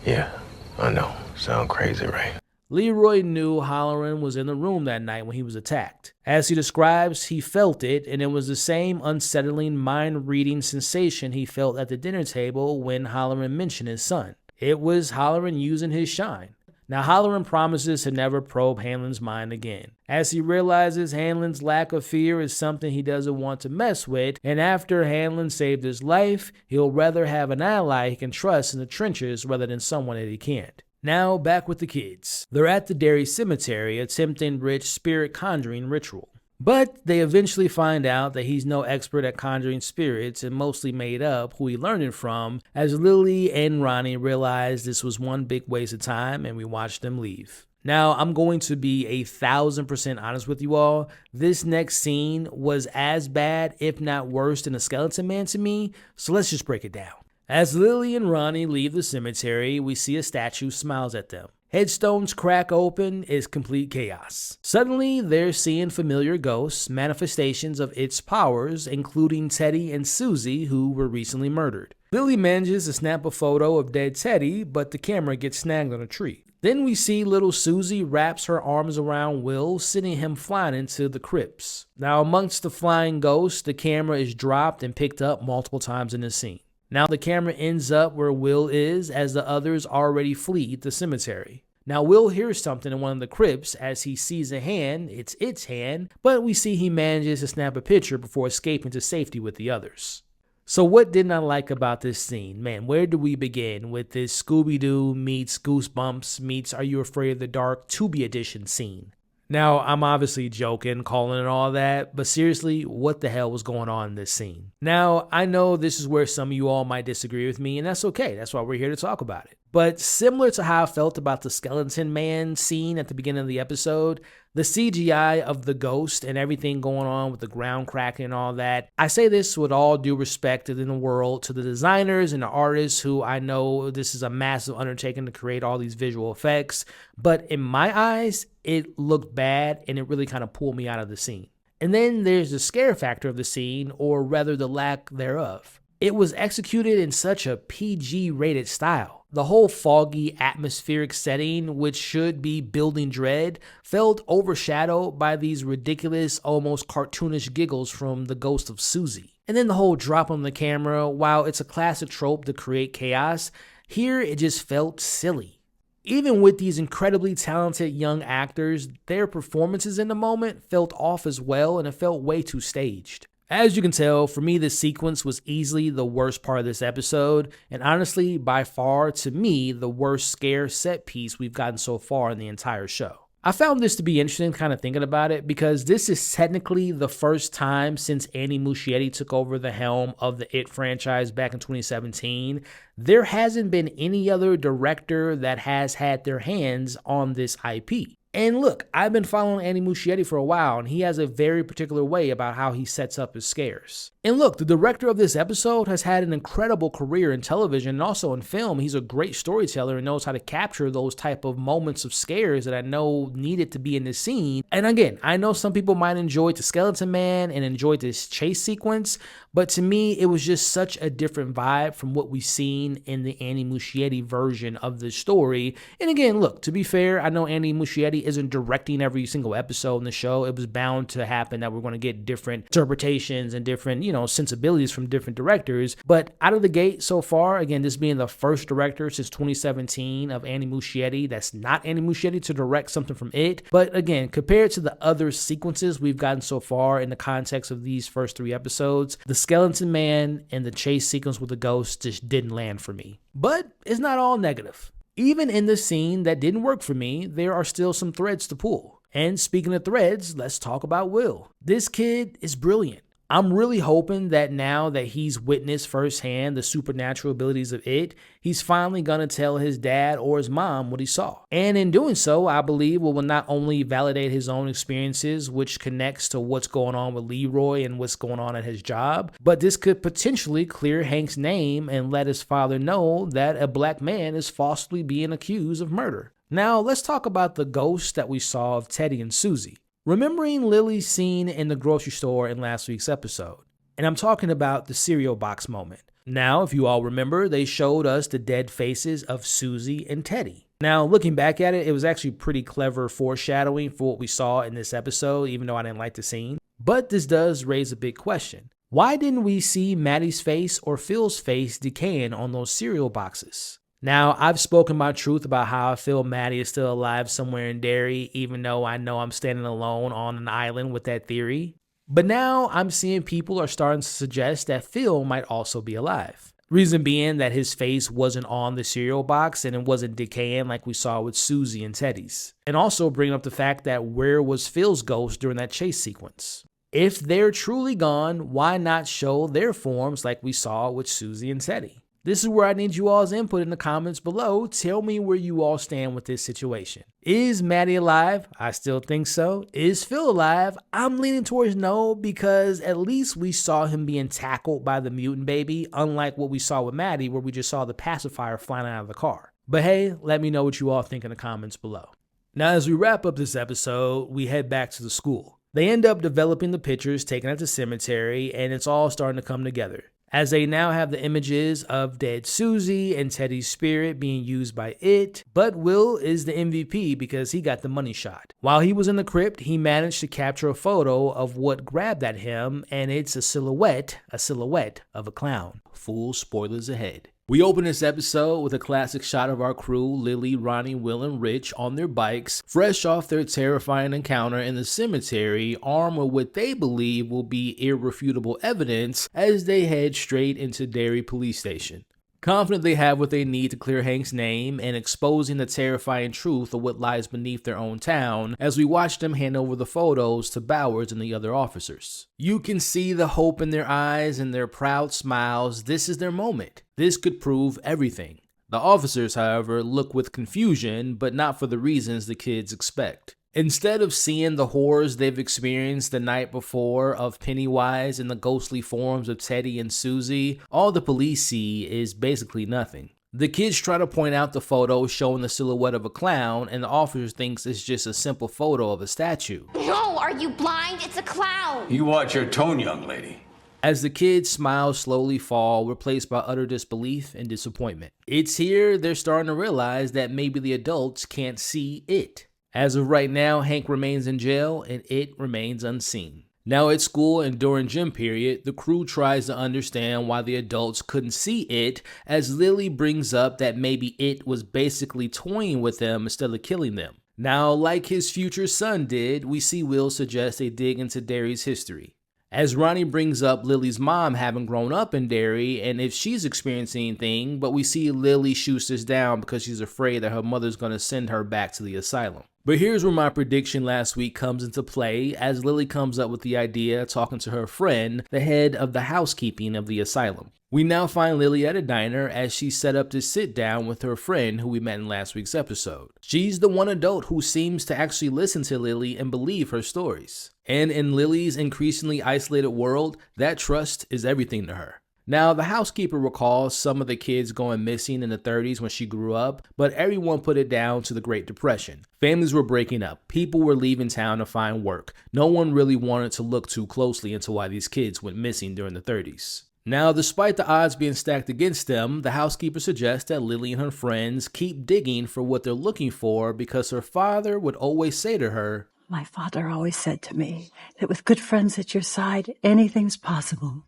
Yeah, I know. Sound crazy, right? Leroy knew Halloran was in the room that night when he was attacked. As he describes, he felt it, and it was the same unsettling, mind-reading sensation he felt at the dinner table when Halloran mentioned his son. It was Halloran using his shine. Now Halloran promises to never probe Hanlon's mind again, as he realizes Hanlon's lack of fear is something he doesn't want to mess with, and after Hanlon saved his life, he'll rather have an ally he can trust in the trenches rather than someone that he can't. Now back with the kids. They're at the Derry cemetery attempting Rich's spirit conjuring ritual. But they eventually find out that he's no expert at conjuring spirits and mostly made up who he learned it from, as Lily and Ronnie realize this was one big waste of time, and we watch them leave. Now, I'm going to be 1,000% honest with you all. This next scene was as bad, if not worse, than the Skeleton Man to me, so let's just break it down. As Lily and Ronnie leave the cemetery, we see a statue smiles at them. Headstones crack open, is complete chaos. Suddenly, they're seeing familiar ghosts, manifestations of its powers, including Teddy and Susie, who were recently murdered. Lily manages to snap a photo of dead Teddy, but the camera gets snagged on a tree. Then we see little Susie wraps her arms around Will, sending him flying into the crypts. Now, amongst the flying ghosts, the camera is dropped and picked up multiple times in the scene. Now the camera ends up where Will is, as the others already flee the cemetery. Now Will hears something in one of the crypts as he sees a hand, it's its hand, but we see he manages to snap a picture before escaping to safety with the others. So what didn't I like about this scene? Man, where do we begin with this Scooby-Doo meets Goosebumps meets Are You Afraid of the Dark Tubi edition scene? Now, I'm obviously joking, calling it all that, but seriously, what the hell was going on in this scene? Now, I know this is where some of you all might disagree with me, and that's okay. That's why we're here to talk about it. But similar to how I felt about the Skeleton Man scene at the beginning of the episode, the CGI of the ghost and everything going on with the ground cracking and all that, I say this with all due respect in the world to the designers and the artists who I know this is a massive undertaking to create all these visual effects, but in my eyes, it looked bad and it really kind of pulled me out of the scene. And then there's the scare factor of the scene, or rather the lack thereof. It was executed in such a PG-rated style. The whole foggy, atmospheric setting, which should be building dread, felt overshadowed by these ridiculous, almost cartoonish giggles from the ghost of Susie. And then the whole drop on the camera, while it's a classic trope to create chaos, here it just felt silly. Even with these incredibly talented young actors, their performances in the moment felt off as well, and it felt way too staged. As you can tell, for me, this sequence was easily the worst part of this episode, and honestly, by far, to me, the worst scare set piece we've gotten so far in the entire show. I found this to be interesting kind of thinking about it, because this is technically the first time since Andy Muschietti took over the helm of the It franchise back in 2017, there hasn't been any other director that has had their hands on this IP. And look, I've been following Andy Muschietti for a while, and he has a very particular way about how he sets up his scares. And look, the director of this episode has had an incredible career in television and also in film. He's a great storyteller and knows how to capture those type of moments of scares that I know needed to be in this scene. And again, I know some people might enjoy the Skeleton Man and enjoy this chase sequence, but to me, it was just such a different vibe from what we've seen in the Andy Muschietti version of the story. And again, look, to be fair, I know Andy Muschietti isn't directing every single episode in the show. It was bound to happen that we're going to get different interpretations and different, sensibilities from different directors. But out of the gate so far, again, this being the first director since 2017 of Andy Muschietti that's not Andy Muschietti to direct something from It. But again, compared to the other sequences we've gotten so far in the context of these first 3 episodes, the Skeleton Man and the chase sequence with the ghost just didn't land for me. But it's not all negative. Even in the scene that didn't work for me, there are still some threads to pull. And speaking of threads, let's talk about Will. This kid is brilliant. I'm really hoping that now that he's witnessed firsthand the supernatural abilities of it, he's finally gonna tell his dad or his mom what he saw. And in doing so, I believe will not only validate his own experiences, which connects to what's going on with Leroy and what's going on at his job, but this could potentially clear Hank's name and let his father know that a black man is falsely being accused of murder. Now, let's talk about the ghost that we saw of Teddy and Susie. Remembering Lily's scene in the grocery store in last week's episode, and I'm talking about the cereal box moment. Now, if you all remember, they showed us the dead faces of Susie and Teddy. Now, looking back at it, it was actually pretty clever foreshadowing for what we saw in this episode, even though I didn't like the scene. But this does raise a big question. Why didn't we see Maddie's face or Phil's face decaying on those cereal boxes? Now, I've spoken my truth about how I feel Maddie is still alive somewhere in Derry, even though I know I'm standing alone on an island with that theory. But now I'm seeing people are starting to suggest that Phil might also be alive. Reason being that his face wasn't on the cereal box and it wasn't decaying like we saw with Susie and Teddy's. And also bringing up the fact that where was Phil's ghost during that chase sequence? If they're truly gone, why not show their forms like we saw with Susie and Teddy? This is where I need you all's input in the comments below. Tell me where you all stand with this situation. Is Maddie alive? I still think so. Is Phil alive? I'm leaning towards no, because at least we saw him being tackled by the mutant baby, unlike what we saw with Maddie, where we just saw the pacifier flying out of the car. But hey, let me know what you all think in the comments below. Now, as we wrap up this episode, we head back to the school. They end up developing the pictures taken at the cemetery, and it's all starting to come together, as they now have the images of dead Susie and Teddy's spirit being used by it, but Will is the MVP because he got the money shot. While he was in the crypt, he managed to capture a photo of what grabbed at him, and it's a silhouette of a clown. Full spoilers ahead. We open this episode with a classic shot of our crew, Lily, Ronnie, Will, and Rich, on their bikes, fresh off their terrifying encounter in the cemetery, armed with what they believe will be irrefutable evidence as they head straight into Derry Police Station. Confident they have what they need to clear Hank's name and exposing the terrifying truth of what lies beneath their own town as we watch them hand over the photos to Bowers and the other officers. You can see the hope in their eyes and their proud smiles. This is their moment. This could prove everything. The officers, however, look with confusion, but not for the reasons the kids expect. Instead of seeing the horrors they've experienced the night before of Pennywise and the ghostly forms of Teddy and Susie, all the police see is basically nothing. The kids try to point out the photo showing the silhouette of a clown, and the officer thinks it's just a simple photo of a statue. No, are you blind? It's a clown. You watch your tone, young lady. As the kids' smiles slowly fall, replaced by utter disbelief and disappointment. It's here they're starting to realize that maybe the adults can't see it. As of right now, Hank remains in jail and it remains unseen. Now at school and during gym period, the crew tries to understand why the adults couldn't see it, as Lily brings up that maybe it was basically toying with them instead of killing them. Now, like his future son did, we see Will suggest they dig into Derry's history. As Ronnie brings up Lily's mom having grown up in Derry and if she's experiencing anything, but we see Lily shoots this down because she's afraid that her mother's going to send her back to the asylum. But here's where my prediction last week comes into play, as Lily comes up with the idea talking to her friend, the head of the housekeeping of the asylum. We now find Lily at a diner as she's set up to sit down with her friend who we met in last week's episode. She's the one adult who seems to actually listen to Lily and believe her stories. And in Lily's increasingly isolated world, that trust is everything to her. Now, the housekeeper recalls some of the kids going missing in the 30s when she grew up, but everyone put it down to the Great Depression. Families were breaking up, people were leaving town to find work. No one really wanted to look too closely into why these kids went missing during the 30s. Now, despite the odds being stacked against them, the housekeeper suggests that Lily and her friends keep digging for what they're looking for because her father would always say to her, "My father always said to me that with good friends at your side, anything's possible."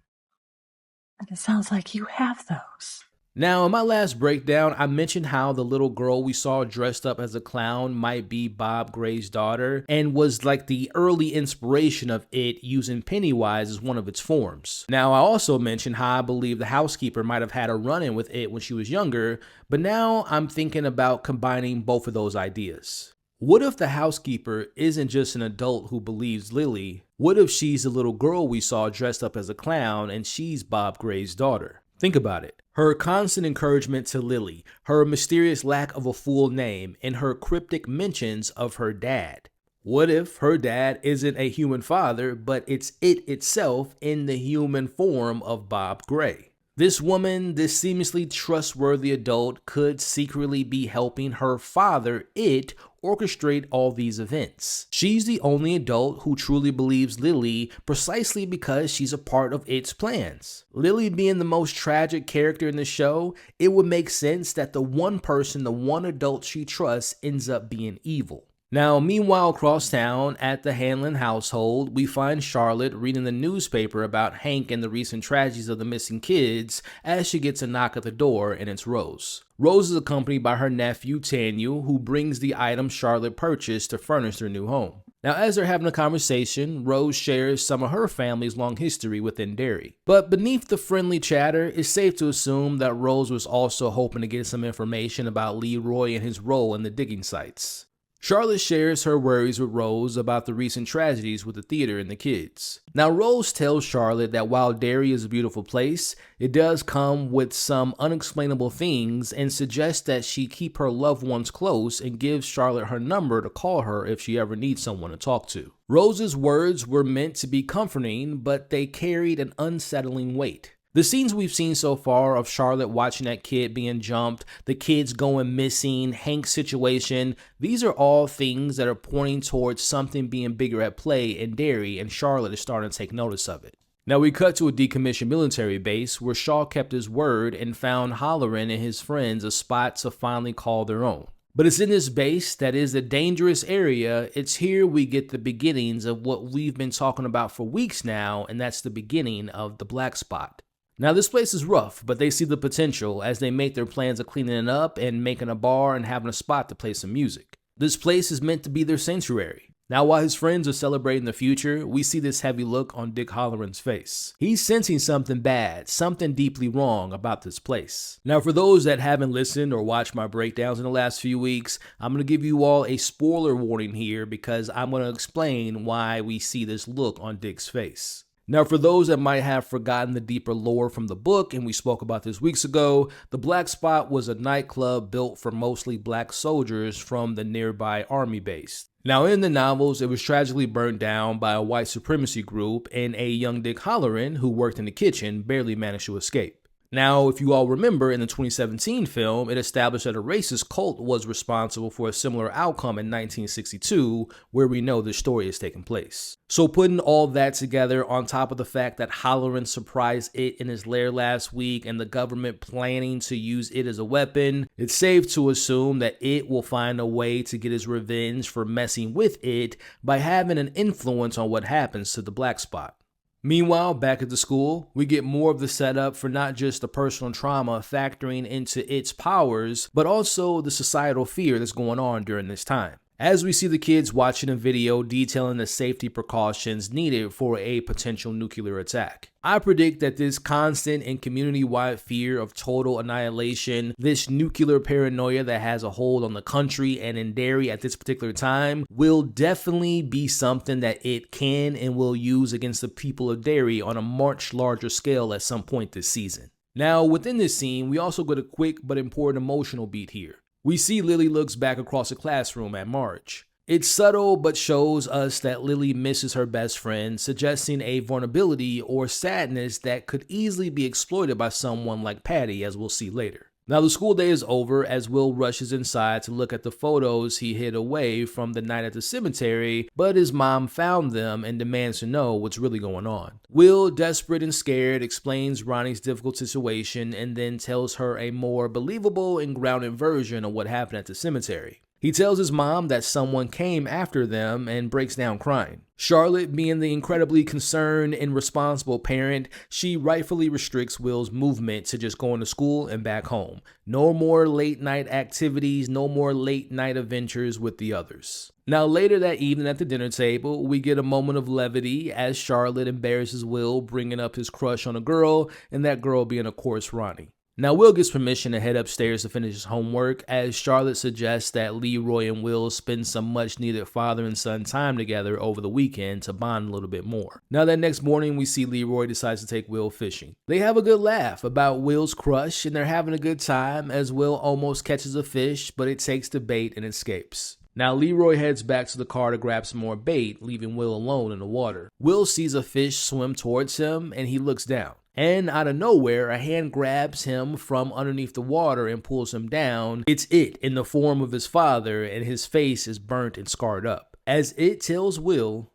And it sounds like you have those. Now, in my last breakdown, I mentioned how the little girl we saw dressed up as a clown might be Bob Gray's daughter and was like the early inspiration of it using Pennywise as one of its forms. Now, I also mentioned how I believe the housekeeper might have had a run-in with it when she was younger, but now I'm thinking about combining both of those ideas. What if the housekeeper isn't just an adult who believes Lily? What if she's the little girl we saw dressed up as a clown and she's Bob Gray's daughter? Think about it. Her constant encouragement to Lily, her mysterious lack of a full name, and her cryptic mentions of her dad. What if her dad isn't a human father, but it's it itself in the human form of Bob Gray? This woman, this seamlessly trustworthy adult, could secretly be helping her father, It, orchestrate all these events. She's the only adult who truly believes Lily precisely because she's a part of It's plans. Lily being the most tragic character in the show, it would make sense that the one person, the one adult she trusts, ends up being evil. Now, meanwhile, across town at the Hanlon household, we find Charlotte reading the newspaper about Hank and the recent tragedies of the missing kids as she gets a knock at the door, and it's Rose. Rose is accompanied by her nephew, Tanya, who brings the item Charlotte purchased to furnish their new home. Now, as they're having a conversation, Rose shares some of her family's long history within Derry. But beneath the friendly chatter, it's safe to assume that Rose was also hoping to get some information about Leroy and his role in the digging sites. Charlotte shares her worries with Rose about the recent tragedies with the theater and the kids. Now, Rose tells Charlotte that while Derry is a beautiful place, it does come with some unexplainable things and suggests that she keep her loved ones close and gives Charlotte her number to call her if she ever needs someone to talk to. Rose's words were meant to be comforting, but they carried an unsettling weight. The scenes we've seen so far of Charlotte watching that kid being jumped, the kids going missing, Hank's situation, these are all things that are pointing towards something being bigger at play in Derry, and Charlotte is starting to take notice of it. Now we cut to a decommissioned military base where Shaw kept his word and found Halloran and his friends a spot to finally call their own. But it's in this base that is a dangerous area. It's here we get the beginnings of what we've been talking about for weeks now, and that's the beginning of the Black Spot. Now, this place is rough, but they see the potential as they make their plans of cleaning it up and making a bar and having a spot to play some music. This place is meant to be their sanctuary. Now, while his friends are celebrating the future, we see this heavy look on Dick Halloran's face. He's sensing something bad, something deeply wrong about this place. Now, for those that haven't listened or watched my breakdowns in the last few weeks, I'm going to give you all a spoiler warning here because I'm going to explain why we see this look on Dick's face. Now, for those that might have forgotten the deeper lore from the book, and we spoke about this weeks ago, the Black Spot was a nightclub built for mostly black soldiers from the nearby army base. Now, in the novels, it was tragically burned down by a white supremacy group, and a young Dick Halloran, who worked in the kitchen, barely managed to escape. Now, if you all remember, in the 2017 film, it established that a racist cult was responsible for a similar outcome in 1962, where we know this story is taking place. So putting all that together on top of the fact that Halloran surprised It in his lair last week and the government planning to use It as a weapon, it's safe to assume that It will find a way to get his revenge for messing with It by having an influence on what happens to the Black Spot. Meanwhile, back at the school, we get more of the setup for not just the personal trauma factoring into Its powers, but also the societal fear that's going on during this time. As we see the kids watching a video detailing the safety precautions needed for a potential nuclear attack. I predict that this constant and community-wide fear of total annihilation, this nuclear paranoia that has a hold on the country and in Derry at this particular time, will definitely be something that It can and will use against the people of Derry on a much larger scale at some point this season. Now, within this scene, we also get a quick but important emotional beat here. We see Lily looks back across the classroom at Marge. It's subtle but shows us that Lily misses her best friend, suggesting a vulnerability or sadness that could easily be exploited by someone like Patty, as we'll see later. Now the school day is over as Will rushes inside to look at the photos he hid away from the night at the cemetery, but his mom found them and demands to know what's really going on. Will, desperate and scared, explains Ronnie's difficult situation and then tells her a more believable and grounded version of what happened at the cemetery. He tells his mom that someone came after them and breaks down crying. Charlotte, being the incredibly concerned and responsible parent, she rightfully restricts Will's movement to just going to school and back home. No more late night activities, no more late night adventures with the others. Now later that evening at the dinner table, we get a moment of levity as Charlotte embarrasses Will, bringing up his crush on a girl, and that girl being, of course, Ronnie. Now, Will gets permission to head upstairs to finish his homework, as Charlotte suggests that Leroy and Will spend some much-needed father and son time together over the weekend to bond a little bit more. Now, that next morning, we see Leroy decides to take Will fishing. They have a good laugh about Will's crush, and they're having a good time as Will almost catches a fish, but it takes the bait and escapes. Now, Leroy heads back to the car to grab some more bait, leaving Will alone in the water. Will sees a fish swim towards him, and he looks down. And out of nowhere, a hand grabs him from underneath the water and pulls him down. It's it in the form of his father, and his face is burnt and scarred up. As it tells Will,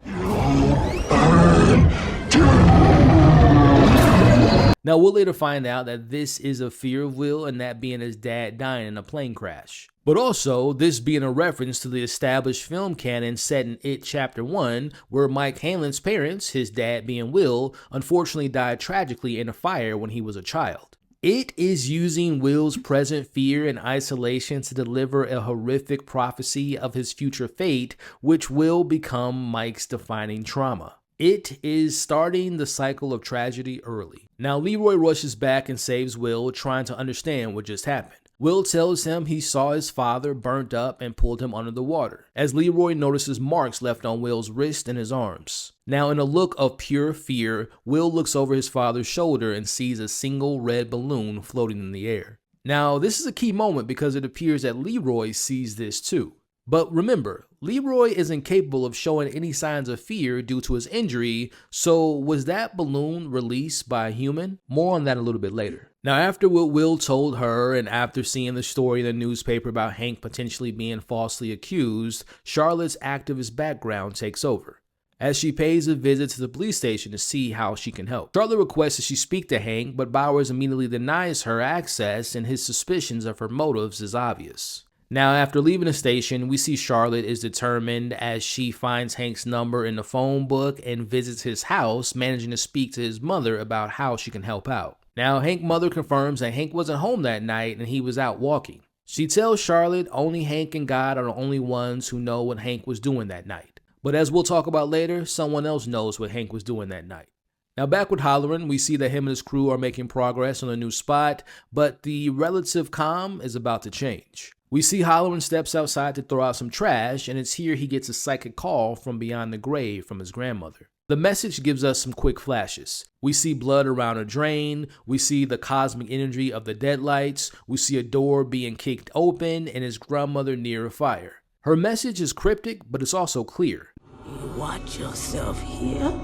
now we'll later find out that this is a fear of Will, and that being his dad dying in a plane crash. But also, this being a reference to the established film canon set in It Chapter 1, where Mike Hanlon's parents, his dad being Will, unfortunately died tragically in a fire when he was a child. It is using Will's present fear and isolation to deliver a horrific prophecy of his future fate, which will become Mike's defining trauma. It is starting the cycle of tragedy early. Now, Leroy rushes back and saves Will, trying to understand what just happened. Will tells him he saw his father burnt up and pulled him under the water, as Leroy notices marks left on Will's wrist and his arms. Now, in a look of pure fear, Will looks over his father's shoulder and sees a single red balloon floating in the air. Now, this is a key moment because it appears that Leroy sees this too. But remember, Leroy is incapable of showing any signs of fear due to his injury, so was that balloon released by a human? More on that a little bit later. Now, after what Will told her, and after seeing the story in the newspaper about Hank potentially being falsely accused, Charlotte's activist background takes over, as she pays a visit to the police station to see how she can help. Charlotte requests that she speak to Hank, but Bowers immediately denies her access, and his suspicions of her motives is obvious. Now, after leaving the station, we see Charlotte is determined as she finds Hank's number in the phone book and visits his house, managing to speak to his mother about how she can help out. Now, Hank's mother confirms that Hank wasn't home that night and he was out walking. She tells Charlotte only Hank and God are the only ones who know what Hank was doing that night. But as we'll talk about later, someone else knows what Hank was doing that night. Now, back with Halloran, we see that him and his crew are making progress on a new spot, but the relative calm is about to change. We see Halloran steps outside to throw out some trash, and it's here he gets a psychic call from beyond the grave from his grandmother. The message gives us some quick flashes. We see blood around a drain, we see the cosmic energy of the deadlights, we see a door being kicked open, and his grandmother near a fire. Her message is cryptic, but it's also clear. You watch yourself here?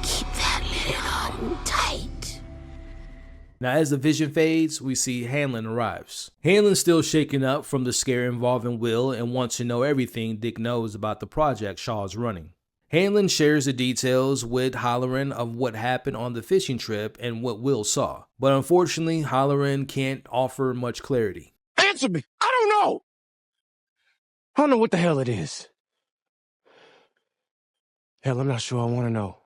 Keep that lid on tight. Now, as the vision fades, we see Hanlon arrives. Hanlon's still shaken up from the scare involving Will and wants to know everything Dick knows about the project Shaw's running. Hanlon shares the details with Halloran of what happened on the fishing trip and what Will saw. But unfortunately, Halloran can't offer much clarity. Answer me! I don't know! I don't know what the hell it is. Hell, I'm not sure I want to know.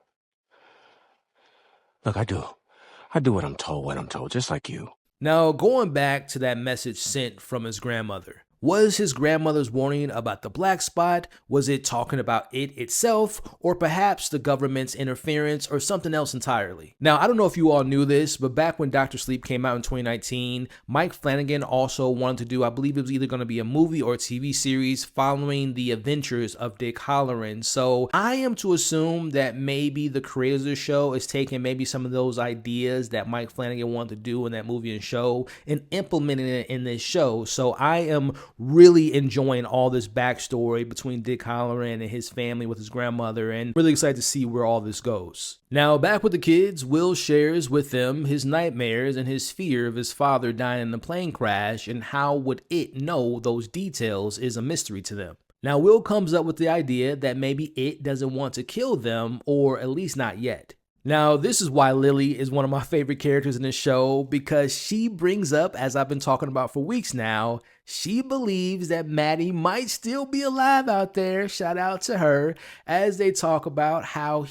Look, I do what I'm told, just like you. Now, going back to that message sent from his grandmother. Was his grandmother's warning about the black spot? Was it talking about it itself? Or perhaps the government's interference or something else entirely? Now, I don't know if you all knew this, but back when Dr. Sleep came out in 2019, Mike Flanagan also wanted to do, I believe it was either going to be a movie or a TV series following the adventures of Dick Halloran. So I am to assume that maybe the creators of the show is taking maybe some of those ideas that Mike Flanagan wanted to do in that movie and show and implementing it in this show. So I am really enjoying all this backstory between Dick Halloran and his family with his grandmother, and really excited to see where all this goes. Now, back with the kids, Will shares with them his nightmares and his fear of his father dying in the plane crash, and how would it know those details is a mystery to them. Now, Will comes up with the idea that maybe it doesn't want to kill them, or at least not yet. Now, this is why Lily is one of my favorite characters in this show, because she brings up, as I've been talking about for weeks now, she believes that Maddie might still be alive out there, shout out to her, as they talk about how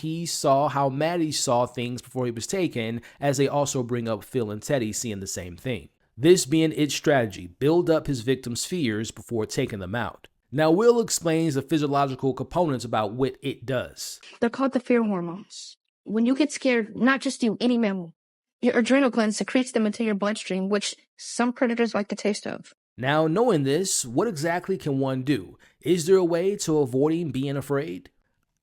Maddie saw things before he was taken, as they also bring up Phil and Teddy seeing the same thing. This being its strategy, build up his victims' fears before taking them out. Now, Will explains the physiological components about what it does. They're called the fear hormones. When you get scared, not just you, any mammal, Your adrenal gland secretes them into your bloodstream, which some predators like the taste of. Now, knowing this, what exactly can one do? Is there a way to avoiding being afraid?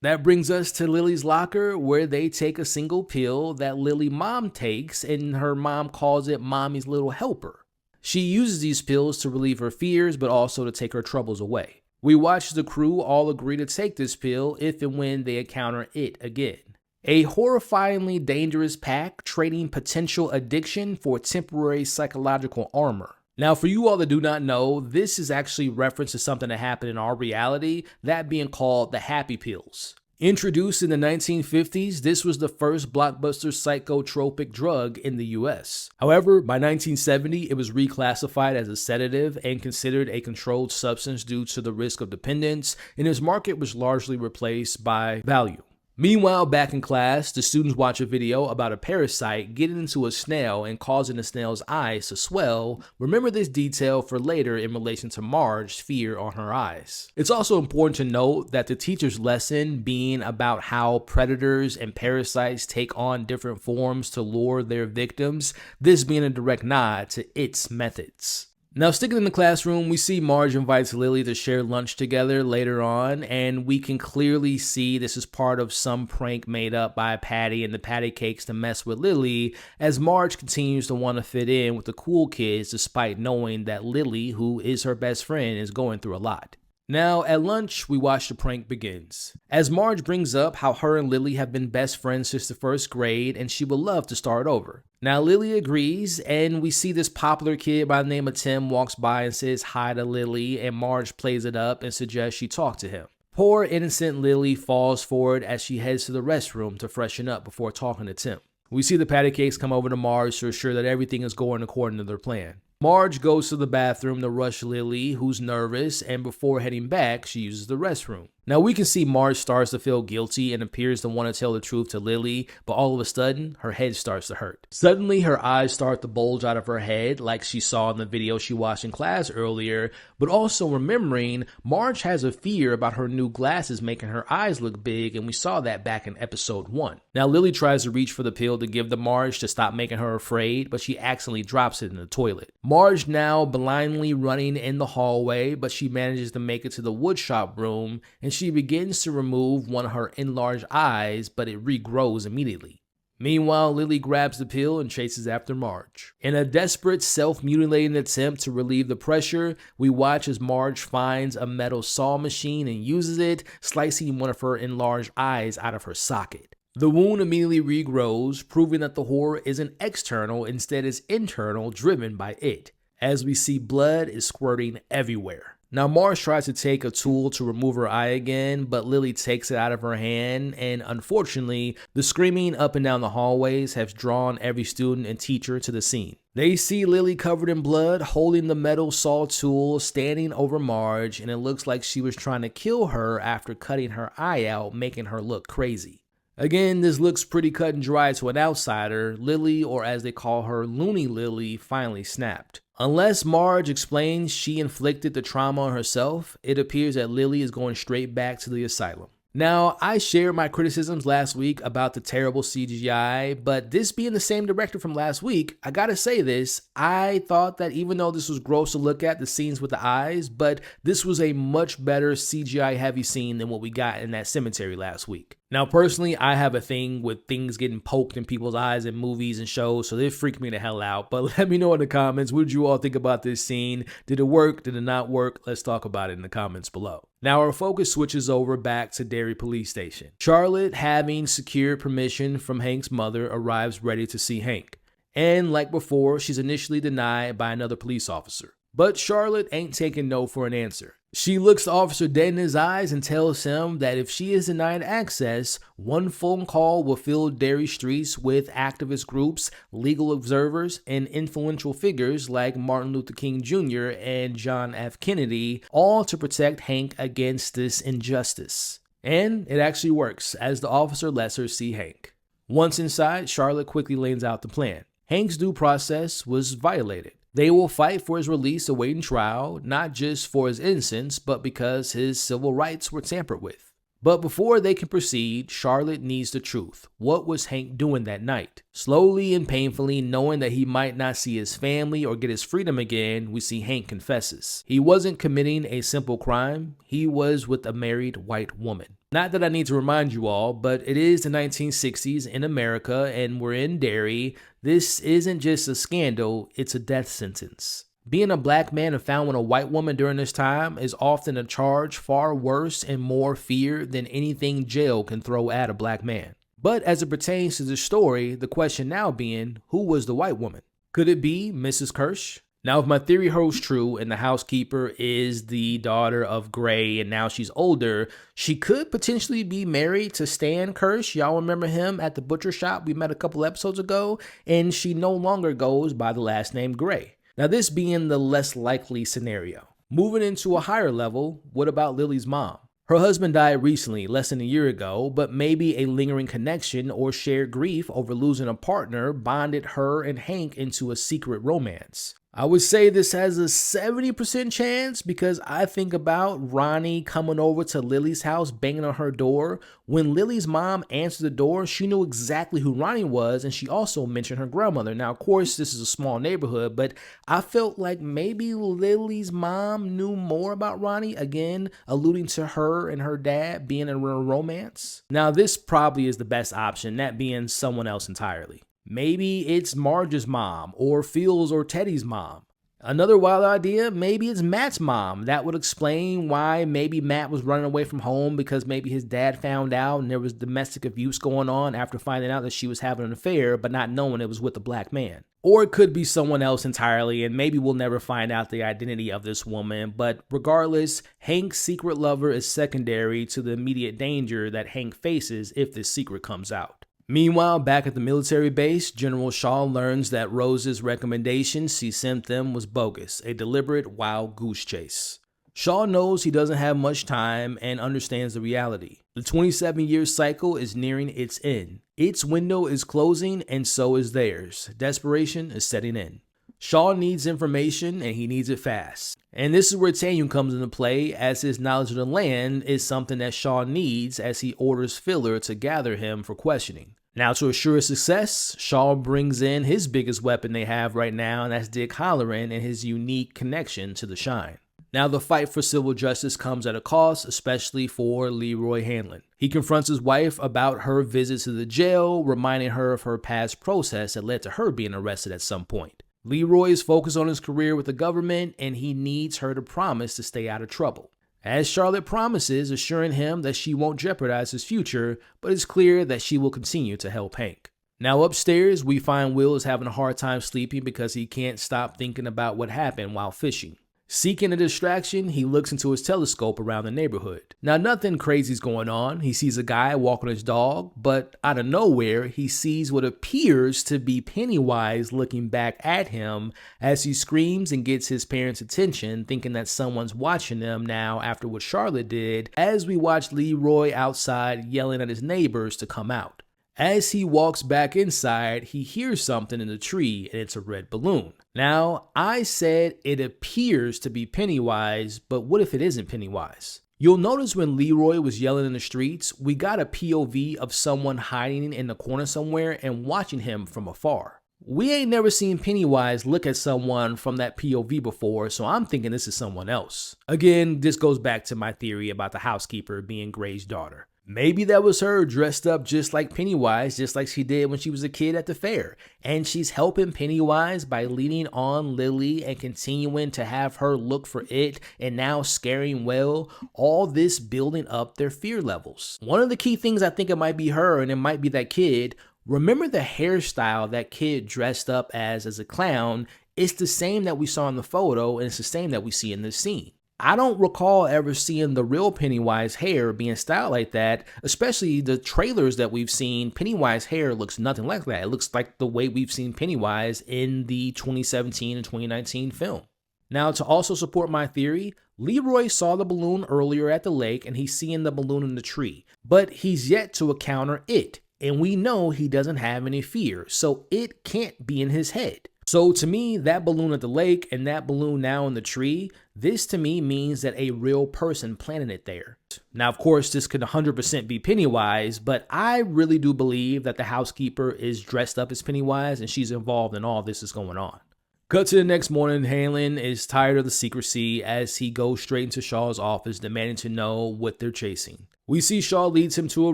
That brings us to Lily's locker, where they take a single pill that Lily mom takes, and her mom calls it Mommy's little helper. She uses these pills to relieve her fears, but also to take her troubles away. We watch the crew all agree to take this pill if and when they encounter it again. A horrifyingly dangerous pack trading potential addiction for temporary psychological armor. Now, for you all that do not know, this is actually reference to something that happened in our reality, that being called the happy pills. Introduced in the 1950s, this was the first blockbuster psychotropic drug in the US. However, by 1970, it was reclassified as a sedative and considered a controlled substance due to the risk of dependence, and its market was largely replaced by Valium. Meanwhile, back in class, the students watch a video about a parasite getting into a snail and causing the snail's eyes to swell. Remember this detail for later in relation to Marge's fear on her eyes. It's also important to note that the teacher's lesson being about how predators and parasites take on different forms to lure their victims, this being a direct nod to its methods. Now, sticking in the classroom, we see Marge invites Lily to share lunch together later on, and we can clearly see this is part of some prank made up by Patty and the Patty Cakes to mess with Lily, as Marge continues to want to fit in with the cool kids despite knowing that Lily, who is her best friend, is going through a lot. Now, at lunch, we watch the prank begins. As Marge brings up how her and Lily have been best friends since the first grade and she would love to start over. Now, Lily agrees, and we see this popular kid by the name of Tim walks by and says hi to Lily, and Marge plays it up and suggests she talk to him. Poor innocent Lily falls for it as she heads to the restroom to freshen up before talking to Tim. We see the Patty Cakes come over to Marge to assure that everything is going according to their plan. Marge goes to the bathroom to rush Lily, who's nervous, and before heading back, she uses the restroom. Now we can see Marge starts to feel guilty and appears to want to tell the truth to Lily, but all of a sudden, her head starts to hurt. Suddenly, her eyes start to bulge out of her head like she saw in the video she watched in class earlier, but also remembering Marge has a fear about her new glasses making her eyes look big, and we saw that back in episode 1. Now Lily tries to reach for the pill to give to Marge to stop making her afraid, but she accidentally drops it in the toilet. Marge now blindly running in the hallway, but she manages to make it to the woodshop room, and she begins to remove one of her enlarged eyes, but it regrows immediately. Meanwhile, Lily grabs the pill and chases after Marge. In a desperate, self-mutilating attempt to relieve the pressure, we watch as Marge finds a metal saw machine and uses it, slicing one of her enlarged eyes out of her socket. The wound immediately regrows, proving that the horror isn't external, instead is internal, driven by it. As we see, blood is squirting everywhere. Now Marge tries to take a tool to remove her eye again, but Lily takes it out of her hand, and unfortunately, the screaming up and down the hallways has drawn every student and teacher to the scene. They see Lily covered in blood, holding the metal saw tool, standing over Marge, and it looks like she was trying to kill her after cutting her eye out, making her look crazy. Again, this looks pretty cut and dry to an outsider. Lily, or as they call her, Loony Lily, finally snapped. Unless Marge explains she inflicted the trauma on herself, it appears that Lily is going straight back to the asylum. Now, I shared my criticisms last week about the terrible CGI, but this being the same director from last week, I gotta say this, I thought that even though this was gross to look at, the scenes with the eyes, but this was a much better CGI heavy scene than what we got in that cemetery last week. Now, personally, I have a thing with things getting poked in people's eyes in movies and shows, so it freaked me the hell out. But let me know in the comments, what did you all think about this scene? Did it work? Did it not work? Let's talk about it in the comments below. Now, our focus switches over back to Derry Police Station. Charlotte, having secured permission from Hank's mother, arrives ready to see Hank. And like before, she's initially denied by another police officer. But Charlotte ain't taking no for an answer. She looks the officer dead in his eyes and tells him that if she is denied access, one phone call will fill Derry streets with activist groups, legal observers, and influential figures like Martin Luther King Jr. and John F. Kennedy, all to protect Hank against this injustice. And it actually works, as the officer lets her see Hank. Once inside, Charlotte quickly lays out the plan. Hank's due process was violated. They will fight for his release awaiting trial, not just for his innocence, but because his civil rights were tampered with. But before they can proceed, Charlotte needs the truth. What was Hank doing that night? Slowly and painfully, knowing that he might not see his family or get his freedom again, we see Hank confesses. He wasn't committing a simple crime. He was with a married white woman. Not that I need to remind you all, but it is the 1960s in America and we're in Derry. This isn't just a scandal, it's a death sentence. Being a black man and found with a white woman during this time is often a charge far worse and more feared than anything jail can throw at a black man. But as it pertains to the story, the question now being, who was the white woman? Could it be Mrs. Kirsch? Now, if my theory holds true and the housekeeper is the daughter of Gray and now she's older, she could potentially be married to Stan Kirsch. Y'all remember him at the butcher shop we met a couple episodes ago? And she no longer goes by the last name Gray. Now, this being the less likely scenario. Moving into a higher level, what about Lily's mom? Her husband died recently, less than a year ago, but maybe a lingering connection or shared grief over losing a partner bonded her and Hank into a secret romance. I would say this has a 70% chance because I think about Ronnie coming over to Lily's house, banging on her door. When Lily's mom answered the door, she knew exactly who Ronnie was, and she also mentioned her grandmother. Now, of course, this is a small neighborhood, but I felt like maybe Lily's mom knew more about Ronnie, again, alluding to her and her dad being in a romance. Now, this probably is the best option, that being someone else entirely. Maybe it's Marge's mom or Phil's or Teddy's mom. Another wild idea, maybe it's Matt's mom. That would explain why maybe Matt was running away from home because maybe his dad found out and there was domestic abuse going on after finding out that she was having an affair but not knowing it was with a black man. Or it could be someone else entirely, and maybe we'll never find out the identity of this woman. But regardless, Hank's secret lover is secondary to the immediate danger that Hank faces if this secret comes out. Meanwhile, back at the military base, General Shaw learns that Rose's recommendation she sent them was bogus, a deliberate wild goose chase. Shaw knows he doesn't have much time and understands the reality. The 27-year cycle is nearing its end. Its window is closing and so is theirs. Desperation is setting in. Shaw needs information and he needs it fast. And this is where Taylour comes into play, as his knowledge of the land is something that Shaw needs as he orders Fidler to gather him for questioning. Now, to assure success, Shaw brings in his biggest weapon they have right now, and that's Dick Halloran and his unique connection to the Shine. Now, the fight for civil justice comes at a cost, especially for Leroy Hanlon. He confronts his wife about her visit to the jail, reminding her of her past process that led to her being arrested at some point. Leroy is focused on his career with the government, and he needs her to promise to stay out of trouble. As Charlotte promises, assuring him that she won't jeopardize his future, but it's clear that she will continue to help Hank. Now upstairs, we find Will is having a hard time sleeping because he can't stop thinking about what happened while fishing. Seeking a distraction, he looks into his telescope around the neighborhood. Now, nothing crazy's going on. He sees a guy walking his dog, but out of nowhere, he sees what appears to be Pennywise looking back at him as he screams and gets his parents' attention, thinking that someone's watching them now after what Charlotte did, as we watch Leroy outside yelling at his neighbors to come out. As he walks back inside, he hears something in the tree, and it's a red balloon. Now, I said it appears to be Pennywise, but what if it isn't Pennywise? You'll notice when Leroy was yelling in the streets, we got a POV of someone hiding in the corner somewhere and watching him from afar. We ain't never seen Pennywise look at someone from that POV before, so I'm thinking this is someone else. Again, this goes back to my theory about the housekeeper being Gray's daughter. Maybe that was her dressed up just like Pennywise, just like she did when she was a kid at the fair. And she's helping Pennywise by leaning on Lily and continuing to have her look for it and now scaring Will. All this building up their fear levels. One of the key things I think it might be her, and it might be that kid. Remember the hairstyle that kid dressed up as a clown? It's the same that we saw in the photo, and it's the same that we see in this scene. I don't recall ever seeing the real Pennywise hair being styled like that, especially the trailers that we've seen. Pennywise hair looks nothing like that. It looks like the way we've seen Pennywise in the 2017 and 2019 film. Now, to also support my theory, Leroy saw the balloon earlier at the lake and he's seeing the balloon in the tree, but he's yet to encounter it. And we know he doesn't have any fear, so it can't be in his head. So to me, that balloon at the lake and that balloon now in the tree, this to me means that a real person planted it there. Now, of course, this could 100% be Pennywise, but I really do believe that the housekeeper is dressed up as Pennywise and she's involved in all this is going on. Cut to the next morning, Hanlon is tired of the secrecy as he goes straight into Shaw's office demanding to know what they're chasing. We see Shaw leads him to a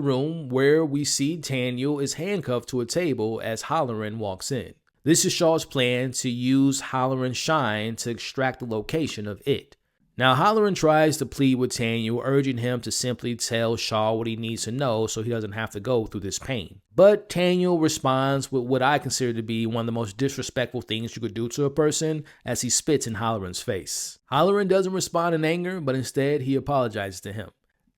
room where we see Daniel is handcuffed to a table as Halloran walks in. This is Shaw's plan to use Halloran's shine to extract the location of it. Now, Halloran tries to plead with Daniel, urging him to simply tell Shaw what he needs to know so he doesn't have to go through this pain. But Daniel responds with what I consider to be one of the most disrespectful things you could do to a person as he spits in Halloran's face. Halloran doesn't respond in anger, but instead he apologizes to him.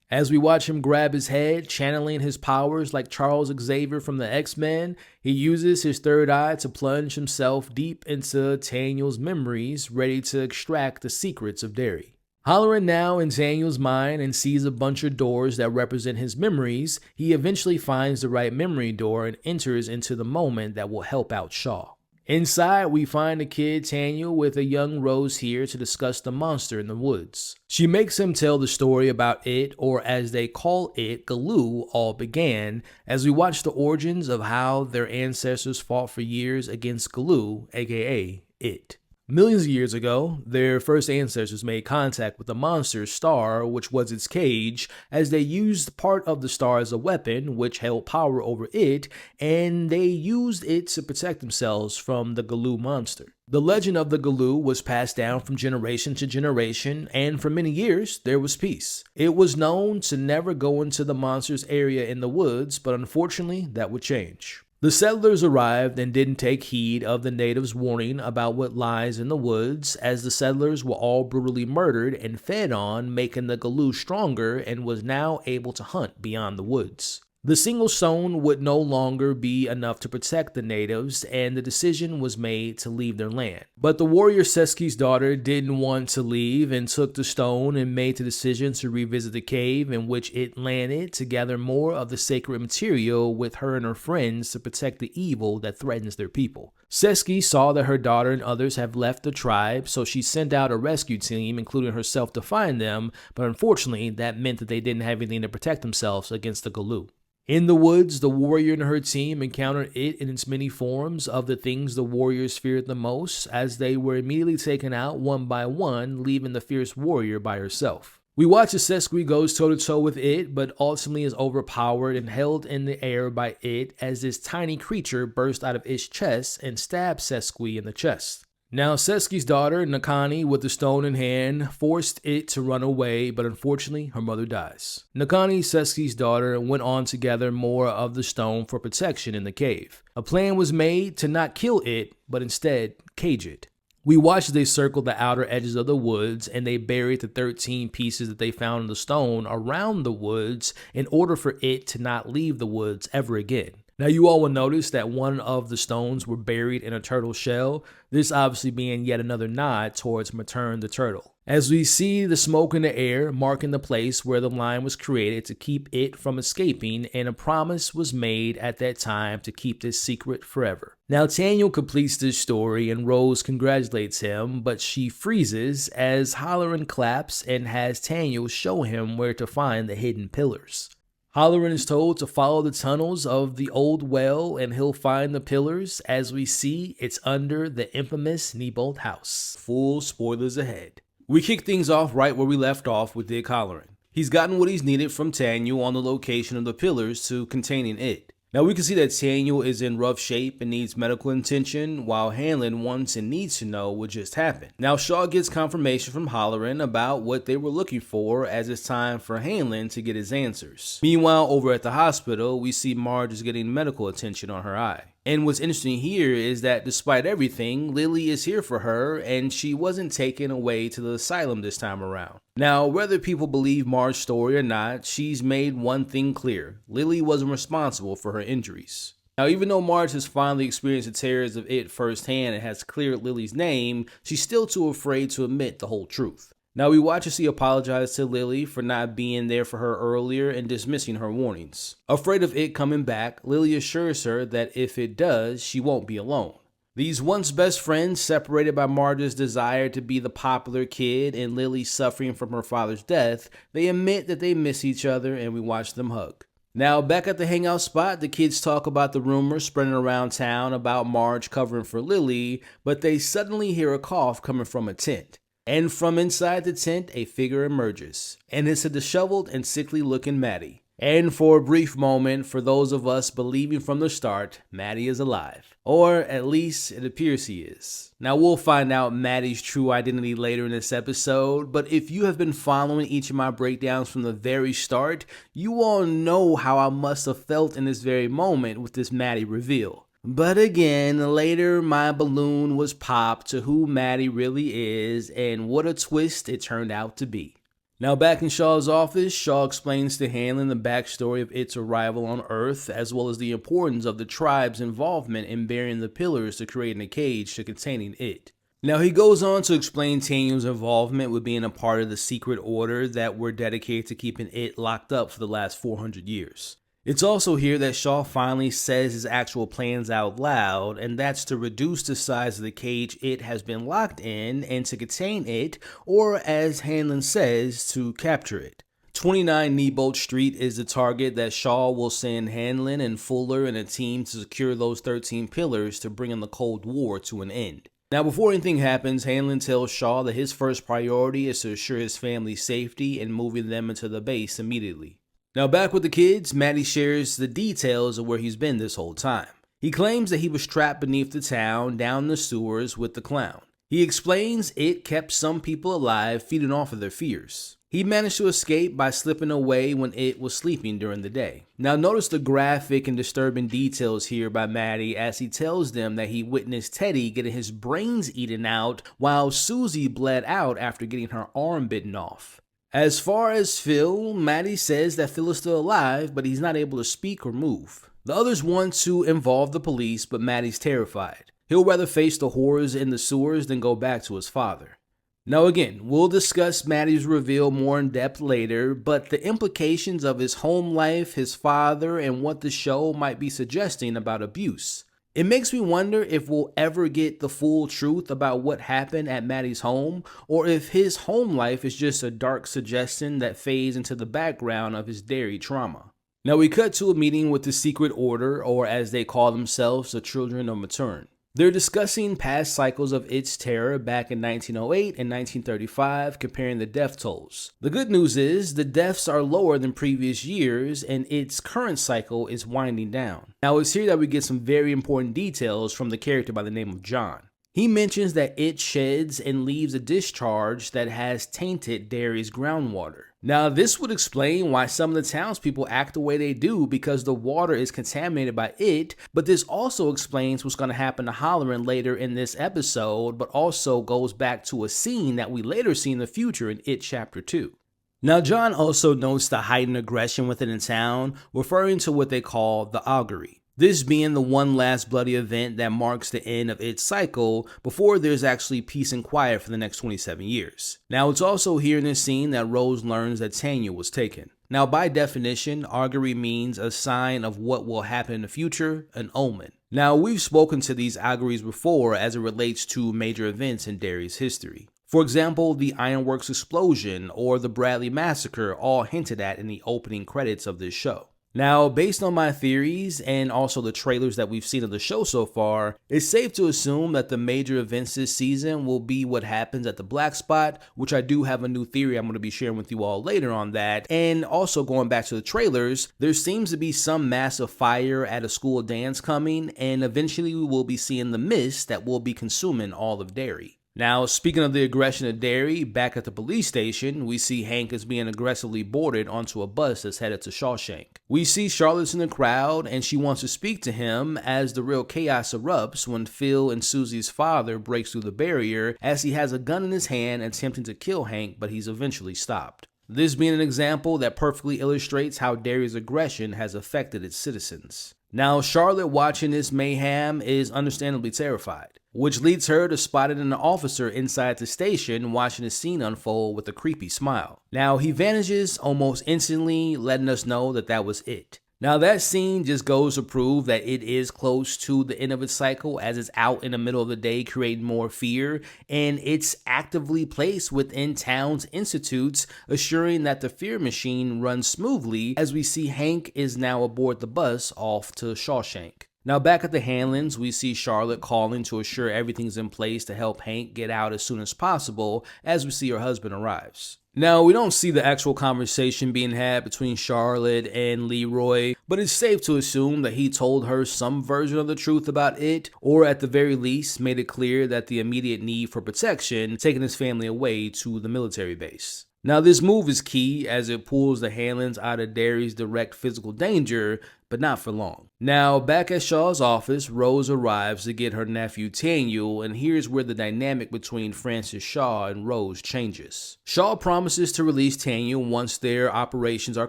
As we watch him grab his head, channeling his powers like Charles Xavier from the X-Men, he uses his third eye to plunge himself deep into Daniel's memories, ready to extract the secrets of Derry. Halloran now in Daniel's mind and sees a bunch of doors that represent his memories. He eventually finds the right memory door and enters into the moment that will help out Shaw. Inside, we find the kid Daniel with a young Rose here to discuss the monster in the woods. She makes him tell the story about it, or as they call it, Galoo, all began, as we watch the origins of how their ancestors fought for years against Galoo, aka it. Millions of years ago, their first ancestors made contact with the monster's star, which was its cage, as they used part of the star as a weapon, which held power over it, and they used it to protect themselves from the Galoo monster. The legend of the Galoo was passed down from generation to generation, and for many years, there was peace. It was known to never go into the monster's area in the woods, but unfortunately, that would change. The settlers arrived and didn't take heed of the natives' warning about what lies in the woods, as the settlers were all brutally murdered and fed on, making the Galoo stronger and was now able to hunt beyond the woods. The single stone would no longer be enough to protect the natives, and the decision was made to leave their land. But the warrior Seski's daughter didn't want to leave and took the stone and made the decision to revisit the cave in which it landed to gather more of the sacred material with her and her friends to protect the evil that threatens their people. Seski saw that her daughter and others have left the tribe, so she sent out a rescue team, including herself, to find them, but unfortunately that meant that they didn't have anything to protect themselves against the Galoo. In the woods, the warrior and her team encountered it in its many forms of the things the warriors feared the most, as they were immediately taken out one by one, leaving the fierce warrior by herself. We watch as Seski goes toe-to-toe with it, but ultimately is overpowered and held in the air by it as this tiny creature burst out of its chest and stabbed Seski in the chest. Now, Seski's daughter, Nakani, with the stone in hand, forced it to run away, but unfortunately, her mother dies. Nakani, Seski's daughter, went on to gather more of the stone for protection in the cave. A plan was made to not kill it, but instead cage it. We watched as they circled the outer edges of the woods, and they buried the 13 pieces that they found in the stone around the woods in order for it to not leave the woods ever again. Now, you all will notice that one of the stones were buried in a turtle shell, this obviously being yet another nod towards Matern the turtle. As we see the smoke in the air, marking the place where the line was created to keep it from escaping, and a promise was made at that time to keep this secret forever. Now, Daniel completes this story and Rose congratulates him, but she freezes as Halloran claps and has Daniel show him where to find the hidden pillars. Halloran is told to follow the tunnels of the old well and he'll find the pillars. As we see, it's under the infamous Neibolt house. Full spoilers ahead. We kick things off right where we left off with Dick Halloran. He's gotten what he's needed from Daniel on the location of the pillars to containing it. Now we can see that Daniel is in rough shape and needs medical attention, while Hanlon wants and needs to know what just happened. Now Shaw gets confirmation from Halloran about what they were looking for, as it's time for Hanlon to get his answers. Meanwhile, over at the hospital, we see Marge is getting medical attention on her eye. And what's interesting here is that despite everything, Lily is here for her and she wasn't taken away to the asylum this time around. Now, whether people believe Marge's story or not, she's made one thing clear. Lily wasn't responsible for her injuries. Now, even though Marge has finally experienced the terrors of it firsthand and has cleared Lily's name, she's still too afraid to admit the whole truth. Now we watch as she apologizes to Lily for not being there for her earlier and dismissing her warnings. Afraid of it coming back, Lily assures her that if it does, she won't be alone. These once best friends, separated by Marge's desire to be the popular kid and Lily suffering from her father's death, they admit that they miss each other and we watch them hug. Now, back at the hangout spot, the kids talk about the rumors spreading around town about Marge covering for Lily, but they suddenly hear a cough coming from a tent. And from inside the tent, a figure emerges, and it's a disheveled and sickly looking Maddie. And for a brief moment, for those of us believing from the start, Maddie is alive. Or at least it appears he is. Now we'll find out Maddie's true identity later in this episode, but if you have been following each of my breakdowns from the very start, you all know how I must have felt in this very moment with this Maddie reveal. But again, later my balloon was popped to who Maddie really is, and what a twist it turned out to be. Now back in Shaw's office, Shaw explains to Hanlon the backstory of its arrival on Earth, as well as the importance of the tribe's involvement in burying the pillars to creating a cage to containing it. Now he goes on to explain Tanya's involvement with being a part of the secret order that were dedicated to keeping it locked up for the last 400 years. It's also here that Shaw finally says his actual plans out loud, and that's to reduce the size of the cage it has been locked in and to contain it, or as Hanlon says, to capture it. 29 Neibolt Street is the target that Shaw will send Hanlon and Fuller and a team to secure those 13 pillars to bring in the Cold War to an end. Now before anything happens, Hanlon tells Shaw that his first priority is to assure his family's safety and moving them into the base immediately. Now back with the kids, Maddie shares the details of where he's been this whole time. He claims that he was trapped beneath the town, down the sewers with the clown. He explains it kept some people alive, feeding off of their fears. He managed to escape by slipping away when it was sleeping during the day. Now notice the graphic and disturbing details here by Maddie as he tells them that he witnessed Teddy getting his brains eaten out while Susie bled out after getting her arm bitten off. As far as Phil, Maddie says that Phil is still alive, but he's not able to speak or move. The others want to involve the police, but Maddie's terrified. He'll rather face the horrors in the sewers than go back to his father. Now again, we'll discuss Maddie's reveal more in depth later, but the implications of his home life, his father, and what the show might be suggesting about abuse. It makes me wonder if we'll ever get the full truth about what happened at Maddie's home, or if his home life is just a dark suggestion that fades into the background of his Derry trauma. Now we cut to a meeting with the Secret Order, or as they call themselves, the Children of Matern. They're discussing past cycles of its terror back in 1908 and 1935, comparing the death tolls. The good news is the deaths are lower than previous years, and its current cycle is winding down. Now it's here that we get some very important details from the character by the name of John. He mentions that it sheds and leaves a discharge that has tainted Derry's groundwater. Now this would explain why some of the townspeople act the way they do, because the water is contaminated by it, but this also explains what's going to happen to Halloran later in this episode, but also goes back to a scene that we later see in the future in It Chapter 2. Now John also notes the heightened aggression within the town, referring to what they call the augury. This being the one last bloody event that marks the end of its cycle before there's actually peace and quiet for the next 27 years. Now it's also here in this scene that Rose learns that Tanya was taken. Now by definition, augury means a sign of what will happen in the future, an omen. Now we've spoken to these auguries before as it relates to major events in Derry's history. For example, the Ironworks explosion or the Bradley massacre, all hinted at in the opening credits of this show. Now, based on my theories and also the trailers that we've seen of the show so far, it's safe to assume that the major events this season will be what happens at the Black Spot, which I do have a new theory I'm going to be sharing with you all later on that. And also going back to the trailers, there seems to be some massive fire at a school dance coming, and eventually we will be seeing the mist that will be consuming all of Derry. Now, speaking of the aggression of Derry, back at the police station, we see Hank is being aggressively boarded onto a bus that's headed to Shawshank. We see Charlotte's in the crowd, and she wants to speak to him as the real chaos erupts when Phil and Susie's father breaks through the barrier as he has a gun in his hand attempting to kill Hank, but he's eventually stopped. This being an example that perfectly illustrates how Derry's aggression has affected its citizens. Now, Charlotte, watching this mayhem, is understandably terrified, which leads her to spotting an officer inside the station watching the scene unfold with a creepy smile. Now, he vanishes almost instantly, letting us know that that was it. Now that scene just goes to prove that it is close to the end of its cycle, as it's out in the middle of the day creating more fear, and it's actively placed within town's institutes, assuring that the fear machine runs smoothly, as we see Hank is now aboard the bus off to Shawshank. Now back at the Hanlons, we see Charlotte calling to assure everything's in place to help Hank get out as soon as possible, as we see her husband arrives. Now, we don't see the actual conversation being had between Charlotte and Leroy, but it's safe to assume that he told her some version of the truth about it, or at the very least made it clear that the immediate need for protection, taking his family away to the military base. Now, this move is key as it pulls the Hanlons out of Derry's direct physical danger, but not for long. Now, back at Shaw's office, Rose arrives to get her nephew Taylour, and here's where the dynamic between Francis Shaw and Rose changes. Shaw promises to release Taylour once their operations are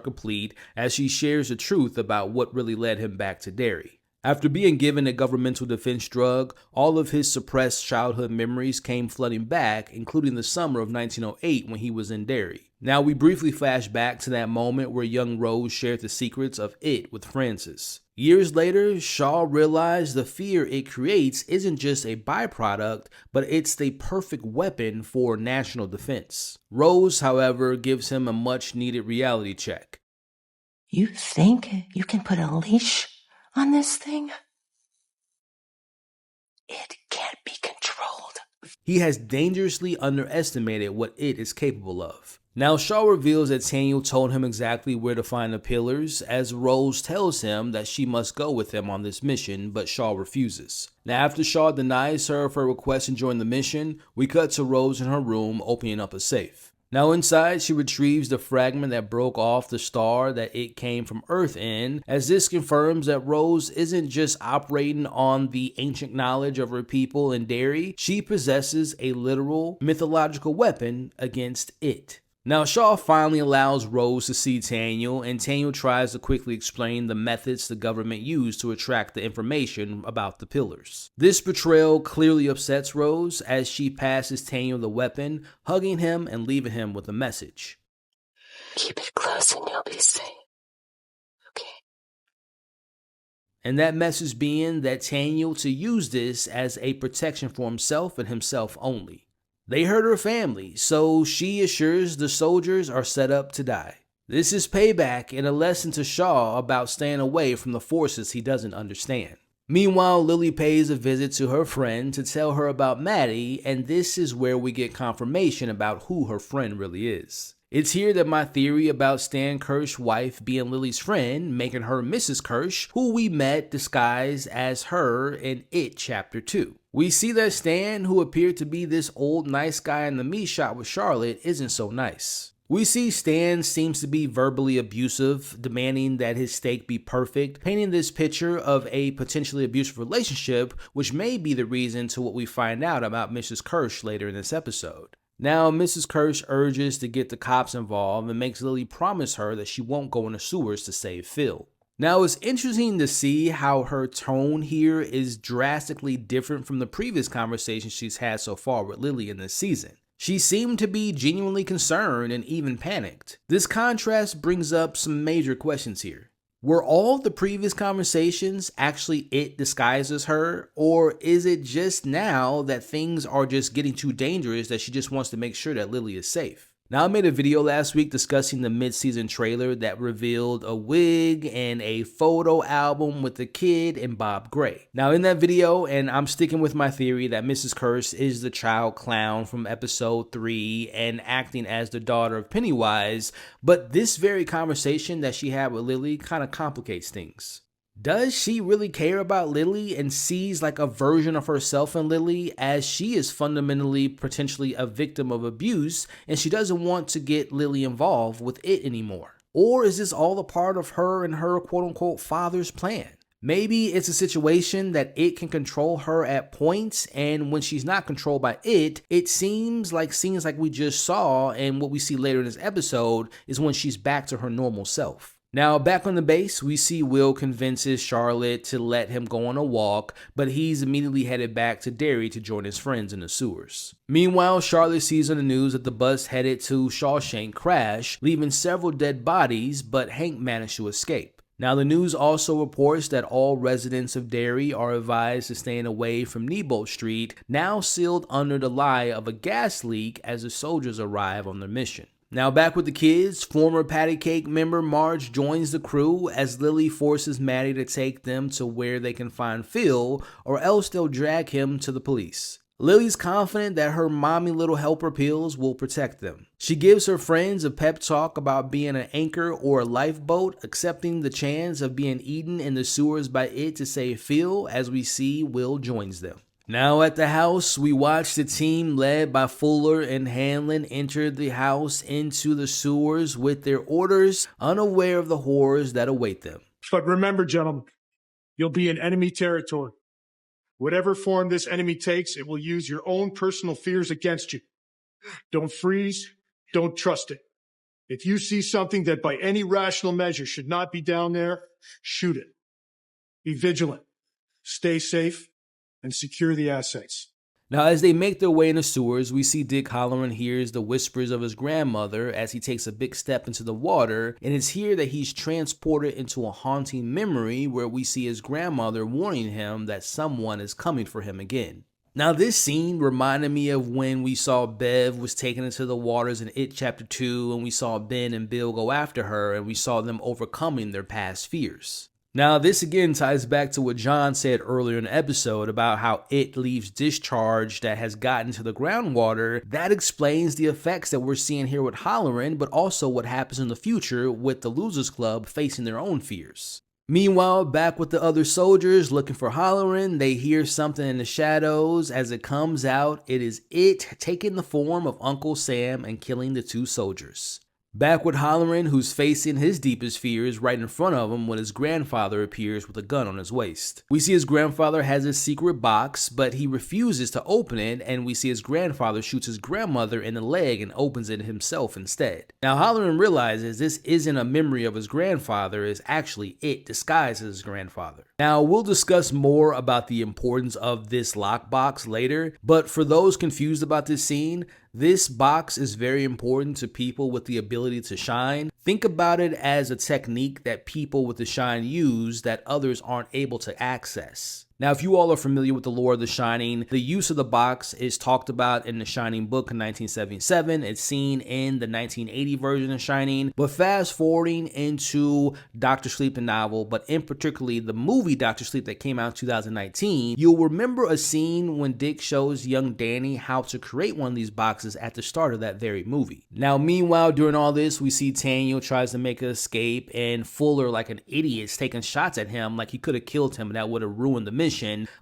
complete, as she shares the truth about what really led him back to Derry. After being given a governmental defense drug, all of his suppressed childhood memories came flooding back, including the summer of 1908 when he was in Derry. Now we briefly flash back to that moment where young Rose shared the secrets of it with Francis. Years later, Shaw realized the fear it creates isn't just a byproduct, but it's the perfect weapon for national defense. Rose, however, gives him a much needed reality check. You think you can put a leash on this thing? It can't be controlled. He has dangerously underestimated what it is capable of. Now Shaw reveals that Taylour told him exactly where to find the pillars, as Rose tells him that she must go with him on this mission, but Shaw refuses. Now after Shaw denies her of her request to join the mission, we cut to Rose in her room opening up a safe. Now inside, she retrieves the fragment that broke off the star that it came from Earth in, as this confirms that Rose isn't just operating on the ancient knowledge of her people in Derry, she possesses a literal mythological weapon against it. Now Shaw finally allows Rose to see Taylour, and Taylour tries to quickly explain the methods the government used to attract the information about the pillars. This betrayal clearly upsets Rose as she passes Taylour the weapon, hugging him and leaving him with a message. Keep it close and you'll be safe. Okay. And that message being that Taylour to use this as a protection for himself and himself only. They hurt her family, so she assures the soldiers are set up to die. This is payback and a lesson to Shaw about staying away from the forces he doesn't understand. Meanwhile, Lily pays a visit to her friend to tell her about Maddie, and this is where we get confirmation about who her friend really is. It's here that my theory about Stan Kirsch's wife being Lily's friend, making her Mrs. Kirsch, who we met disguised as her in It Chapter 2. We see that Stan, who appeared to be this old nice guy in the meat shop with Charlotte, isn't so nice. We see Stan seems to be verbally abusive, demanding that his steak be perfect, painting this picture of a potentially abusive relationship, which may be the reason to what we find out about Mrs. Kirsch later in this episode. Now, Mrs. Kirsch urges to get the cops involved and makes Lily promise her that she won't go in the sewers to save Phil. Now, it's interesting to see how her tone here is drastically different from the previous conversations she's had so far with Lily in this season. She seemed to be genuinely concerned and even panicked. This contrast brings up some major questions here. Were all the previous conversations actually it disguises her, or is it just now that things are just getting too dangerous that she just wants to make sure that Lily is safe? Now, I made a video last week discussing the mid-season trailer that revealed a wig and a photo album with the kid and Bob Gray. Now, in that video, and I'm sticking with my theory that Mrs. Kirsch is the child clown from episode 3 and acting as the daughter of Pennywise, but this very conversation that she had with Lily kind of complicates things. Does she really care about Lily and sees like a version of herself in Lily, as she is fundamentally potentially a victim of abuse and she doesn't want to get Lily involved with it anymore? Or is this all a part of her and her quote-unquote father's plan? Maybe it's a situation that it can control her at points, and when she's not controlled by it, it seems like scenes like we just saw and what we see later in this episode is when she's back to her normal self. Now, back on the base, we see Will convinces Charlotte to let him go on a walk, but he's immediately headed back to Derry to join his friends in the sewers. Meanwhile, Charlotte sees on the news that the bus headed to Shawshank crashed, leaving several dead bodies, but Hank managed to escape. Now, the news also reports that all residents of Derry are advised to stay away from Nebo Street, now sealed under the lie of a gas leak as the soldiers arrive on their mission. Now, back with the kids, former Patty Cake member Marge joins the crew as Lily forces Maddie to take them to where they can find Phil, or else they'll drag him to the police. Lily's confident that her mommy little helper pills will protect them. She gives her friends a pep talk about being an anchor or a lifeboat, accepting the chance of being eaten in the sewers by it to save Phil, as we see Will joins them. Now at the house, we watch the team led by Fuller and Hanlon enter the house into the sewers with their orders, unaware of the horrors that await them. But remember, gentlemen, you'll be in enemy territory. Whatever form this enemy takes, it will use your own personal fears against you. Don't freeze. Don't trust it. If you see something that by any rational measure should not be down there, shoot it. Be vigilant. Stay safe and secure the assets. Now, as they make their way in the sewers, we see Dick Halloran hears the whispers of his grandmother as he takes a big step into the water, and it's here that he's transported into a haunting memory where we see his grandmother warning him that someone is coming for him again. Now, this scene reminded me of when we saw Bev was taken into the waters in It Chapter 2, and we saw Ben and Bill go after her, and we saw them overcoming their past fears. Now, this again ties back to what John said earlier in the episode about how it leaves discharge that has gotten to the groundwater. That explains the effects that we're seeing here with Halloran, but also what happens in the future with the Losers Club facing their own fears. Meanwhile, back with the other soldiers looking for Halloran, they hear something in the shadows. As it comes out, it is it taking the form of Uncle Sam and killing the two soldiers. Back with Halloran, who's facing his deepest fears right in front of him when his grandfather appears with a gun on his waist. We see his grandfather has a secret box, but he refuses to open it, and we see his grandfather shoots his grandmother in the leg and opens it himself instead. Now, Halloran realizes this isn't a memory of his grandfather, it's actually it disguised as his grandfather. Now, we'll discuss more about the importance of this lockbox later, but for those confused about this scene, this box is very important to people with the ability to shine. Think about it as a technique that people with the shine use that others aren't able to access. Now, if you all are familiar with the lore of The Shining, the use of the box is talked about in The Shining book in 1977. It's seen in the 1980 version of Shining. But fast forwarding into Dr. Sleep, the novel, but in particularly the movie Dr. Sleep that came out in 2019, you'll remember a scene when Dick shows young Danny how to create one of these boxes at the start of that very movie. Now, meanwhile, during all this, we see Tanya tries to make an escape, and Fuller, like an idiot, is taking shots at him like he could have killed him and that would have ruined the mission.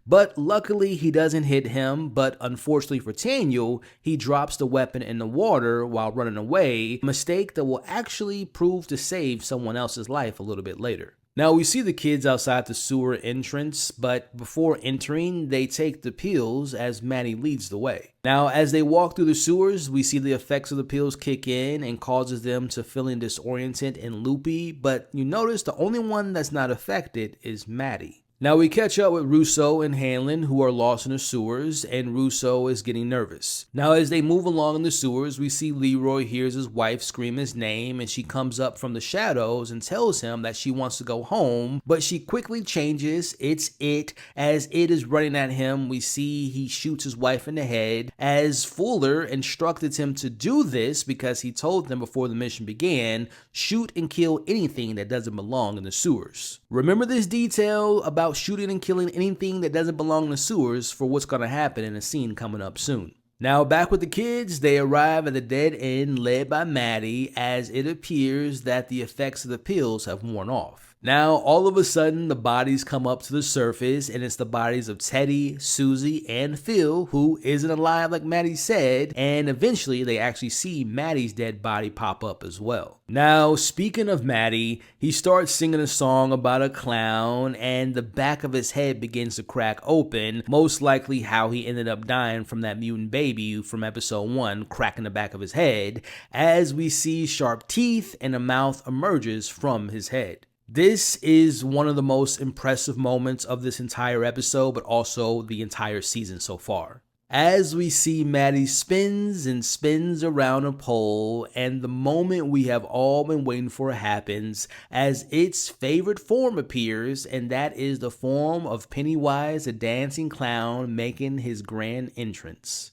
But luckily he doesn't hit him, but unfortunately for Tanya, he drops the weapon in the water while running away, a mistake that will actually prove to save someone else's life a little bit later. Now, we see the kids outside the sewer entrance, but before entering, they take the pills as Maddie leads the way. Now, as they walk through the sewers, we see the effects of the pills kick in and causes them to feeling disoriented and loopy, but you notice the only one that's not affected is Maddie. Now, we catch up with Russo and Hanlon, who are lost in the sewers, and Russo is getting nervous. Now, as they move along in the sewers, we see Leroy hears his wife scream his name, and she comes up from the shadows and tells him that she wants to go home, but she quickly changes. It's it. As it is running at him, we see he shoots his wife in the head, as Fuller instructed him to do this because he told them before the mission began, shoot and kill anything that doesn't belong in the sewers. Remember this detail about shooting and killing anything that doesn't belong in the sewers for what's going to happen in a scene coming up soon. Now, back with the kids, they arrive at the dead end led by Maddie, as it appears that the effects of the pills have worn off. Now, all of a sudden, the bodies come up to the surface, and it's the bodies of Teddy, Susie, and Phil, who isn't alive like Maddie said, and eventually they actually see Maddie's dead body pop up as well. Now, speaking of Maddie, he starts singing a song about a clown, and the back of his head begins to crack open, most likely how he ended up dying from that mutant baby from episode 1 cracking the back of his head, as we see sharp teeth and a mouth emerges from his head. This is one of the most impressive moments of this entire episode, but also the entire season so far. As we see Maddie spins and spins around a pole, and the moment we have all been waiting for happens as its favorite form appears, and that is the form of Pennywise the dancing clown making his grand entrance.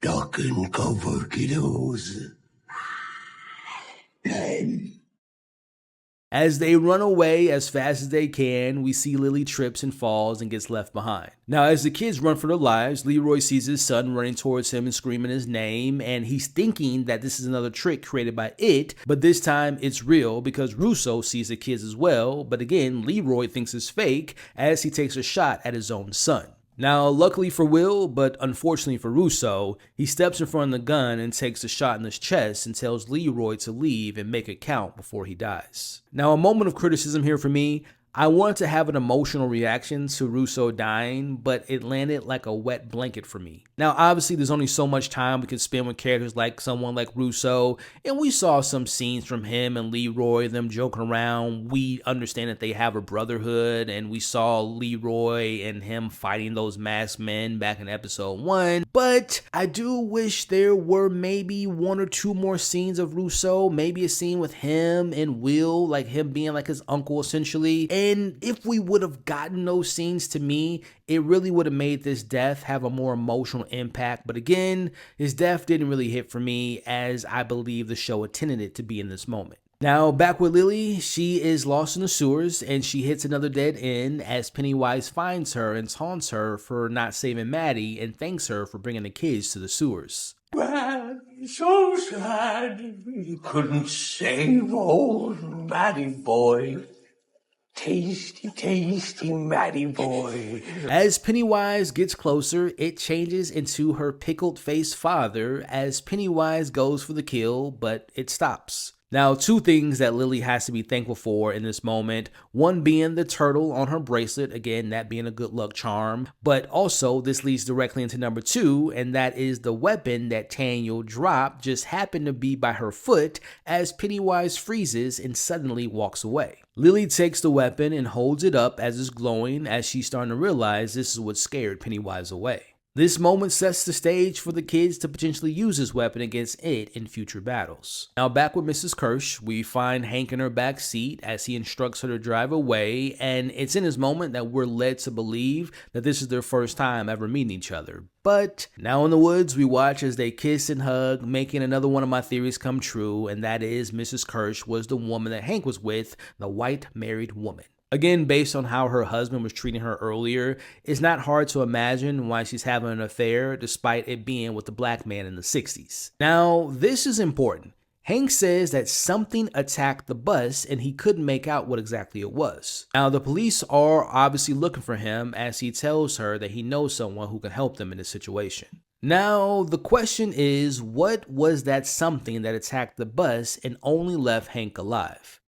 Duck and cover, kiddos. As they run away as fast as they can, we see Lily trips and falls and gets left behind. Now, as the kids run for their lives, Leroy sees his son running towards him and screaming his name, and he's thinking that this is another trick created by it, but this time it's real because Russo sees the kids as well, but again, Leroy thinks it's fake as he takes a shot at his own son. Now, luckily for Will, but unfortunately for Russo, he steps in front of the gun and takes a shot in his chest and tells Leroy to leave and make it count before he dies. Now, a moment of criticism here for me. I wanted to have an emotional reaction to Russo dying, but it landed like a wet blanket for me. Now, obviously, there's only so much time we can spend with characters like someone like Russo, and we saw some scenes from him and Leroy, them joking around. We understand that they have a brotherhood, and we saw Leroy and him fighting those masked men back in episode 1. But I do wish there were maybe 1 or 2 more scenes of Russo, maybe a scene with him and Will, like him being like his uncle essentially. And if we would have gotten those scenes, to me, it really would have made this death have a more emotional impact. But again, his death didn't really hit for me as I believe the show intended it to be in this moment. Now, back with Lily, she is lost in the sewers and she hits another dead end as Pennywise finds her and taunts her for not saving Maddie and thanks her for bringing the kids to the sewers. Well, so sad you couldn't save old Matty boy. Tasty, tasty Matty boy. As Pennywise gets closer, it changes into her pickled-faced father as Pennywise goes for the kill, but it stops. Now, 2 things that Lily has to be thankful for in this moment, one being the turtle on her bracelet, again, that being a good luck charm, but also this leads directly into number 2, and that is the weapon that Taylour dropped just happened to be by her foot as Pennywise freezes and suddenly walks away. Lily takes the weapon and holds it up as it's glowing as she's starting to realize this is what scared Pennywise away. This moment sets the stage for the kids to potentially use this weapon against it in future battles. Now back with Mrs. Kirsch, we find Hank in her back seat as he instructs her to drive away, and it's in this moment that we're led to believe that this is their first time ever meeting each other. But now in the woods, we watch as they kiss and hug, making another one of my theories come true, and that is Mrs. Kirsch was the woman that Hank was with, the white married woman. Again, based on how her husband was treating her earlier, it's not hard to imagine why she's having an affair despite it being with the black man in the 60s. Now, this is important. Hank says that something attacked the bus and he couldn't make out what exactly it was. Now, the police are obviously looking for him as he tells her that he knows someone who can help them in this situation. Now, the question is, what was that something that attacked the bus and only left Hank alive?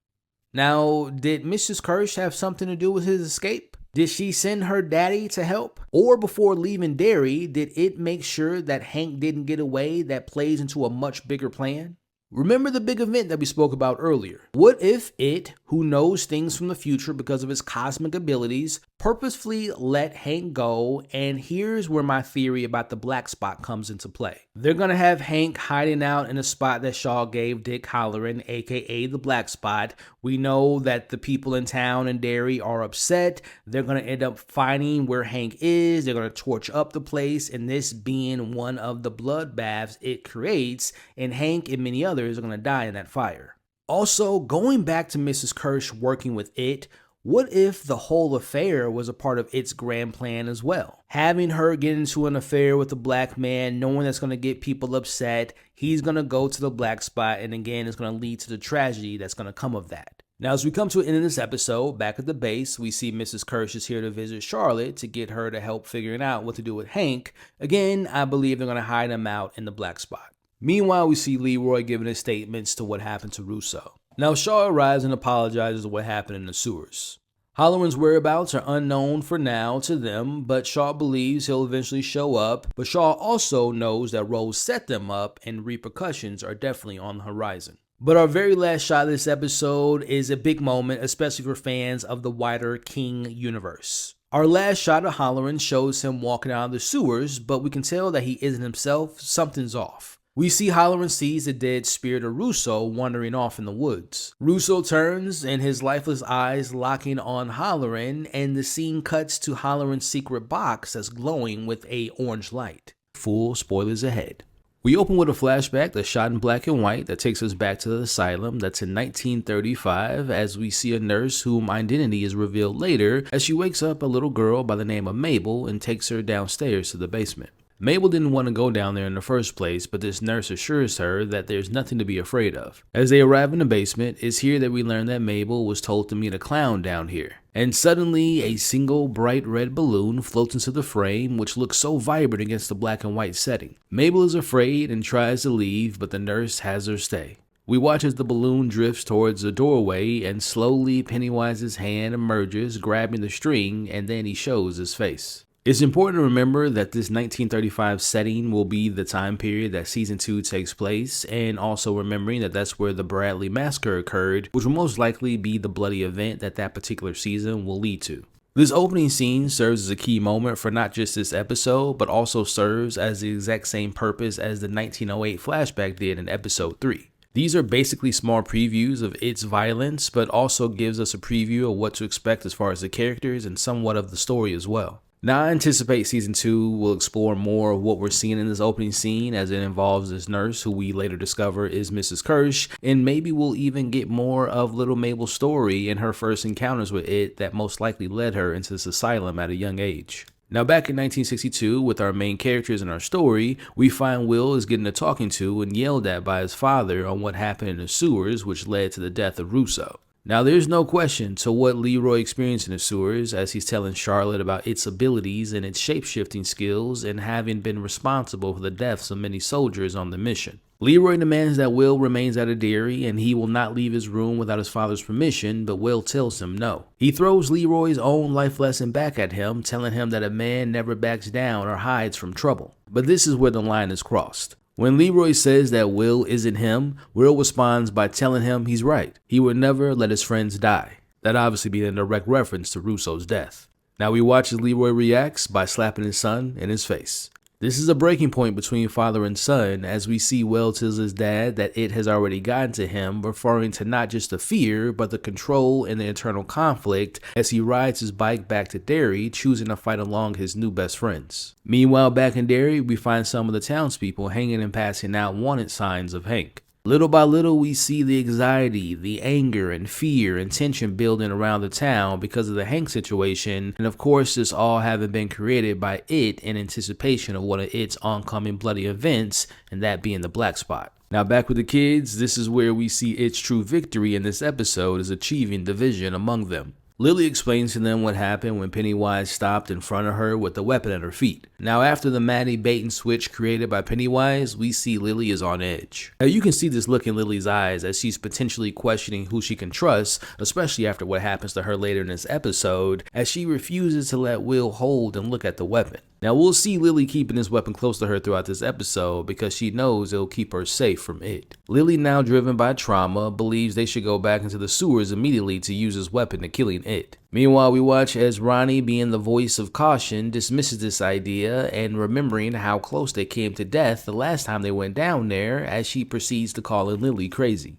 Now, did Mrs. Kirsch have something to do with his escape? Did she send her daddy to help? Or before leaving Derry, did it make sure that Hank didn't get away that plays into a much bigger plan? Remember the big event that we spoke about earlier. What if it, who knows things from the future because of his cosmic abilities, purposefully let Hank go? And here's where my theory about the black spot comes into play. They're going to have Hank hiding out in a spot that Shaw gave Dick Halloran, aka the black spot. We know that the people in town and Derry are upset. They're going to end up finding where Hank is. They're going to torch up the place, and this being one of the bloodbaths it creates, and Hank and many others are going to die in that fire. Also, going back to Mrs. Kirsch working with it, what if the whole affair was a part of its grand plan as well? Having her get into an affair with a black man, knowing that's going to get people upset, he's going to go to the black spot, and again, it's going to lead to the tragedy that's going to come of that. Now, as we come to an end of this episode, back at the base, we see Mrs. Kirsch is here to visit Charlotte to get her to help figuring out what to do with Hank. Again, I believe they're going to hide him out in the black spot. Meanwhile, we see Leroy giving his statements to what happened to Russo. Now, Shaw arrives and apologizes for what happened in the sewers. Halloran's whereabouts are unknown for now to them, but Shaw believes he'll eventually show up. But Shaw also knows that Rose set them up and repercussions are definitely on the horizon. But our very last shot of this episode is a big moment, especially for fans of the wider King universe. Our last shot of Halloran shows him walking out of the sewers, but we can tell that he isn't himself. Something's off. We see Halloran sees the dead spirit of Russo wandering off in the woods. Russo turns and his lifeless eyes locking on Halloran, and the scene cuts to Halloran's secret box that's glowing with a orange light. Full spoilers ahead. We open with a flashback that's shot in black and white that takes us back to the asylum that's in 1935 as we see a nurse whom identity is revealed later as she wakes up a little girl by the name of Mabel and takes her downstairs to the basement. Mabel didn't want to go down there in the first place, but this nurse assures her that there's nothing to be afraid of. As they arrive in the basement, it's here that we learn that Mabel was told to meet a clown down here. And suddenly, a single bright red balloon floats into the frame, which looks so vibrant against the black and white setting. Mabel is afraid and tries to leave, but the nurse has her stay. We watch as the balloon drifts towards the doorway, and slowly Pennywise's hand emerges, grabbing the string, and then he shows his face. It's important to remember that this 1935 setting will be the time period that season 2 takes place, and also remembering that that's where the Bradley massacre occurred, which will most likely be the bloody event that particular season will lead to. This opening scene serves as a key moment for not just this episode, but also serves as the exact same purpose as the 1908 flashback did in episode 3. These are basically small previews of its violence, but also gives us a preview of what to expect as far as the characters and somewhat of the story as well. Now, I anticipate season 2 will explore more of what we're seeing in this opening scene as it involves this nurse who we later discover is Mrs. Kirsch, and maybe we'll even get more of little Mabel's story and her first encounters with it that most likely led her into this asylum at a young age. Now, back in 1962, with our main characters in our story, we find Will is getting a talking to and yelled at by his father on what happened in the sewers, which led to the death of Russo. Now, there's no question to what Leroy experienced in the sewers as he's telling Charlotte about its abilities and its shape-shifting skills and having been responsible for the deaths of many soldiers on the mission. Leroy demands that Will remains out of Derry and he will not leave his room without his father's permission, but Will tells him no. He throws Leroy's own life lesson back at him, telling him that a man never backs down or hides from trouble. But this is where the line is crossed. When Leroy says that Will isn't him, Will responds by telling him he's right. He would never let his friends die. That obviously being a direct reference to Russo's death. Now we watch as Leroy reacts by slapping his son in his face. This is a breaking point between father and son as we see Will tells his dad that it has already gotten to him, referring to not just the fear, but the control and the internal conflict as he rides his bike back to Derry, choosing to fight along his new best friends. Meanwhile, back in Derry, we find some of the townspeople hanging and passing out wanted signs of Hank. Little by little, we see the anxiety, the anger, and fear and tension building around the town because of the Hank situation, and of course this all having been created by it in anticipation of one of its oncoming bloody events, and that being the Black Spot. Now back with the kids, this is where we see its true victory in this episode is achieving division among them. Lily explains to them what happened when Pennywise stopped in front of her with the weapon at her feet. Now after the Maddie bait and switch created by Pennywise, we see Lily is on edge. Now you can see this look in Lily's eyes as she's potentially questioning who she can trust, especially after what happens to her later in this episode, as she refuses to let Will hold and look at the weapon. Now we'll see Lily keeping this weapon close to her throughout this episode because she knows it'll keep her safe from it. Lily, now driven by trauma, believes they should go back into the sewers immediately to use this weapon to killing it. Meanwhile, we watch as Ronnie, being the voice of caution, dismisses this idea and remembering how close they came to death the last time they went down there as she proceeds to call Lily crazy.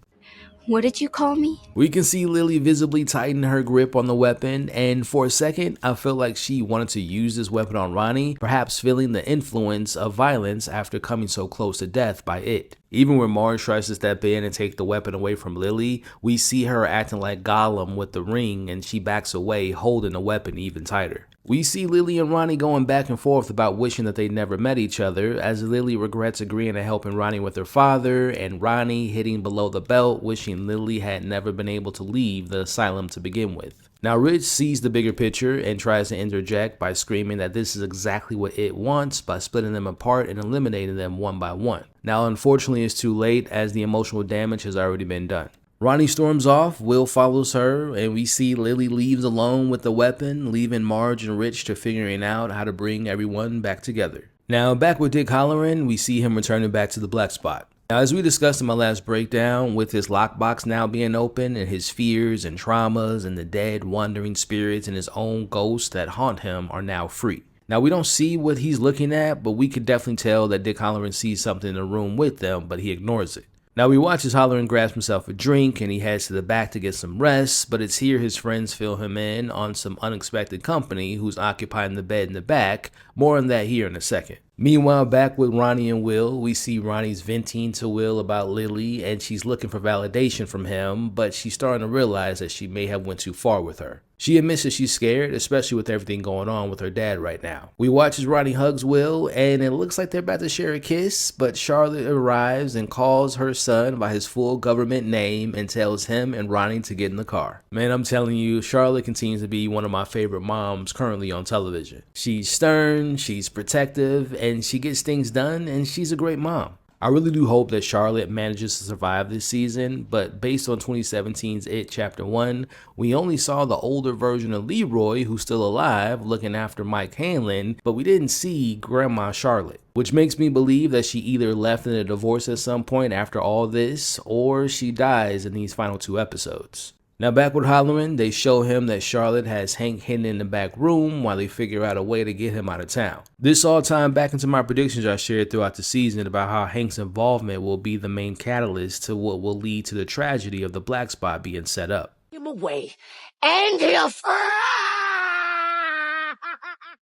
What did you call me? We can see Lily visibly tighten her grip on the weapon, and for a second, I felt like she wanted to use this weapon on Ronnie, perhaps feeling the influence of violence after coming so close to death by it. Even when Marge tries to step in and take the weapon away from Lily, we see her acting like Gollum with the ring, and she backs away, holding the weapon even tighter. We see Lily and Ronnie going back and forth about wishing that they never met each other, as Lily regrets agreeing to helping Ronnie with her father, and Ronnie hitting below the belt, wishing Lily had never been able to leave the asylum to begin with. Now Rich sees the bigger picture and tries to interject by screaming that this is exactly what it wants by splitting them apart and eliminating them one by one. Now unfortunately it's too late as the emotional damage has already been done. Ronnie storms off, Will follows her, and we see Lily leaves alone with the weapon, leaving Marge and Rich to figuring out how to bring everyone back together. Now back with Dick Halloran, we see him returning back to the Black Spot. Now, as we discussed in my last breakdown, with his lockbox now being open and his fears and traumas and the dead wandering spirits and his own ghosts that haunt him are now free. Now, we don't see what he's looking at, but we could definitely tell that Dick Hallorann sees something in the room with them, but he ignores it. Now, we watch as Hallorann grabs himself a drink and he heads to the back to get some rest, but it's here his friends fill him in on some unexpected company who's occupying the bed in the back. More on that here in a second. Meanwhile, back with Ronnie and Will, we see Ronnie's venting to Will about Lily and she's looking for validation from him, but she's starting to realize that she may have went too far with her. She admits that she's scared, especially with everything going on with her dad right now. We watch as Ronnie hugs Will, and it looks like they're about to share a kiss, but Charlotte arrives and calls her son by his full government name and tells him and Ronnie to get in the car. Man, I'm telling you, Charlotte continues to be one of my favorite moms currently on television. She's stern, she's protective, and she gets things done, and she's a great mom. I really do hope that Charlotte manages to survive this season, but based on 2017's It Chapter 1, we only saw the older version of Leroy, who's still alive, looking after Mike Hanlon, but we didn't see Grandma Charlotte, which makes me believe that she either left in a divorce at some point after all this, or she dies in these final 2 episodes. Now back with Hallorann, they show him that Charlotte has Hank hidden in the back room while they figure out a way to get him out of town. This all tied back into my predictions I shared throughout the season about how Hank's involvement will be the main catalyst to what will lead to the tragedy of the black spot being set up. Him away, and he'll...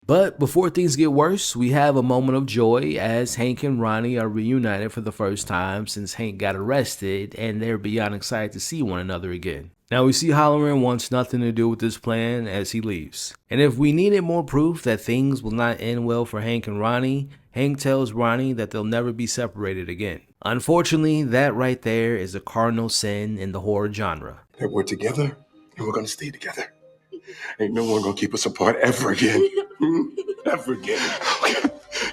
But before things get worse, we have a moment of joy as Hank and Ronnie are reunited for the first time since Hank got arrested, and they're beyond excited to see one another again. Now we see Hallorann wants nothing to do with this plan as he leaves. And if we needed more proof that things will not end well for Hank and Ronnie, Hank tells Ronnie that they'll never be separated again. Unfortunately, that right there is a cardinal sin in the horror genre. That we're together and we're gonna stay together. Ain't no one gonna keep us apart ever again. Ever again.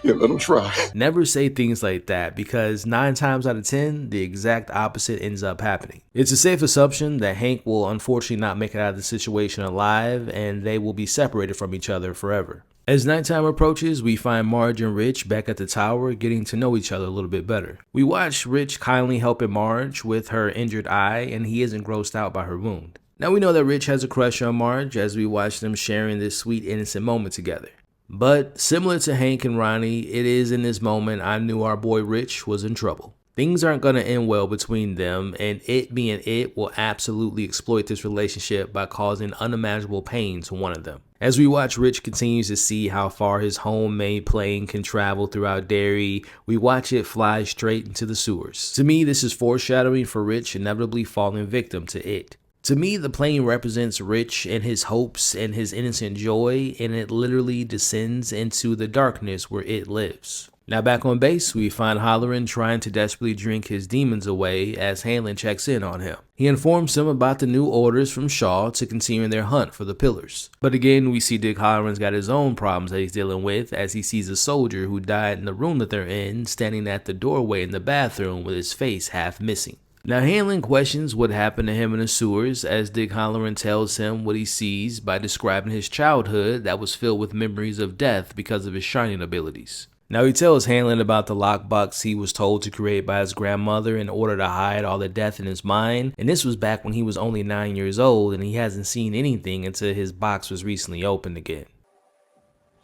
Yeah, let them try. Never say things like that because 9 times out of 10, the exact opposite ends up happening. It's a safe assumption that Hank will unfortunately not make it out of the situation alive and they will be separated from each other forever. As nighttime approaches, we find Marge and Rich back at the tower getting to know each other a little bit better. We watch Rich kindly helping Marge with her injured eye and he isn't grossed out by her wound. Now we know that Rich has a crush on Marge as we watch them sharing this sweet innocent moment together. But similar to Hank and Ronnie, it is in this moment I knew our boy Rich was in trouble. Things aren't going to end well between them, and it being it will absolutely exploit this relationship by causing unimaginable pain to one of them. As we watch Rich continues to see how far his homemade plane can travel throughout Derry, we watch it fly straight into the sewers. To me, this is foreshadowing for Rich inevitably falling victim to it. To me, the plane represents Rich and his hopes and his innocent joy, and it literally descends into the darkness where it lives. Now back on base, we find Hallorann trying to desperately drink his demons away as Hanlon checks in on him. He informs him about the new orders from Shaw to continue their hunt for the pillars. But again, we see Dick Hallorann's got his own problems that he's dealing with as he sees a soldier who died in the room that they're in standing at the doorway in the bathroom with his face half missing. Now Hanlon questions what happened to him in the sewers as Dick Hallorann tells him what he sees by describing his childhood that was filled with memories of death because of his shining abilities. Now he tells Hanlon about the lockbox he was told to create by his grandmother in order to hide all the death in his mind, and this was back when he was only 9 years old and he hasn't seen anything until his box was recently opened again.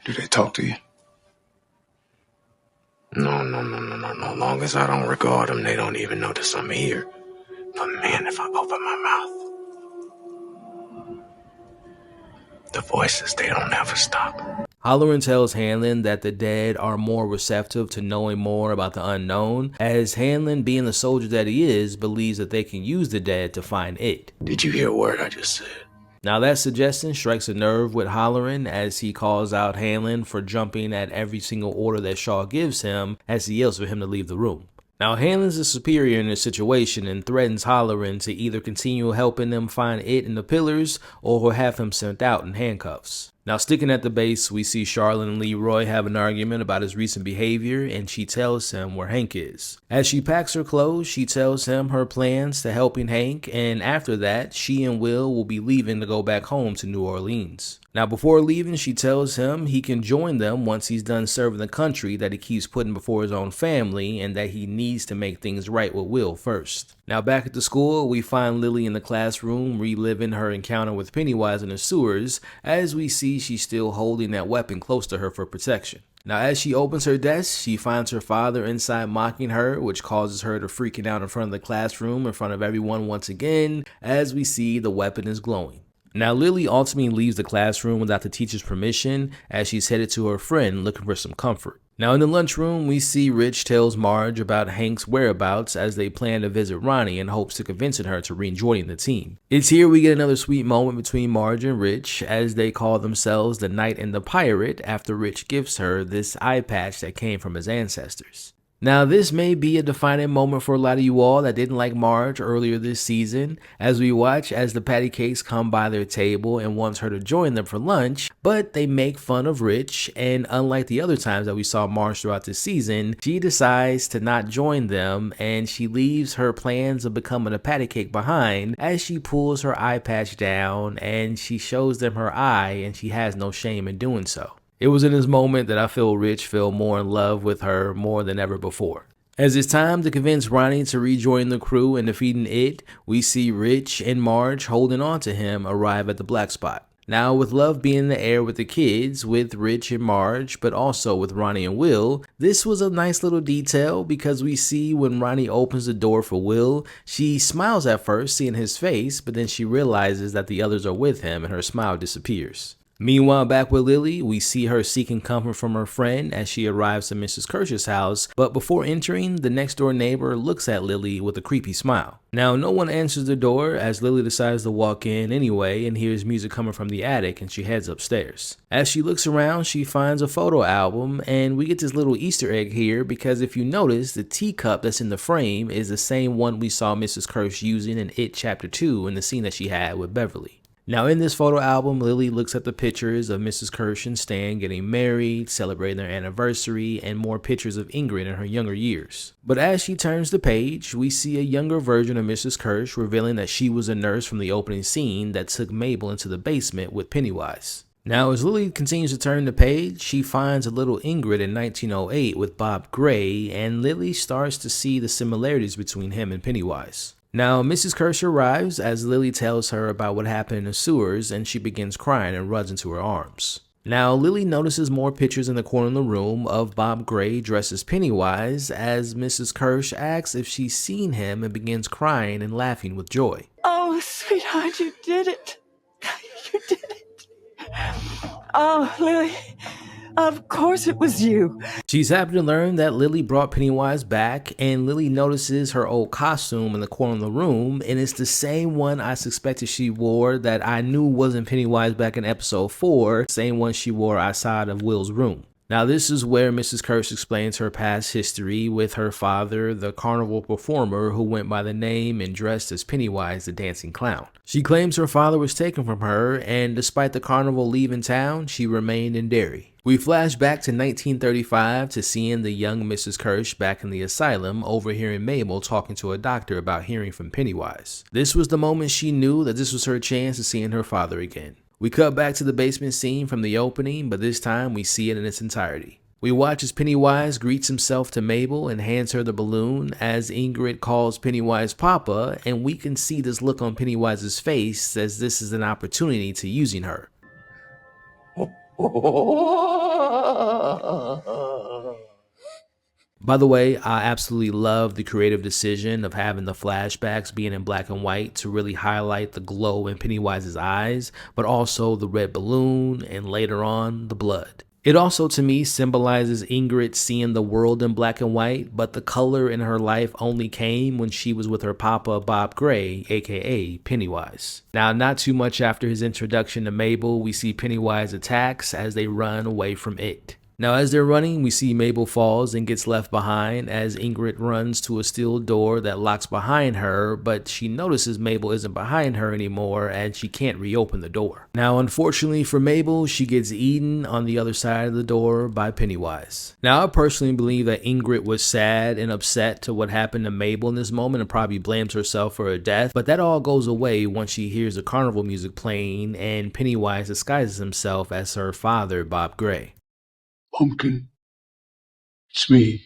Do they talk to you? No. Long as I don't regard them, they don't even notice I'm here. But man, if I open my mouth, the voices, they don't ever stop. Hallorann tells Hanlon that the dead are more receptive to knowing more about the unknown, as Hanlon, being the soldier that he is, believes that they can use the dead to find it. Did you hear a word I just said? Now that suggestion strikes a nerve with Hallorann as he calls out Hanlon for jumping at every single order that Shaw gives him as he yells for him to leave the room. Now Hanlon's the superior in this situation and threatens Hallorann to either continue helping them find it in the pillars or have him sent out in handcuffs. Now, sticking at the base, we see Charlotte and Leroy have an argument about his recent behavior, and she tells him where Hank is. As she packs her clothes, she tells him her plans to helping Hank, and after that, she and Will be leaving to go back home to New Orleans. Now, before leaving, she tells him he can join them once he's done serving the country that he keeps putting before his own family, and that he needs to make things right with Will first. Now, back at the school, we find Lily in the classroom reliving her encounter with Pennywise in the sewers, as we see she's still holding that weapon close to her for protection. Now, as she opens her desk, she finds her father inside mocking her, which causes her to freaking out in front of the classroom in front of everyone once again, as we see the weapon is glowing. Now, Lily ultimately leaves the classroom without the teacher's permission as she's headed to her friend looking for some comfort. Now, in the lunchroom, we see Rich tells Marge about Hank's whereabouts as they plan to visit Ronnie in hopes of convincing her to rejoin the team. It's here we get another sweet moment between Marge and Rich as they call themselves the Knight and the Pirate after Rich gives her this eye patch that came from his ancestors. Now, this may be a defining moment for a lot of you all that didn't like Marge earlier this season, as we watch as the patty cakes come by their table and wants her to join them for lunch, but they make fun of Rich, and unlike the other times that we saw Marge throughout this season, she decides to not join them, and she leaves her plans of becoming a patty cake behind as she pulls her eye patch down and she shows them her eye, and she has no shame in doing so. It was in this moment that I feel Rich fell more in love with her more than ever before. As it's time to convince Ronnie to rejoin the crew and defeating it, we see Rich and Marge holding on to him arrive at the black spot. Now, with love being in the air with the kids, with Rich and Marge, but also with Ronnie and Will, this was a nice little detail because we see when Ronnie opens the door for Will, she smiles at first seeing his face, but then she realizes that the others are with him and her smile disappears. Meanwhile, back with Lily, we see her seeking comfort from her friend as she arrives at Mrs. Kirsch's house, but before entering, the next door neighbor looks at Lily with a creepy smile. Now, no one answers the door as Lily decides to walk in anyway and hears music coming from the attic, and she heads upstairs. As she looks around, she finds a photo album, and we get this little Easter egg here because if you notice, the teacup that's in the frame is the same one we saw Mrs. Kirsch using in It Chapter 2 in the scene that she had with Beverly. Now, in this photo album, Lily looks at the pictures of Mrs. Kirsch and Stan getting married, celebrating their anniversary, and more pictures of Ingrid in her younger years. But as she turns the page, we see a younger version of Mrs. Kirsch revealing that she was a nurse from the opening scene that took Mabel into the basement with Pennywise. Now, as Lily continues to turn the page, she finds a little Ingrid in 1908 with Bob Gray, and Lily starts to see the similarities between him and Pennywise. Now, Mrs. Kirsch arrives as Lily tells her about what happened in the sewers, and she begins crying and runs into her arms. Now, Lily notices more pictures in the corner of the room of Bob Gray dressed as Pennywise as Mrs. Kirsch asks if she's seen him and begins crying and laughing with joy. Oh, sweetheart, you did it. You did it. Oh, Lily, of course it was you. She's happy to learn that Lily brought Pennywise back, and Lily notices her old costume in the corner of the room, and it's the same one I suspected she wore that I knew wasn't Pennywise back in episode 4, same one she wore outside of Will's room. Now, this is where Mrs. Kirsch explains her past history with her father, the carnival performer who went by the name and dressed as Pennywise the dancing clown. She claims her father was taken from her, and despite the carnival leaving town, she remained in Derry. We flash back to 1935 to seeing the young Mrs. Kirsch back in the asylum, overhearing Mabel talking to a doctor about hearing from Pennywise. This was the moment she knew that this was her chance of seeing her father again. We cut back to the basement scene from the opening, but this time we see it in its entirety. We watch as Pennywise greets himself to Mabel and hands her the balloon as Ingrid calls Pennywise Papa, and we can see this look on Pennywise's face as this is an opportunity to using her. By the way, I absolutely love the creative decision of having the flashbacks being in black and white to really highlight the glow in Pennywise's eyes, but also the red balloon and later on the blood. It also to me symbolizes Ingrid seeing the world in black and white, but the color in her life only came when she was with her papa Bob Gray, aka Pennywise. Now, not too much after his introduction to Mabel, we see Pennywise attacks as they run away from it. Now, as they're running, we see Mabel falls and gets left behind as Ingrid runs to a steel door that locks behind her, but she notices Mabel isn't behind her anymore and she can't reopen the door. Now, unfortunately for Mabel, she gets eaten on the other side of the door by Pennywise. Now, I personally believe that Ingrid was sad and upset to what happened to Mabel in this moment and probably blames herself for her death, but that all goes away once she hears the carnival music playing and Pennywise disguises himself as her father, Bob Gray. Pumpkin, it's me,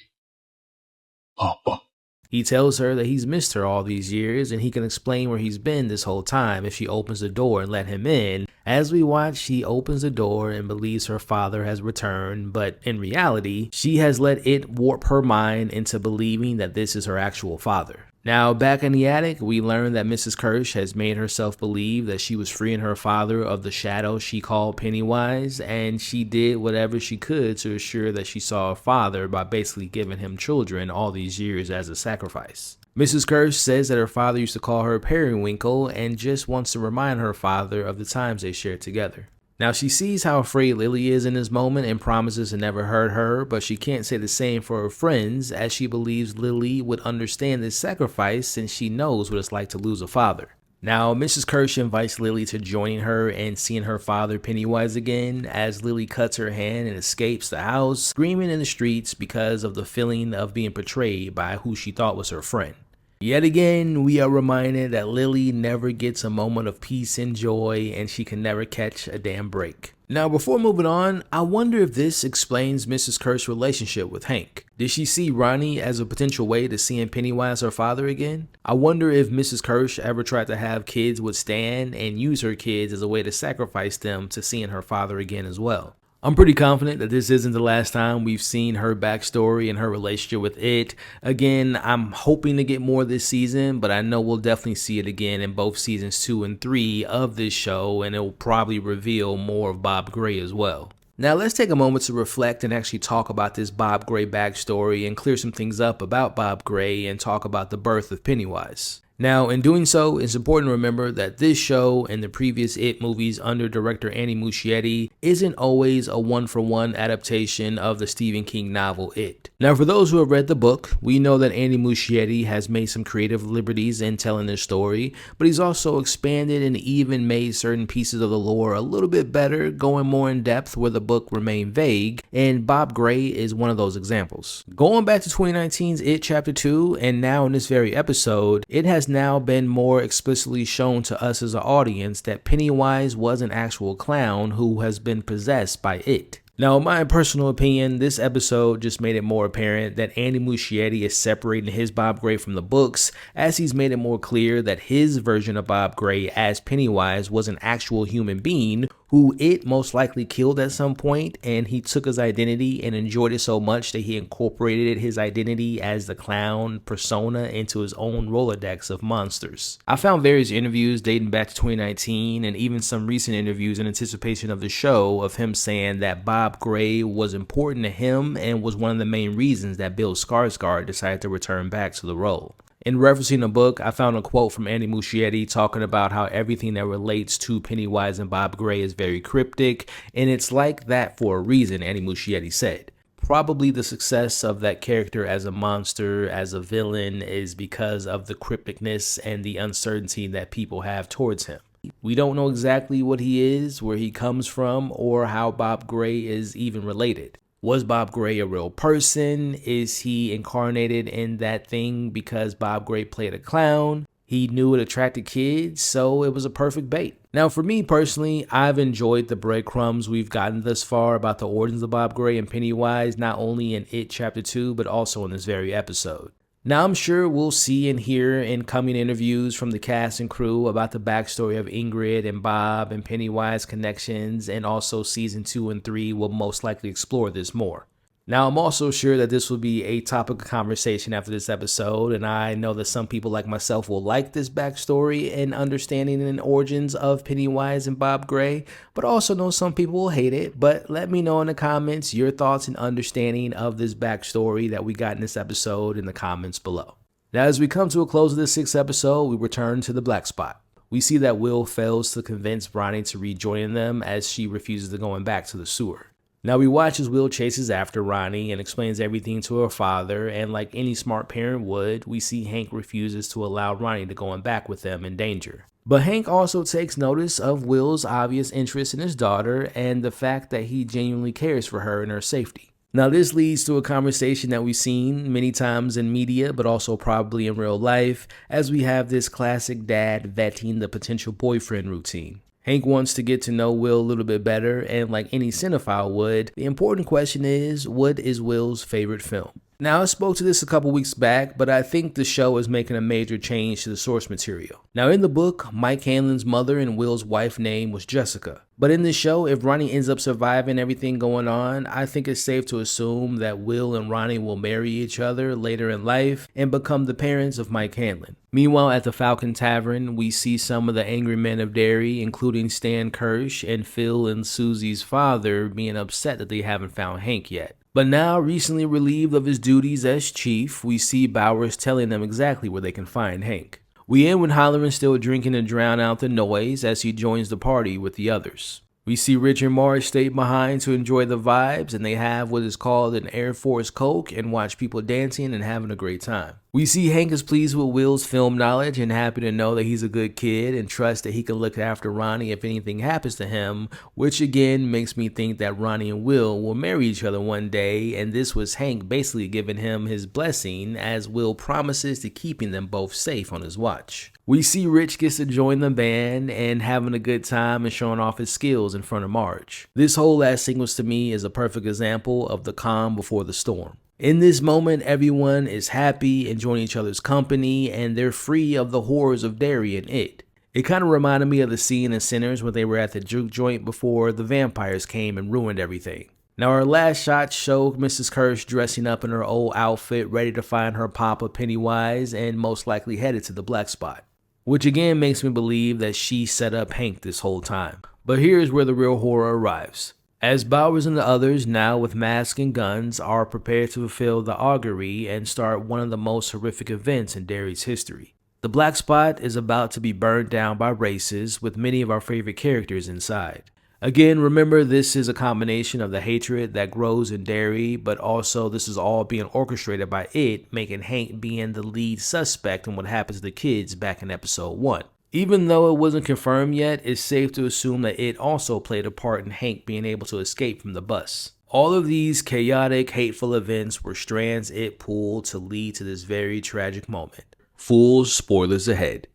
Papa. He tells her that he's missed her all these years and he can explain where he's been this whole time if she opens the door and let him in. As we watch, she opens the door and believes her father has returned, but in reality, she has let it warp her mind into believing that this is her actual father. Now, back in the attic, we learn that Mrs. Kirsch has made herself believe that she was freeing her father of the shadow she called Pennywise, and she did whatever she could to assure that she saw her father by basically giving him children all these years as a sacrifice. Mrs. Kirsch says that her father used to call her Periwinkle and just wants to remind her father of the times they shared together. Now, she sees how afraid Lily is in this moment and promises to never hurt her, but she can't say the same for her friends as she believes Lily would understand this sacrifice since she knows what it's like to lose a father. Now, Mrs. Kirsch invites Lily to join her and seeing her father Pennywise again as Lily cuts her hand and escapes the house, screaming in the streets because of the feeling of being betrayed by who she thought was her friend. Yet again, we are reminded that Lily never gets a moment of peace and joy, and she can never catch a damn break. Now, before moving on, I wonder if this explains Mrs. Kirsch's relationship with Hank. Did she see Ronnie as a potential way to seeing Pennywise her father again? I wonder if Mrs. Kirsch ever tried to have kids with Stan and use her kids as a way to sacrifice them to seeing her father again as well. I'm pretty confident that this isn't the last time we've seen her backstory and her relationship with it. Again, I'm hoping to get more this season, but I know we'll definitely see it again in both seasons 2 and 3 of this show, and it will probably reveal more of Bob Gray as well. Now let's take a moment to reflect and actually talk about this Bob Gray backstory and clear some things up about Bob Gray and talk about the birth of Pennywise. Now, in doing so, it's important to remember that this show and the previous It movies under director Andy Muschietti isn't always a one-for-one adaptation of the Stephen King novel It. Now, for those who have read the book, we know that Andy Muschietti has made some creative liberties in telling this story, but he's also expanded and even made certain pieces of the lore a little bit better, going more in depth where the book remained vague, and Bob Gray is one of those examples. Going back to 2019's It Chapter 2, and now in this very episode, it has now been more explicitly shown to us as an audience that Pennywise was an actual clown who has been possessed by it. Now, in my personal opinion, this episode just made it more apparent that Andy Muschietti is separating his Bob Gray from the books, as he's made it more clear that his version of Bob Gray as Pennywise was an actual human being who it most likely killed at some point, and he took his identity and enjoyed it so much that he incorporated his identity as the clown persona into his own Rolodex of monsters. I found various interviews dating back to 2019 and even some recent interviews in anticipation of the show of him saying that Bob Gray was important to him and was one of the main reasons that Bill Skarsgård decided to return back to the role. In referencing the book, I found a quote from Andy Muschietti talking about how everything that relates to Pennywise and Bob Gray is very cryptic, and it's like that for a reason, Andy Muschietti said. Probably the success of that character as a monster, as a villain, is because of the crypticness and the uncertainty that people have towards him. We don't know exactly what he is, where he comes from, or how Bob Gray is even related. Was Bob Gray a real person? Is he incarnated in that thing because Bob Gray played a clown? He knew it attracted kids, so it was a perfect bait. Now, for me personally, I've enjoyed the breadcrumbs we've gotten thus far about the origins of Bob Gray and Pennywise, not only in It Chapter 2, but also in this very episode. Now, I'm sure we'll see and hear in coming interviews from the cast and crew about the backstory of Ingrid and Bob and Pennywise connections, and also season 2 and 3 will most likely explore this more. Now, I'm also sure that this will be a topic of conversation after this episode, and I know that some people like myself will like this backstory and understanding and origins of Pennywise and Bob Gray, but also know some people will hate it. But let me know in the comments your thoughts and understanding of this backstory that we got in this episode in the comments below. Now, as we come to a close of this 6th episode, we return to the black spot. We see that Will fails to convince Bronny to rejoin them as she refuses to go back to the sewer. Now we watch as Will chases after Ronnie and explains everything to her father, and like any smart parent would, we see Hank refuses to allow Ronnie to go back with them in danger. But Hank also takes notice of Will's obvious interest in his daughter and the fact that he genuinely cares for her and her safety. Now this leads to a conversation that we've seen many times in media, but also probably in real life, as we have this classic dad vetting the potential boyfriend routine. Hank wants to get to know Will a little bit better, and like any cinephile would, the important question is, what is Will's favorite film? Now, I spoke to this a couple weeks back, but I think the show is making a major change to the source material. Now, in the book, Mike Hanlon's mother and Will's wife name was Jessica. But in this show, if Ronnie ends up surviving everything going on, I think it's safe to assume that Will and Ronnie will marry each other later in life and become the parents of Mike Hanlon. Meanwhile, at the Falcon Tavern, we see some of the angry men of Derry, including Stan Kirsch and Phil and Susie's father, being upset that they haven't found Hank yet. But now, recently relieved of his duties as chief, we see Bowers telling them exactly where they can find Hank. We end with Halloran still drinking to drown out the noise as he joins the party with the others. We see Rich and Marge stay behind to enjoy the vibes, and they have what is called an Air Force Coke and watch people dancing and having a great time. We see Hank is pleased with Will's film knowledge and happy to know that he's a good kid and trusts that he can look after Ronnie if anything happens to him, which again makes me think that Ronnie and Will marry each other one day, and this was Hank basically giving him his blessing as Will promises to keeping them both safe on his watch. We see Rich gets to join the band and having a good time and showing off his skills in front of Marge. This whole last sequence to me is a perfect example of the calm before the storm. In this moment, everyone is happy, enjoying each other's company, and they're free of the horrors of Derry and it. It kind of reminded me of the scene in Sinners when they were at the juke joint before the vampires came and ruined everything. Now our last shot showed Mrs. Kirsch dressing up in her old outfit, ready to find her papa Pennywise and most likely headed to the black spot. Which again makes me believe that she set up Hank this whole time. But here's where the real horror arrives. As Bowers and the others, now with masks and guns, are prepared to fulfill the augury and start one of the most horrific events in Derry's history. The black spot is about to be burned down by races, with many of our favorite characters inside. Again, remember this is a combination of the hatred that grows in Derry, but also this is all being orchestrated by it, making Hank being the lead suspect in what happens to the kids back in episode 1. Even though it wasn't confirmed yet, it's safe to assume that it also played a part in Hank being able to escape from the bus. All of these chaotic, hateful events were strands it pulled to lead to this very tragic moment. Full spoilers ahead.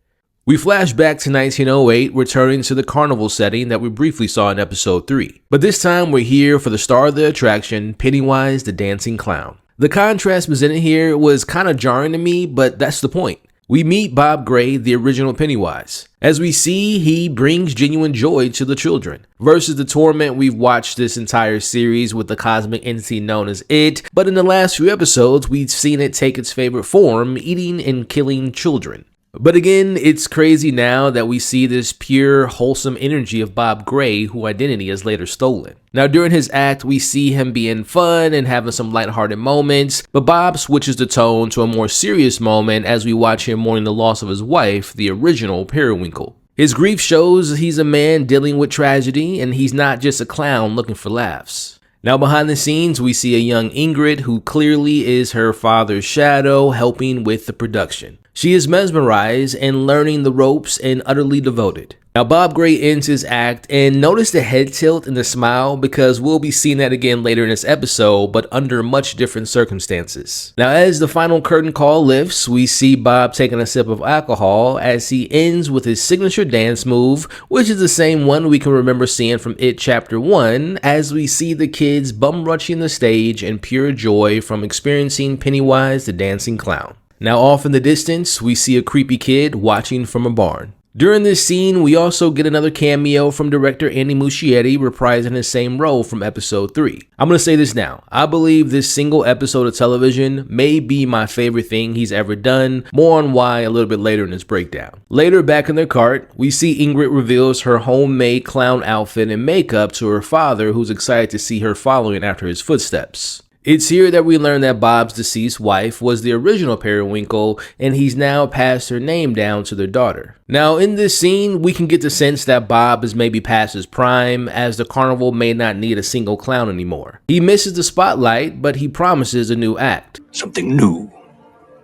We flash back to 1908, returning to the carnival setting that we briefly saw in episode 3. But this time we're here for the star of the attraction, Pennywise the Dancing Clown. The contrast presented here was kind of jarring to me, but that's the point. We meet Bob Gray, the original Pennywise. As we see, he brings genuine joy to the children, versus the torment we've watched this entire series with the cosmic entity known as it, but in the last few episodes, we've seen it take its favorite form, eating and killing children. But again, it's crazy now that we see this pure, wholesome energy of Bob Gray, whose identity is later stolen. Now, during his act, we see him being fun and having some lighthearted moments, but Bob switches the tone to a more serious moment as we watch him mourning the loss of his wife, the original Periwinkle. His grief shows he's a man dealing with tragedy, and he's not just a clown looking for laughs. Now behind the scenes, we see a young Ingrid who clearly is her father's shadow helping with the production. She is mesmerized and learning the ropes and utterly devoted. Now Bob Gray ends his act, and notice the head tilt and the smile because we'll be seeing that again later in this episode, but under much different circumstances. Now as the final curtain call lifts, we see Bob taking a sip of alcohol as he ends with his signature dance move, which is the same one we can remember seeing from It Chapter 1, as we see the kids bum rushing the stage in pure joy from experiencing Pennywise the Dancing Clown. Now off in the distance, we see a creepy kid watching from a barn. During this scene, we also get another cameo from director Andy Muschietti reprising his same role from episode 3. I'm going to say this now. I believe this single episode of television may be my favorite thing he's ever done. More on why a little bit later in this breakdown. Later, back in their cart, we see Ingrid reveals her homemade clown outfit and makeup to her father, who's excited to see her following after his footsteps. It's here that we learn that Bob's deceased wife was the original Periwinkle, and he's now passed her name down to their daughter. Now, in this scene, we can get the sense that Bob is maybe past his prime, as the carnival may not need a single clown anymore. He misses the spotlight, but he promises a new act. Something new.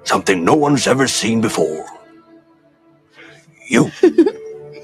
Something no one's ever seen before. You.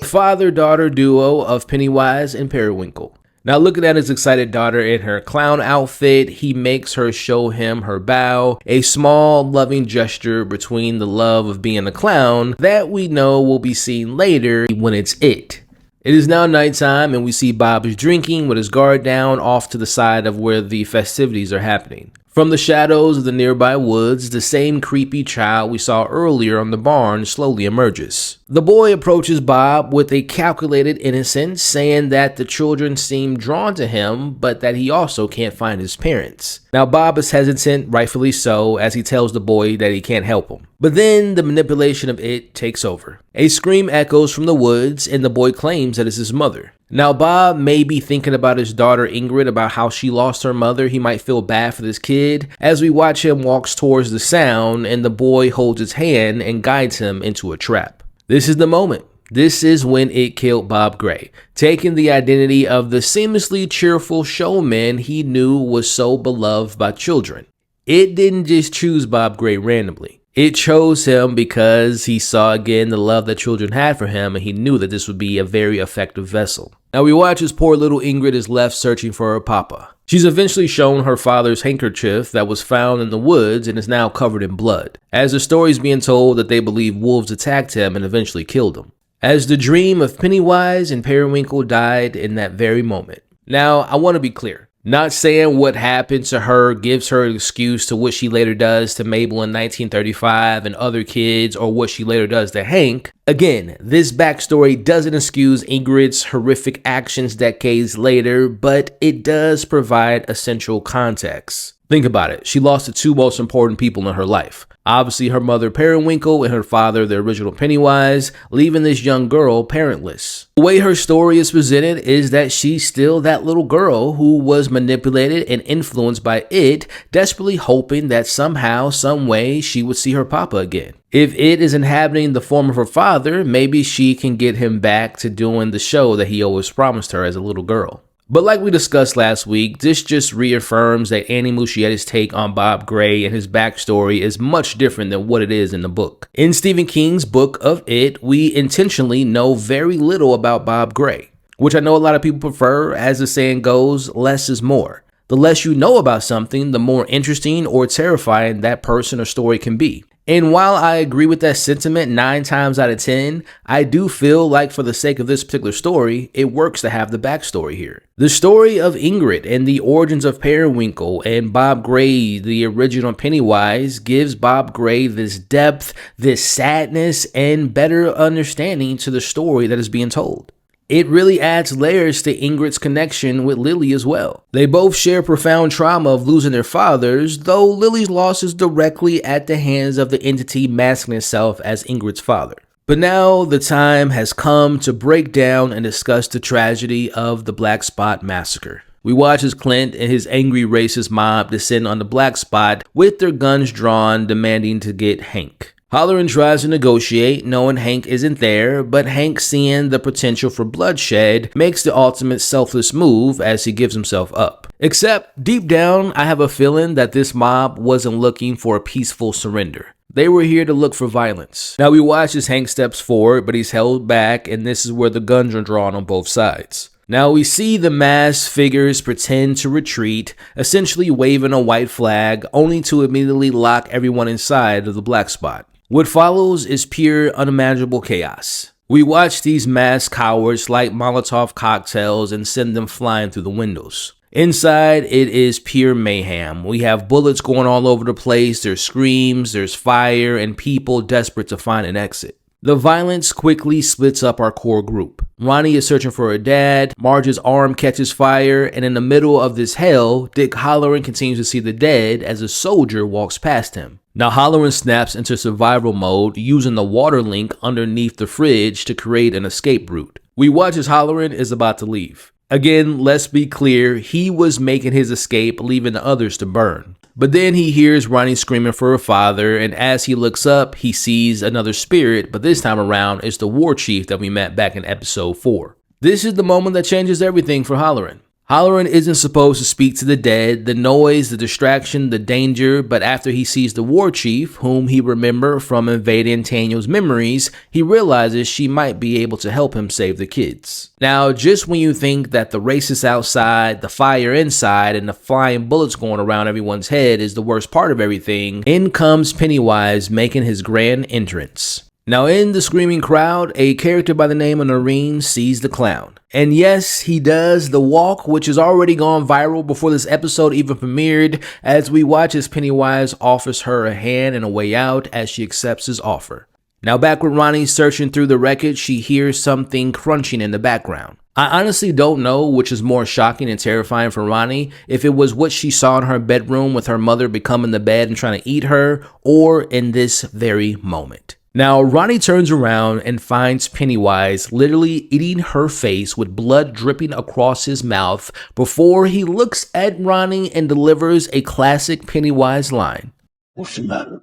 Father-daughter duo of Pennywise and Periwinkle. Now, looking at his excited daughter in her clown outfit, he makes her show him her bow, a small, loving gesture between the love of being a clown that we know will be seen later when it's it. It is now nighttime, and we see Bob is drinking with his guard down off to the side of where the festivities are happening. From the shadows of the nearby woods, the same creepy child we saw earlier on the barn slowly emerges. The boy approaches Bob with a calculated innocence, saying that the children seem drawn to him, but that he also can't find his parents. Now, Bob is hesitant, rightfully so, as he tells the boy that he can't help him. But then the manipulation of it takes over. A scream echoes from the woods, and the boy claims that it's his mother. Now, Bob may be thinking about his daughter Ingrid, about how she lost her mother. He might feel bad for this kid as we watch him walk towards the sound, and the boy holds his hand and guides him into a trap. This is the moment. This is when it killed Bob Gray, taking the identity of the seamlessly cheerful showman he knew was so beloved by children. It didn't just choose Bob Gray randomly. It chose him because he saw again the love that children had for him, and he knew that this would be a very effective vessel. Now we watch as poor little Ingrid is left searching for her papa. She's eventually shown her father's handkerchief that was found in the woods and is now covered in blood, as the story is being told that they believe wolves attacked him and eventually killed him. As the dream of Pennywise and Periwinkle died in that very moment. Now, I want to be clear. Not saying what happened to her gives her an excuse to what she later does to Mabel in 1935 and other kids, or what she later does to Hank. Again, this backstory doesn't excuse Ingrid's horrific actions decades later, but it does provide essential context. Think about it. She lost the two most important people in her life. Obviously, her mother Periwinkle and her father, the original Pennywise, leaving this young girl parentless. The way her story is presented is that she's still that little girl who was manipulated and influenced by it, desperately hoping that somehow, some way, she would see her papa again. If it is inhabiting the form of her father, maybe she can get him back to doing the show that he always promised her as a little girl. But like we discussed last week, this just reaffirms that Annie Muschietti's take on Bob Gray and his backstory is much different than what it is in the book. In Stephen King's book of It, we intentionally know very little about Bob Gray, which I know a lot of people prefer. As the saying goes, less is more. The less you know about something, the more interesting or terrifying that person or story can be. And while I agree with that sentiment 9 times out of 10, I do feel like for the sake of this particular story, it works to have the backstory here. The story of Ingrid and the origins of Periwinkle and Bob Gray, the original Pennywise, gives Bob Gray this depth, this sadness, and better understanding to the story that is being told. It really adds layers to Ingrid's connection with Lily as well. They both share profound trauma of losing their fathers, though Lily's loss is directly at the hands of the entity masking itself as Ingrid's father. But now the time has come to break down and discuss the tragedy of the Black Spot Massacre. We watch as Clint and his angry racist mob descend on the Black Spot with their guns drawn, demanding to get Hank. Halloran tries to negotiate, knowing Hank isn't there, but Hank, seeing the potential for bloodshed, makes the ultimate selfless move as he gives himself up. Except, deep down, I have a feeling that this mob wasn't looking for a peaceful surrender. They were here to look for violence. Now we watch as Hank steps forward, but he's held back, and this is where the guns are drawn on both sides. Now we see the masked figures pretend to retreat, essentially waving a white flag, only to immediately lock everyone inside of the Black Spot. What follows is pure, unimaginable chaos. We watch these masked cowards light Molotov cocktails and send them flying through the windows. Inside, it is pure mayhem. We have bullets going all over the place, there's screams, there's fire, and people desperate to find an exit. The violence quickly splits up our core group. Ronnie is searching for her dad, Marge's arm catches fire, and in the middle of this hell, Dick Halloran continues to see the dead as a soldier walks past him. Now Halloran snaps into survival mode, using the water link underneath the fridge to create an escape route. We watch as Halloran is about to leave. Again, let's be clear, he was making his escape, leaving the others to burn. But then he hears Ronnie screaming for her father, and as he looks up, he sees another spirit, but this time around, it's the war chief that we met back in episode 4. This is the moment that changes everything for Halloran. Halloran isn't supposed to speak to the dead, the noise, the distraction, the danger, but after he sees the war chief, whom he remembers from invading Tanya's memories, he realizes she might be able to help him save the kids. Now, just when you think that the racist outside, the fire inside, and the flying bullets going around everyone's head is the worst part of everything, in comes Pennywise making his grand entrance. Now in the screaming crowd, a character by the name of Noreen sees the clown. And yes, he does the walk, which has already gone viral before this episode even premiered, as we watch as Pennywise offers her a hand and a way out as she accepts his offer. Now back with Ronnie searching through the wreckage, she hears something crunching in the background. I honestly don't know which is more shocking and terrifying for Ronnie, if it was what she saw in her bedroom with her mother becoming the bed and trying to eat her, or in this very moment. Now, Ronnie turns around and finds Pennywise literally eating her face with blood dripping across his mouth before he looks at Ronnie and delivers a classic Pennywise line. What's the matter?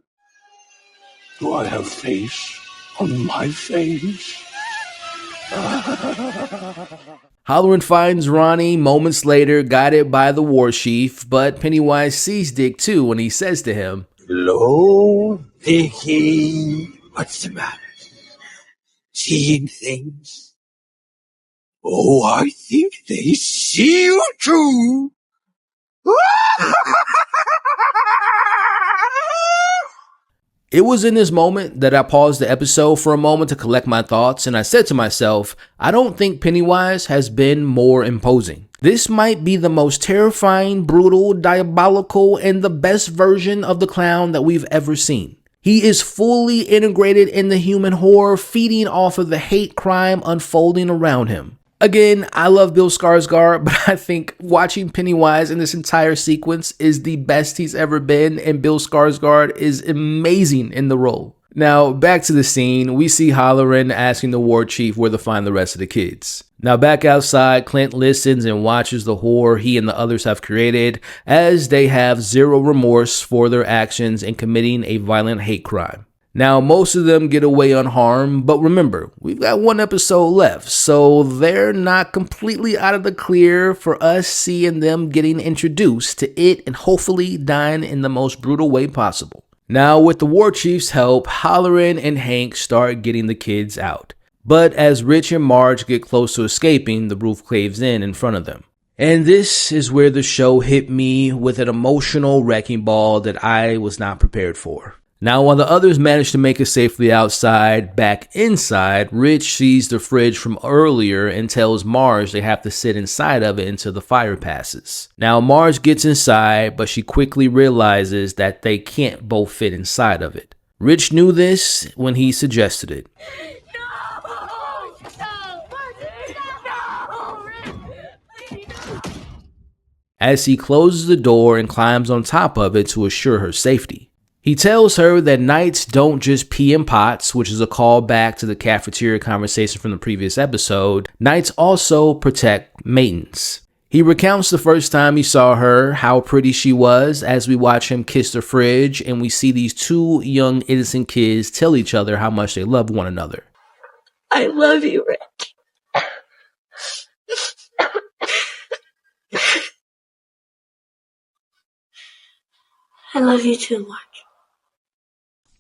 Do I have face on my face? Halloran finds Ronnie moments later, guided by the war chief, but Pennywise sees Dick too when he says to him, Hello, Dickie. What's the matter? Seeing things? Oh, I think they see you too. It was in this moment that I paused the episode for a moment to collect my thoughts, and I said to myself, I don't think Pennywise has been more imposing. This might be the most terrifying, brutal, diabolical, and the best version of the clown that we've ever seen. He is fully integrated in the human horror, feeding off of the hate crime unfolding around him. Again, I love Bill Skarsgård, but I think watching Pennywise in this entire sequence is the best he's ever been, and Bill Skarsgård is amazing in the role. Now, back to the scene, we see Halloran asking the war chief where to find the rest of the kids. Now, back outside, Clint listens and watches the horror he and the others have created, as they have zero remorse for their actions in committing a violent hate crime. Now, most of them get away unharmed, but remember, we've got one episode left, so they're not completely out of the clear for us seeing them getting introduced to it and hopefully dying in the most brutal way possible. Now, with the war chief's help, Halloran and Hank start getting the kids out. But as Rich and Marge get close to escaping, the roof caves in front of them. And this is where the show hit me with an emotional wrecking ball that I was not prepared for. Now, while the others manage to make it safely outside, back inside, Rich sees the fridge from earlier and tells Marge they have to sit inside of it until the fire passes. Now, Marge gets inside, but she quickly realizes that they can't both fit inside of it. Rich knew this when he suggested it. As he closes the door and climbs on top of it to assure her safety. He tells her that knights don't just pee in pots, which is a callback to the cafeteria conversation from the previous episode. Knights also protect maidens. He recounts the first time he saw her, how pretty she was, as we watch him kiss the fridge, and we see these two young innocent kids tell each other how much they love one another. I love you, Rick. I love you too much.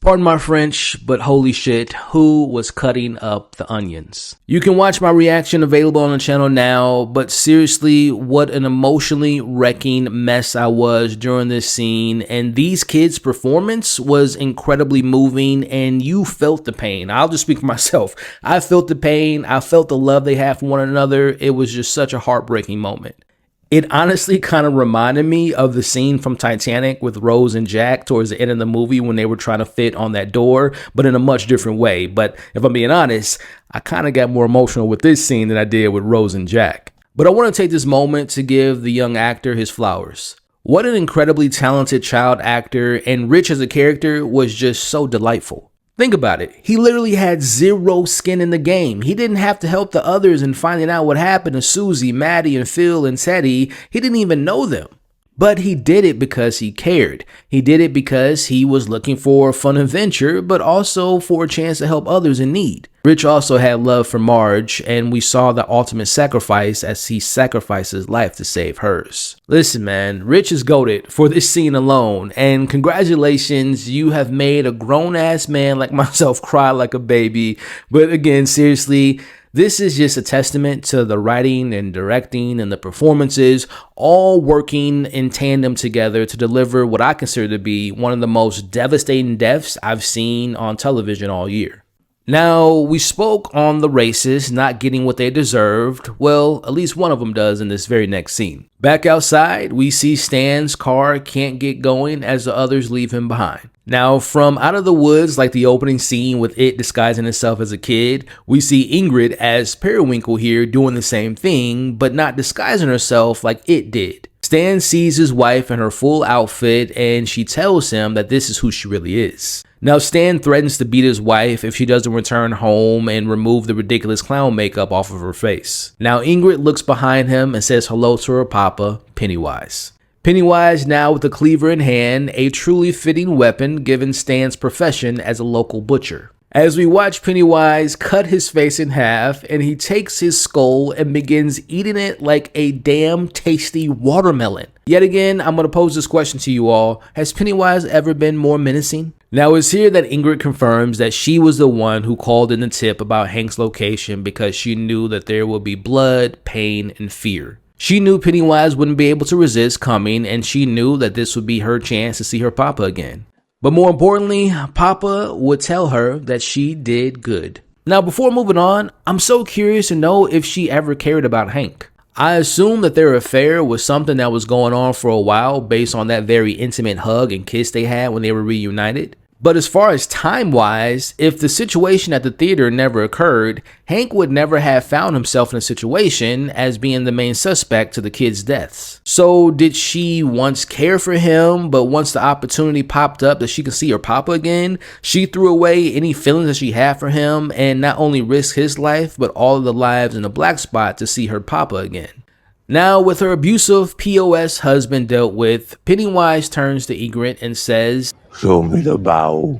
Pardon my French, but holy shit, who was cutting up the onions? You can watch my reaction available on the channel now, but seriously, what an emotionally wrecking mess I was during this scene, and these kids' performance was incredibly moving, and you felt the pain. I'll just speak for myself. I felt the pain, I felt the love they have for one another. It was just such a heartbreaking moment. It honestly kind of reminded me of the scene from Titanic with Rose and Jack towards the end of the movie when they were trying to fit on that door, but in a much different way. But if I'm being honest, I kind of got more emotional with this scene than I did with Rose and Jack. But I want to take this moment to give the young actor his flowers. What an incredibly talented child actor, and Rich as a character was just so delightful. Think about it. He literally had zero skin in the game. He didn't have to help the others in finding out what happened to Susie, Maddie, and Phil and Teddy. He didn't even know them. But he did it because he cared. He did it because he was looking for a fun adventure, but also for a chance to help others in need. Rich also had love for Marge, and we saw the ultimate sacrifice as he sacrificed his life to save hers. Listen, man, Rich is goated for this scene alone, and congratulations, you have made a grown-ass man like myself cry like a baby. But again, seriously, this is just a testament to the writing and directing and the performances all working in tandem together to deliver what I consider to be one of the most devastating deaths I've seen on television all year. Now, we spoke on the racists not getting what they deserved. Well, at least one of them does in this very next scene. Back outside, we see Stan's car can't get going as the others leave him behind. Now, from out of the woods, like the opening scene with it disguising itself as a kid, we see Ingrid as Periwinkle here doing the same thing, but not disguising herself like it did. Stan sees his wife in her full outfit, and she tells him that this is who she really is. Now, Stan threatens to beat his wife if she doesn't return home and remove the ridiculous clown makeup off of her face. Now, Ingrid looks behind him and says hello to her papa, Pennywise. Pennywise now with a cleaver in hand, a truly fitting weapon given Stan's profession as a local butcher. As we watch Pennywise cut his face in half, and he takes his skull and begins eating it like a damn tasty watermelon. Yet again, I'm going to pose this question to you all. Has Pennywise ever been more menacing? Now, it's here that Ingrid confirms that she was the one who called in the tip about Hank's location because she knew that there would be blood, pain, and fear. She knew Pennywise wouldn't be able to resist coming, and she knew that this would be her chance to see her papa again. But more importantly, Papa would tell her that she did good. Now, before moving on, I'm so curious to know if she ever cared about Hank. I assume that their affair was something that was going on for a while based on that very intimate hug and kiss they had when they were reunited. But as far as time-wise, if the situation at the theater never occurred, Hank would never have found himself in a situation as being the main suspect to the kids' deaths. So did she once care for him, but once the opportunity popped up that she could see her papa again, she threw away any feelings that she had for him and not only risked his life, but all of the lives in the black spot to see her papa again? Now, with her abusive POS husband dealt with, Pennywise turns to Ingrid and says, "Show me the bow."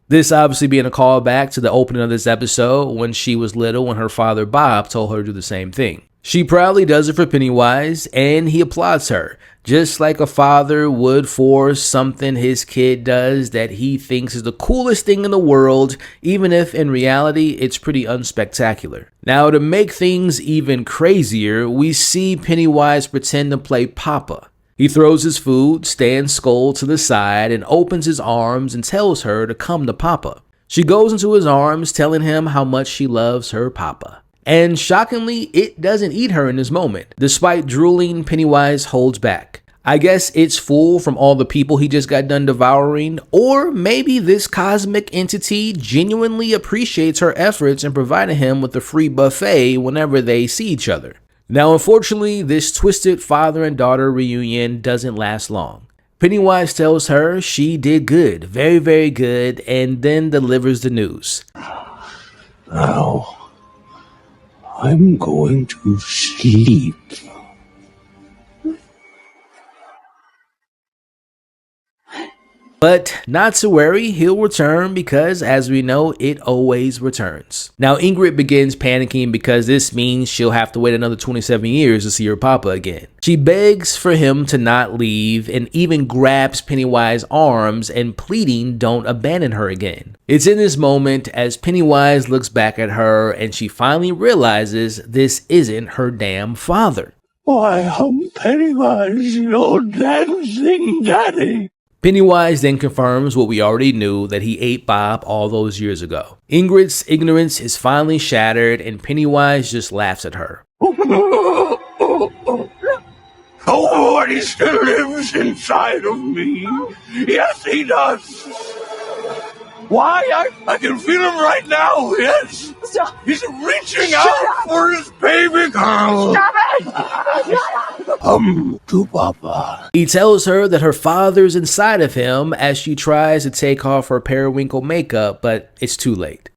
This obviously being a callback to the opening of this episode when she was little and her father Bob told her to do the same thing. She proudly does it for Pennywise, and he applauds her, just like a father would for something his kid does that he thinks is the coolest thing in the world, even if in reality it's pretty unspectacular. Now, to make things even crazier, we see Pennywise pretend to play Papa. He throws his food, Stan's skull to the side, and opens his arms and tells her to come to Papa. She goes into his arms, telling him how much she loves her Papa. And shockingly, it doesn't eat her in this moment. Despite drooling, Pennywise holds back. I guess it's full from all the people he just got done devouring, or maybe this cosmic entity genuinely appreciates her efforts in providing him with a free buffet whenever they see each other. Now, unfortunately, this twisted father and daughter reunion doesn't last long. Pennywise tells her she did good, very, very good, and then delivers the news. Now, I'm going to sleep. But not to worry, he'll return because, as we know, it always returns. Now, Ingrid begins panicking because this means she'll have to wait another 27 years to see her papa again. She begs for him to not leave and even grabs Pennywise's arms and pleading don't abandon her again. It's in this moment as Pennywise looks back at her and she finally realizes this isn't her damn father. Why, I'm Pennywise, your dancing daddy. Pennywise then confirms what we already knew, that he ate Bob all those years ago. Ingrid's ignorance is finally shattered and Pennywise just laughs at her. Oh, and he still lives inside of me. Yes, he does. Why? I can feel him right now, yes! Stop! He's reaching out for his baby girl! Stop it! To Papa. He tells her that her father's inside of him as she tries to take off her periwinkle makeup, but it's too late.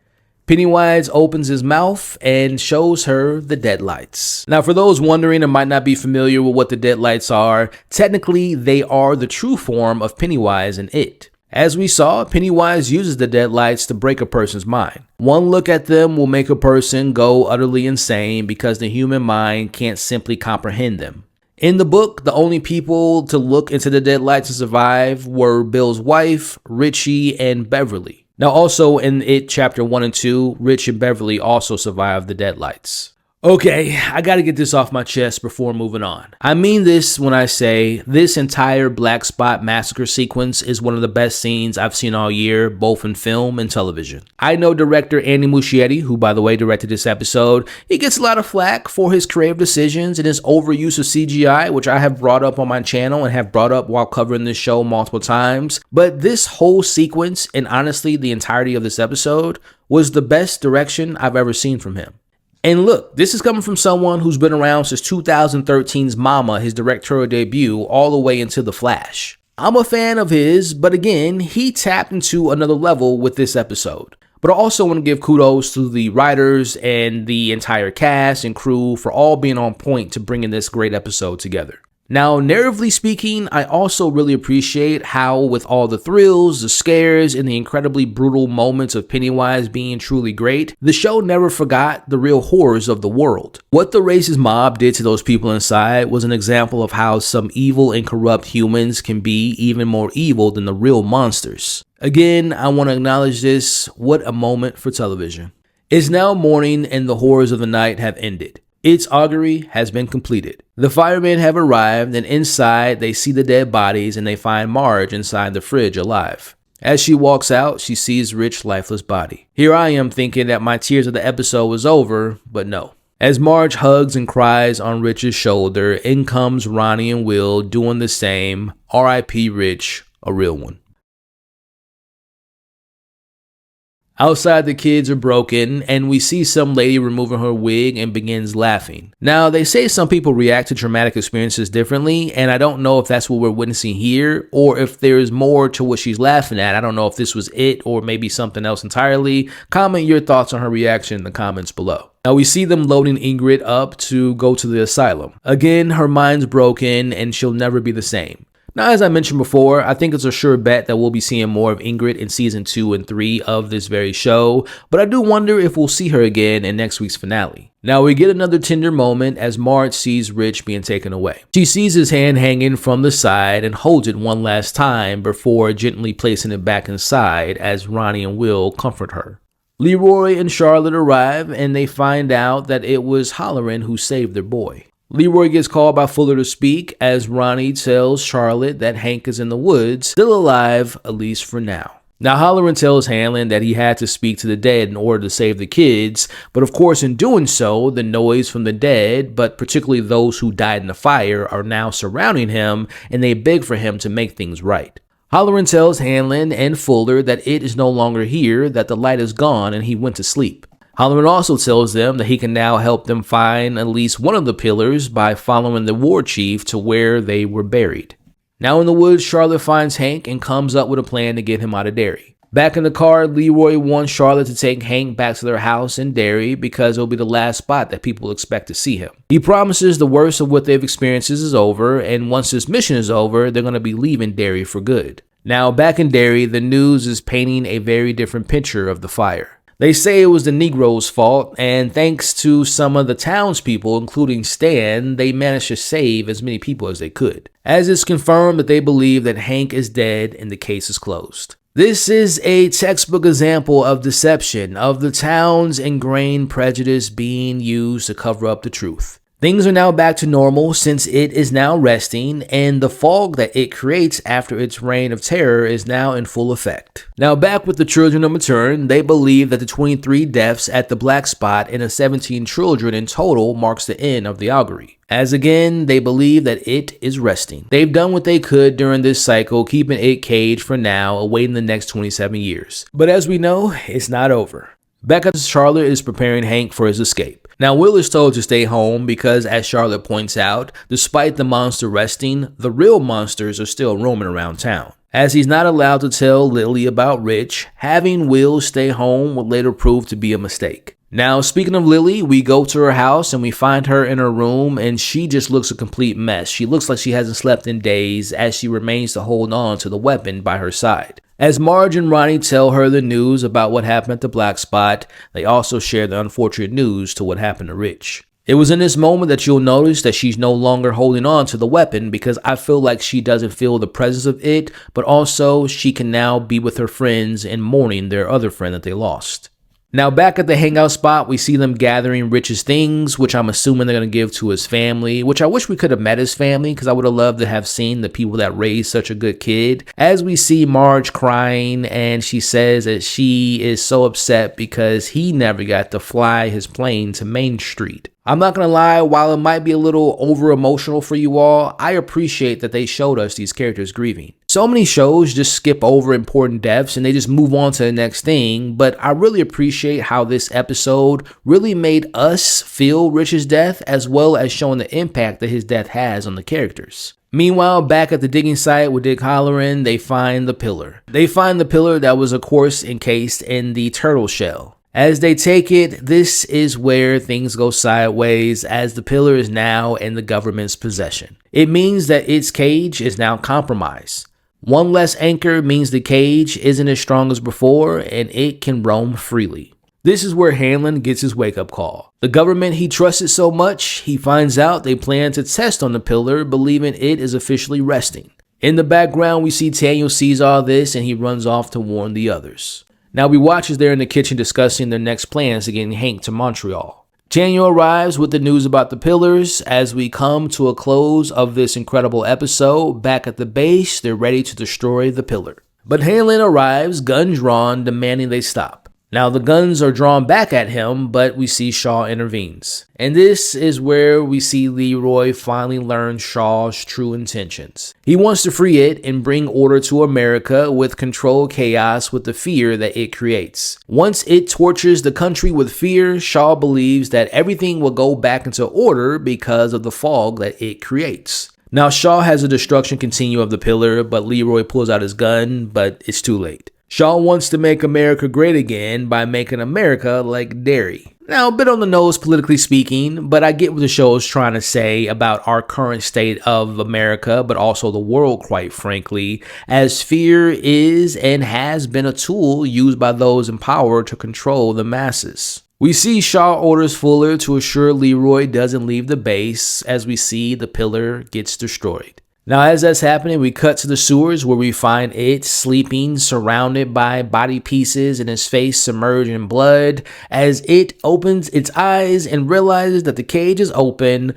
Pennywise opens his mouth and shows her the deadlights. Now, for those wondering and might not be familiar with what the deadlights are, technically they are the true form of Pennywise and It. As we saw, Pennywise uses the deadlights to break a person's mind. One look at them will make a person go utterly insane because the human mind can't simply comprehend them. In the book, the only people to look into the deadlights and survive were Bill's wife, Richie, and Beverly. Now also in It Chapter 1 and 2, Rich and Beverly also survived the deadlights. Okay, I gotta get this off my chest before moving on. I mean this when I say this entire Black Spot massacre sequence is one of the best scenes I've seen all year, both in film and television. I know director Andy Muschietti, who by the way directed this episode, he gets a lot of flack for his creative decisions and his overuse of CGI, which I have brought up on my channel and have brought up while covering this show multiple times. But this whole sequence, and honestly the entirety of this episode, was the best direction I've ever seen from him. And look, this is coming from someone who's been around since 2013's Mama, his directorial debut, all the way into The Flash. I'm a fan of his, but again, he tapped into another level with this episode. But I also want to give kudos to the writers and the entire cast and crew for all being on point to bringing this great episode together. Now, narratively speaking, I also really appreciate how, with all the thrills, the scares, and the incredibly brutal moments of Pennywise being truly great, the show never forgot the real horrors of the world. What the racist mob did to those people inside was an example of how some evil and corrupt humans can be even more evil than the real monsters. Again, I want to acknowledge this. What a moment for television. It's now morning and the horrors of the night have ended. Its augury has been completed. The firemen have arrived, and inside they see the dead bodies and they find Marge inside the fridge alive. As she walks out, she sees Rich's lifeless body. Here I am thinking that my tears of the episode was over, but no. As Marge hugs and cries on Rich's shoulder, in comes Ronnie and Will doing the same. R.I.P. Rich, a real one. Outside, the kids are broken, and we see some lady removing her wig and begins laughing. Now, they say some people react to traumatic experiences differently, and I don't know if that's what we're witnessing here, or if there's more to what she's laughing at. I don't know if this was it, or maybe something else entirely. Comment your thoughts on her reaction in the comments below. Now, we see them loading Ingrid up to go to the asylum. Again, her mind's broken, and she'll never be the same. Now, as I mentioned before, I think it's a sure bet that we'll be seeing more of Ingrid in season 2 and 3 of this very show, but I do wonder if we'll see her again in next week's finale. Now, we get another tender moment as Marge sees Rich being taken away. She sees his hand hanging from the side and holds it one last time before gently placing it back inside as Ronnie and Will comfort her. Leroy and Charlotte arrive and they find out that it was Halloran who saved their boy. Leroy gets called by Fuller to speak as Ronnie tells Charlotte that Hank is in the woods, still alive, at least for now. Now, Halloran tells Hanlon that he had to speak to the dead in order to save the kids, but of course in doing so, the noise from the dead, but particularly those who died in the fire, are now surrounding him and they beg for him to make things right. Halloran tells Hanlon and Fuller that it is no longer here, that the light is gone and he went to sleep. Halloran also tells them that he can now help them find at least one of the pillars by following the war chief to where they were buried. Now in the woods, Charlotte finds Hank and comes up with a plan to get him out of Derry. Back in the car, Leroy wants Charlotte to take Hank back to their house in Derry because it'll be the last spot that people expect to see him. He promises the worst of what they've experienced is over, and once this mission is over, they're going to be leaving Derry for good. Now back in Derry, the news is painting a very different picture of the fire. They say it was the Negroes' fault, and thanks to some of the townspeople, including Stan, they managed to save as many people as they could. As it's confirmed that they believe that Hank is dead and the case is closed. This is a textbook example of deception, of the town's ingrained prejudice being used to cover up the truth. Things are now back to normal since it is now resting, and the fog that it creates after its reign of terror is now in full effect. Now back with the children of Matern, they believe that the 23 deaths at the Black Spot and the 17 children in total marks the end of the augury. As again, they believe that it is resting. They've done what they could during this cycle, keeping it caged for now, awaiting the next 27 years. But as we know, it's not over. Back at Charlotte is preparing Hank for his escape. Now Will is told to stay home because, as Charlotte points out, despite the monster resting, the real monsters are still roaming around town. As he's not allowed to tell Lily about Rich, having Will stay home would later prove to be a mistake. Now, speaking of Lily, we go to her house and we find her in her room, and she just looks a complete mess. She looks like she hasn't slept in days as she remains to hold on to the weapon by her side. As Marge and Ronnie tell her the news about what happened at the Black Spot, they also share the unfortunate news to what happened to Rich. It was in this moment that you'll notice that she's no longer holding on to the weapon, because I feel like she doesn't feel the presence of it, but also she can now be with her friends and mourning their other friend that they lost. Now back at the hangout spot, we see them gathering Rich's things, which I'm assuming they're going to give to his family, which I wish we could have met his family because I would have loved to have seen the people that raised such a good kid. As we see Marge crying, and she says that she is so upset because he never got to fly his plane to Main Street. I'm not going to lie, while it might be a little over emotional for you all, I appreciate that they showed us these characters grieving. So many shows just skip over important deaths and they just move on to the next thing, but I really appreciate how this episode really made us feel Rich's death, as well as showing the impact that his death has on the characters. Meanwhile, back at the digging site with Dick Halloran, they find the pillar. They find the pillar that was, of course, encased in the turtle shell. As they take it, this is where things go sideways, as the pillar is now in the government's possession. It means that its cage is now compromised. One less anchor means the cage isn't as strong as before, and it can roam freely. This is where Hanlon gets his wake-up call. The government he trusted so much, he finds out they plan to test on the pillar, believing it is officially resting. In the background, we see Daniel sees all this, and he runs off to warn the others. Now we watch as they're in the kitchen discussing their next plans to get Hank to Montreal. Daniel arrives with the news about the pillars. As we come to a close of this incredible episode, back at the base, they're ready to destroy the pillar. But Hanlon arrives, gun drawn, demanding they stop. Now the guns are drawn back at him, but we see Shaw intervenes. And this is where we see Leroy finally learn Shaw's true intentions. He wants to free it and bring order to America with controlled chaos with the fear that it creates. Once it tortures the country with fear, Shaw believes that everything will go back into order because of the fog that it creates. Now Shaw has a destruction continue of the pillar, but Leroy pulls out his gun, but it's too late. Shaw wants to make America great again by making America like Derry. Now, a bit on the nose politically speaking, but I get what the show is trying to say about our current state of America, but also the world, quite frankly, as fear is and has been a tool used by those in power to control the masses. We see Shaw orders Fuller to assure Leroy doesn't leave the base as we see the pillar gets destroyed. Now, as that's happening, we cut to the sewers where we find it sleeping, surrounded by body pieces and his face submerged in blood, as it opens its eyes and realizes that the cage is open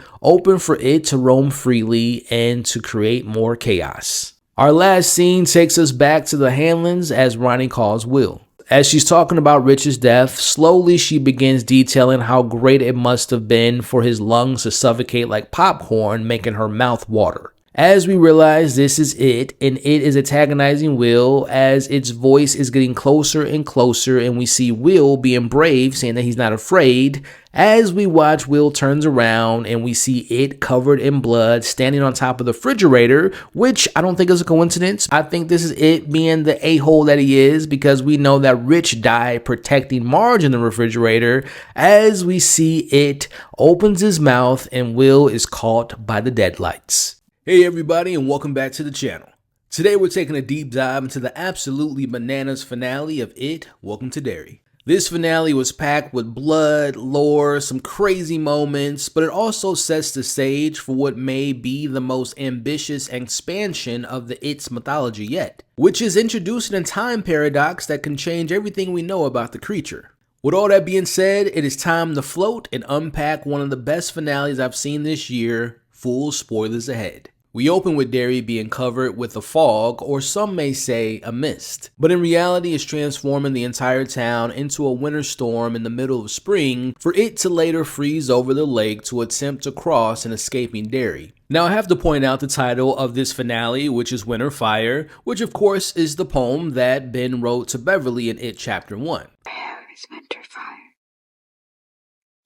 for it to roam freely and to create more chaos. Our last scene takes us back to the Hanlons as Ronnie calls Will. As she's talking about Rich's death, slowly she begins detailing how great it must have been for his lungs to suffocate like popcorn, making her mouth water. As we realize this is it, and it is antagonizing Will as its voice is getting closer and closer, and we see Will being brave, saying that he's not afraid. As we watch, Will turns around and we see it covered in blood standing on top of the refrigerator, which I don't think is a coincidence. I think this is it being the a-hole that he is, because we know that Rich died protecting Marge in the refrigerator. As we see it opens his mouth and Will is caught by the deadlights. Hey everybody, and welcome back to the channel. Today we're taking a deep dive into the absolutely bananas finale of It, Welcome to Derry. This finale was packed with blood, lore, some crazy moments, but it also sets the stage for what may be the most ambitious expansion of the It's mythology yet, which is introducing a time paradox that can change everything we know about the creature. With all that being said, it is time to float and unpack one of the best finales I've seen this year. Full spoilers ahead. We open with Derry being covered with a fog, or some may say a mist. But in reality, it's transforming the entire town into a winter storm in the middle of spring for it to later freeze over the lake to attempt to cross an escaping Derry. Now I have to point out the title of this finale, which is Winter Fire, which of course is the poem that Ben wrote to Beverly in It Chapter 1. Where is winter fire?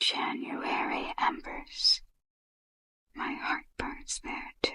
January embers. My heart burns there too.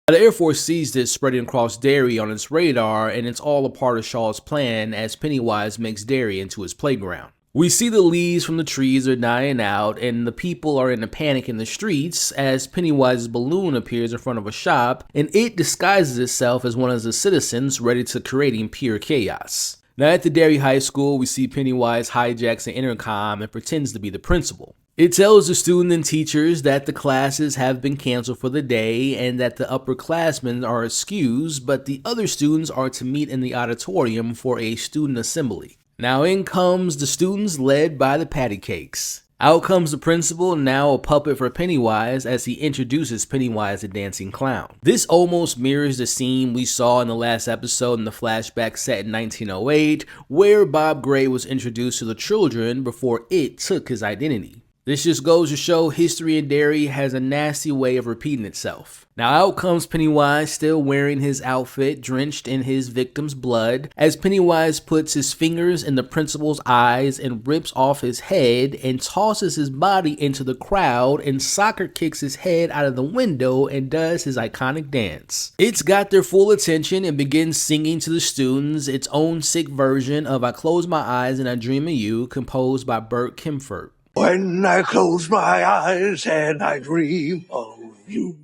The Air Force sees this spreading across Derry on its radar, and it's all a part of Shaw's plan as Pennywise makes Derry into his playground. We see the leaves from the trees are dying out, and the people are in a panic in the streets as Pennywise's balloon appears in front of a shop, and it disguises itself as one of the citizens ready to creating pure chaos. Now at the Derry High School, we see Pennywise hijacks an intercom and pretends to be the principal. It tells the students and teachers that the classes have been canceled for the day and that the upperclassmen are excused, but the other students are to meet in the auditorium for a student assembly. Now in comes the students led by the patty cakes. Out comes the principal, now a puppet for Pennywise, as he introduces Pennywise the dancing clown. This almost mirrors the scene we saw in the last episode in the flashback set in 1908, where Bob Gray was introduced to the children before it took his identity. This just goes to show history in Derry has a nasty way of repeating itself. Now out comes Pennywise, still wearing his outfit drenched in his victim's blood, as Pennywise puts his fingers in the principal's eyes and rips off his head and tosses his body into the crowd and soccer kicks his head out of the window and does his iconic dance. It's got their full attention and begins singing to the students its own sick version of I Close My Eyes and I Dream of You, composed by Bert Kimford. When I close my eyes and I dream of you,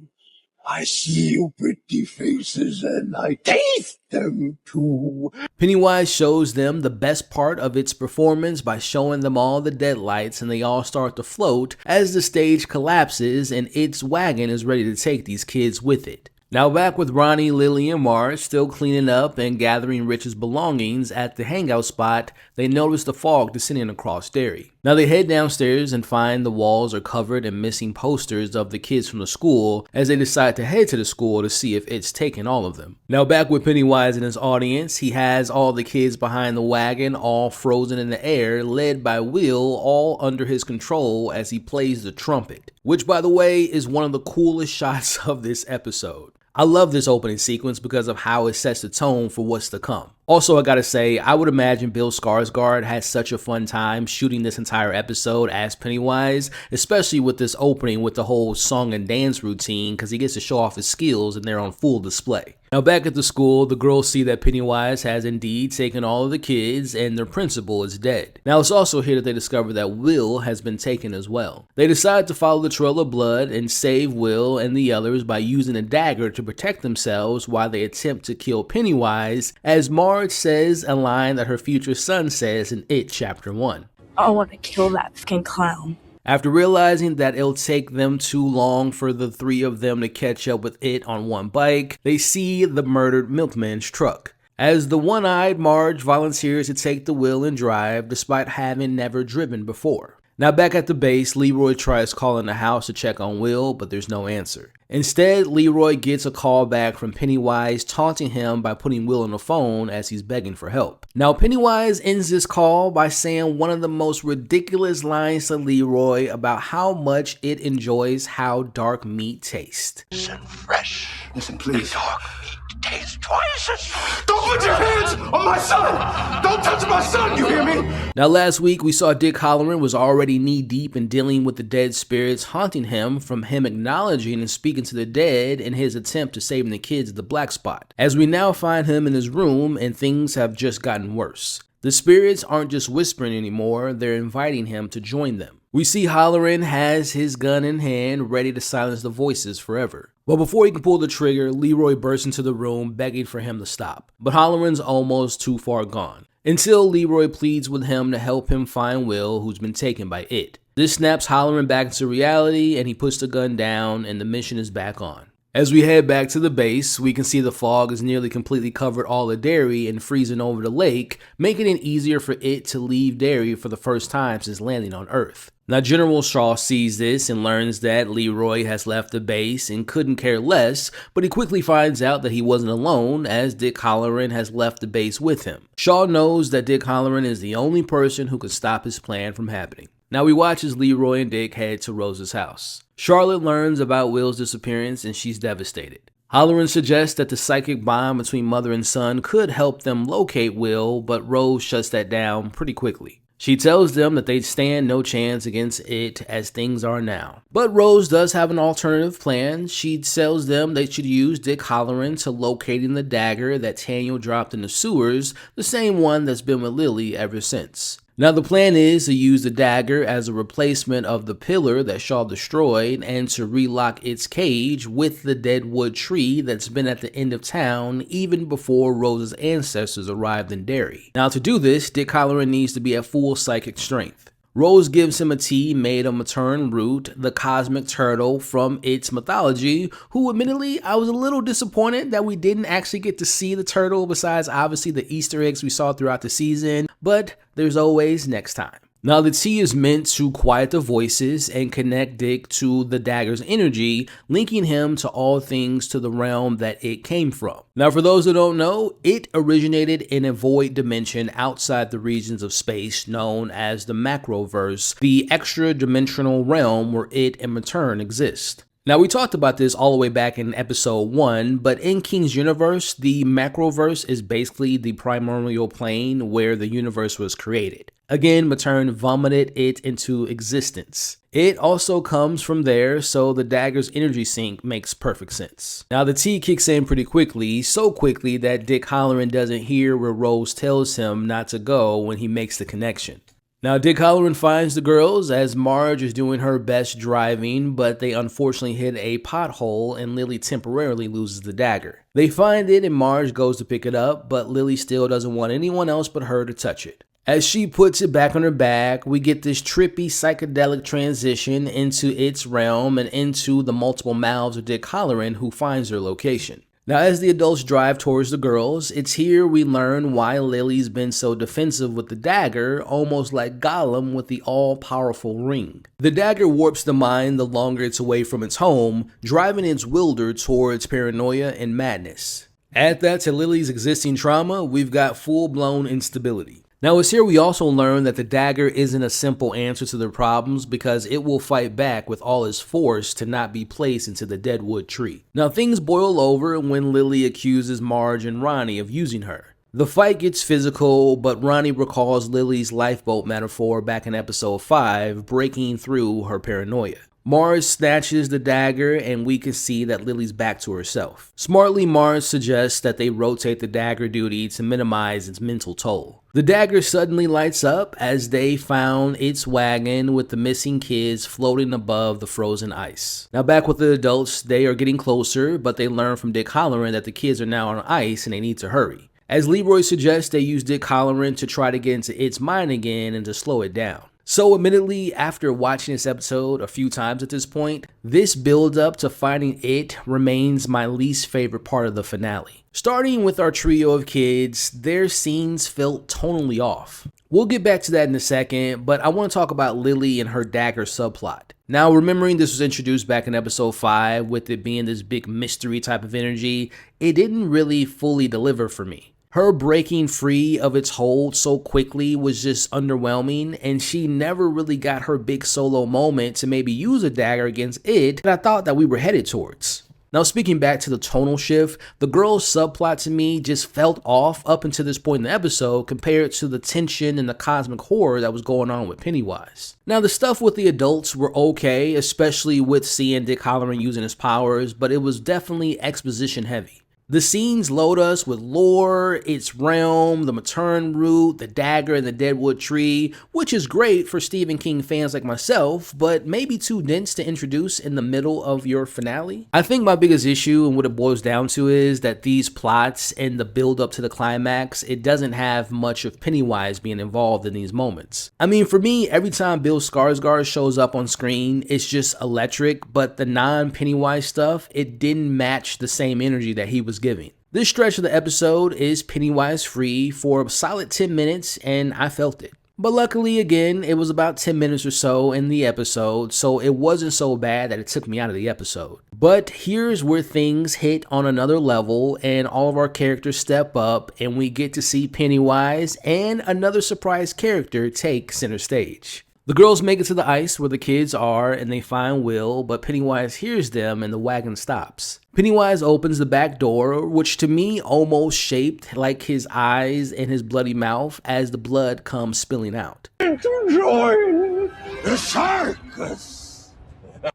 I see your pretty faces and I taste them too. Pennywise shows them the best part of its performance by showing them all the deadlights, and they all start to float as the stage collapses and its wagon is ready to take these kids with it. Now back with Ronnie, Lily, and Marge still cleaning up and gathering Rich's belongings at the hangout spot, they notice the fog descending across Derry. Now they head downstairs and find the walls are covered in missing posters of the kids from the school as they decide to head to the school to see if it's taken all of them. Now back with Pennywise and his audience, he has all the kids behind the wagon all frozen in the air, led by Will, all under his control as he plays the trumpet, which by the way is one of the coolest shots of this episode. I love this opening sequence because of how it sets the tone for what's to come. Also, I gotta say, I would imagine Bill Skarsgård had such a fun time shooting this entire episode as Pennywise, especially with this opening with the whole song and dance routine, because he gets to show off his skills and they're on full display. Now back at the school, the girls see that Pennywise has indeed taken all of the kids and their principal is dead. Now it's also here that they discover that Will has been taken as well. They decide to follow the trail of blood and save Will and the others by using a dagger to protect themselves while they attempt to kill Pennywise, as Marge says a line that her future son says in It Chapter 1. I want to kill that fucking clown. After realizing that it'll take them too long for the three of them to catch up with it on one bike, they see the murdered milkman's truck. As the one-eyed Marge volunteers to take the wheel and drive despite having never driven before. Now back at the base, Leroy tries calling the house to check on Will, but there's no answer. Instead, Leroy gets a call back from Pennywise taunting him by putting Will on the phone as he's begging for help. Now Pennywise ends this call by saying one of the most ridiculous lines to Leroy about how much it enjoys how dark meat tastes. And fresh. Listen, please. Dark meat tastes twice as sweet. Don't put your hands on my son! Don't touch my son, you hear me? Now last week we saw Dick Halloran was already knee deep in dealing with the dead spirits haunting him from him acknowledging and speaking to the dead in his attempt to save the kids at the black spot. As we now find him in his room and things have just gotten worse. The spirits aren't just whispering anymore, they're inviting him to join them. We see Halloran has his gun in hand, ready to silence the voices forever. But before he can pull the trigger, Leroy bursts into the room, begging for him to stop. But Halloran's almost too far gone, until Leroy pleads with him to help him find Will, who's been taken by it. This snaps Halloran back into reality, and he puts the gun down, and the mission is back on. As we head back to the base, we can see the fog has nearly completely covered all of Derry and freezing over the lake, making it easier for it to leave Derry for the first time since landing on Earth. Now, General Shaw sees this and learns that Leroy has left the base and couldn't care less, but he quickly finds out that he wasn't alone, as Dick Halloran has left the base with him. Shaw knows that Dick Halloran is the only person who could stop his plan from happening. Now we watch as Leroy and Dick head to Rose's house. Charlotte learns about Will's disappearance and she's devastated. Halloran suggests that the psychic bond between mother and son could help them locate Will, but Rose shuts that down pretty quickly. She tells them that they stand no chance against it as things are now. But Rose does have an alternative plan. She tells them they should use Dick Halloran to locating the dagger that Tanyel dropped in the sewers, the same one that's been with Lily ever since. Now the plan is to use the dagger as a replacement of the pillar that Shaw destroyed and to relock its cage with the dead wood tree that's been at the end of town even before Rose's ancestors arrived in Derry. Now to do this, Dick Halloran needs to be at full psychic strength. Rose gives him a tea made of matern root, the cosmic turtle from its mythology, who admittedly I was a little disappointed that we didn't actually get to see the turtle besides obviously the Easter eggs we saw throughout the season, but there's always next time. Now the tea is meant to quiet the voices and connect Dick to the dagger's energy, linking him to all things to the realm that it came from. Now for those who don't know, it originated in a void dimension outside the regions of space known as the Macroverse, the extra-dimensional realm where it and Matern exist. Now we talked about this all the way back in episode 1, but in King's universe, the Macroverse is basically the primordial plane where the universe was created. Again, Matern vomited it into existence. It also comes from there, so the dagger's energy sink makes perfect sense. Now the tea kicks in pretty quickly, so quickly that Dick Halloran doesn't hear where Rose tells him not to go when he makes the connection. Now Dick Halloran finds the girls as Marge is doing her best driving, but they unfortunately hit a pothole and Lily temporarily loses the dagger. They find it and Marge goes to pick it up, but Lily still doesn't want anyone else but her to touch it. As she puts it back on her back, we get this trippy psychedelic transition into its realm and into the multiple mouths of Dick Halloran, who finds their location. Now as the adults drive towards the girls, it's here we learn why Lily's been so defensive with the dagger, almost like Gollum with the all-powerful ring. The dagger warps the mind the longer it's away from its home, driving its wielder towards paranoia and madness. Add that to Lily's existing trauma, we've got full-blown instability. Now it's here we also learn that the dagger isn't a simple answer to their problems because it will fight back with all its force to not be placed into the deadwood tree. Now things boil over when Lily accuses Marge and Ronnie of using her. The fight gets physical, but Ronnie recalls Lily's lifeboat metaphor back in episode 5, breaking through her paranoia. Marge snatches the dagger and we can see that Lily's back to herself. Smartly, Marge suggests that they rotate the dagger duty to minimize its mental toll. The dagger suddenly lights up as they found its wagon with the missing kids floating above the frozen ice. Now back with the adults, they are getting closer, but they learn from Dick Halloran that the kids are now on ice and they need to hurry. As Leroy suggests, they use Dick Halloran to try to get into its mind again and to slow it down. So admittedly, after watching this episode a few times at this point, this build up to finding it remains my least favorite part of the finale. Starting with our trio of kids, their scenes felt tonally off. We'll get back to that in a second, but I want to talk about Lily and her dagger subplot. Now, remembering this was introduced back in episode 5 with it being this big mystery type of energy, it didn't really fully deliver for me. Her breaking free of its hold so quickly was just underwhelming, and she never really got her big solo moment to maybe use a dagger against it that I thought that we were headed towards. Now speaking back to the tonal shift, the girl's subplot to me just felt off up until this point in the episode compared to the tension and the cosmic horror that was going on with Pennywise. Now the stuff with the adults were okay, especially with seeing Dick Halloran using his powers, but it was definitely exposition heavy. The scenes load us with lore, its realm, the Matern root, the dagger, and the deadwood tree, which is great for Stephen King fans like myself, but maybe too dense to introduce in the middle of your finale. I think my biggest issue and what it boils down to is that these plots and the build up to the climax, it doesn't have much of Pennywise being involved in these moments. I mean, for me, every time Bill Skarsgård shows up on screen, it's just electric, but the non-Pennywise stuff, it didn't match the same energy that he was giving. This stretch of the episode is Pennywise free for a solid 10 minutes and I felt it. But luckily, again, it was about 10 minutes or so in the episode, so it wasn't so bad that it took me out of the episode. But here's where things hit on another level and all of our characters step up and we get to see Pennywise and another surprise character take center stage. The girls make it to the ice where the kids are and they find Will, but Pennywise hears them and the wagon stops. Pennywise opens the back door, which to me almost shaped like his eyes and his bloody mouth as the blood comes spilling out. To join the circus.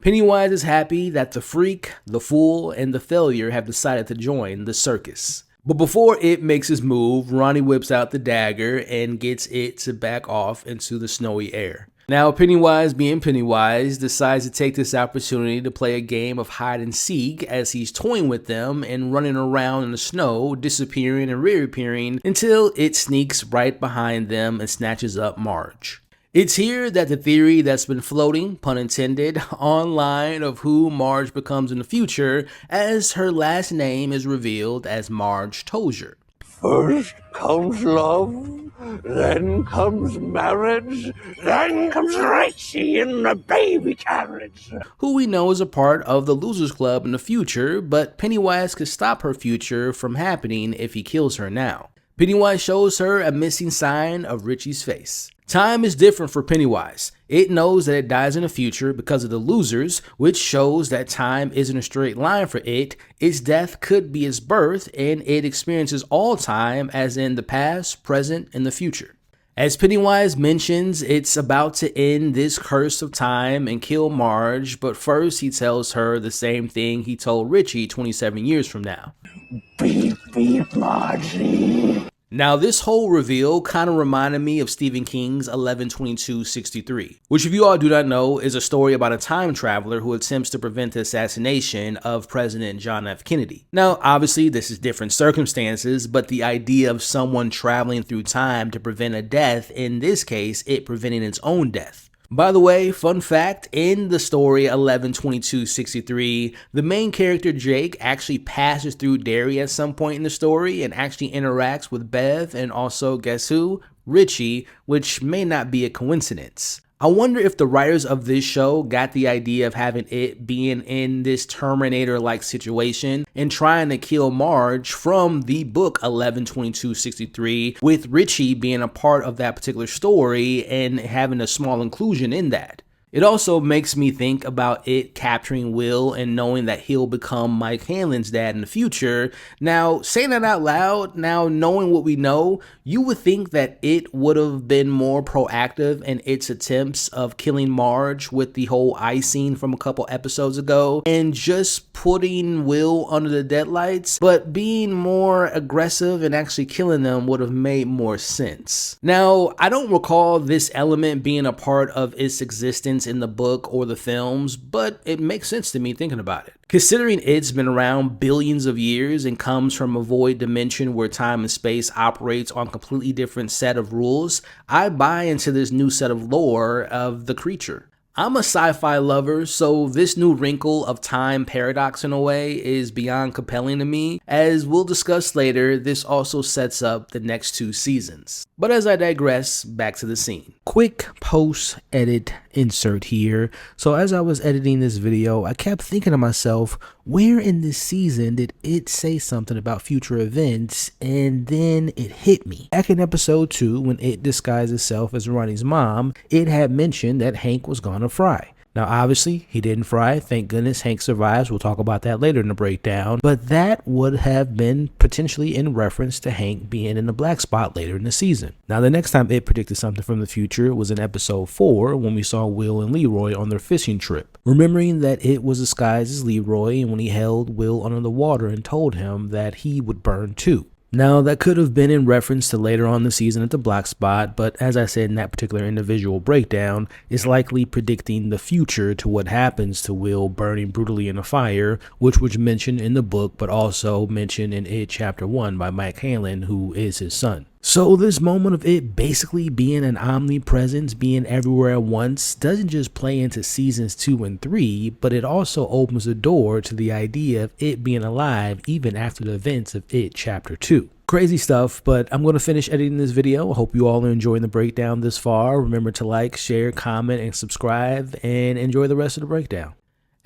Pennywise is happy that the freak, the fool, and the failure have decided to join the circus. But before it makes his move, Ronnie whips out the dagger and gets it to back off into the snowy air. Now, Pennywise, being Pennywise, decides to take this opportunity to play a game of hide and seek as he's toying with them and running around in the snow, disappearing and reappearing until it sneaks right behind them and snatches up Marge. It's here that the theory that's been floating, pun intended, online of who Marge becomes in the future, as her last name is revealed as Marge Tozier. First comes love, then comes marriage, then comes Richie in the baby carriage. Who we know is a part of the Losers Club in the future, but Pennywise could stop her future from happening if he kills her now. Pennywise shows her a missing sign of Richie's face. Time is different for Pennywise. It knows that it dies in the future because of the losers, which shows that time isn't a straight line for it. Its death could be its birth, and it experiences all time as in the past, present, and the future. As Pennywise mentions, it's about to end this curse of time and kill Marge, but first he tells her the same thing he told Richie 27 years from now. Beep, beep, Margie. Now, this whole reveal kind of reminded me of Stephen King's 11/22/63, which if you all do not know is a story about a time traveler who attempts to prevent the assassination of President John F. Kennedy. Now, obviously, this is different circumstances, but the idea of someone traveling through time to prevent a death, in this case, it preventing its own death. By the way, fun fact, in the story 11/22/63, the main character Jake actually passes through Derry at some point in the story and actually interacts with Bev and also, guess who? Richie, which may not be a coincidence. I wonder if the writers of this show got the idea of having it being in this Terminator-like situation and trying to kill Marge from the book 11/22/63, with Richie being a part of that particular story and having a small inclusion in that. It also makes me think about it capturing Will and knowing that he'll become Mike Hanlon's dad in the future. Now, saying that out loud, now knowing what we know, you would think that it would have been more proactive in its attempts of killing Marge with the whole ice scene from a couple episodes ago and just putting Will under the deadlights, but being more aggressive and actually killing them would have made more sense. Now, I don't recall this element being a part of its existence in the book or the films, but it makes sense to me thinking about it. Considering it's been around billions of years and comes from a void dimension where time and space operates on a completely different set of rules, I buy into this new set of lore of the creature. I'm a sci-fi lover, so this new wrinkle of time paradox in a way is beyond compelling to me. As we'll discuss later, this also sets up the next 2 seasons. But as I digress, back to the scene. Quick post-edit insert here. So as I was editing this video, I kept thinking to myself, where in this season did it say something about future events? And then it hit me. Back in episode 2, when it disguised itself as Ronnie's mom, it had mentioned that Hank was gonna fry. Now, obviously, he didn't fry. Thank goodness Hank survives. We'll talk about that later in the breakdown. But that would have been potentially in reference to Hank being in the black spot later in the season. Now, the next time it predicted something from the future was in episode 4 when we saw Will and Leroy on their fishing trip. Remembering that it was disguised as Leroy and when he held Will under the water and told him that he would burn too. Now, that could have been in reference to later on in the season at the black spot, but as I said in that particular individual breakdown, it's likely predicting the future to what happens to Will burning brutally in a fire, which was mentioned in the book, but also mentioned in It Chapter 1 by Mike Hanlon, who is his son. So this moment of it basically being an omnipresence, being everywhere at once, doesn't just play into seasons 2 and 3, but it also opens the door to the idea of it being alive even after the events of It Chapter 2. Crazy stuff, but I'm going to finish editing this video. I hope you all are enjoying the breakdown this far. Remember to like, share, comment, and subscribe, and enjoy the rest of the breakdown.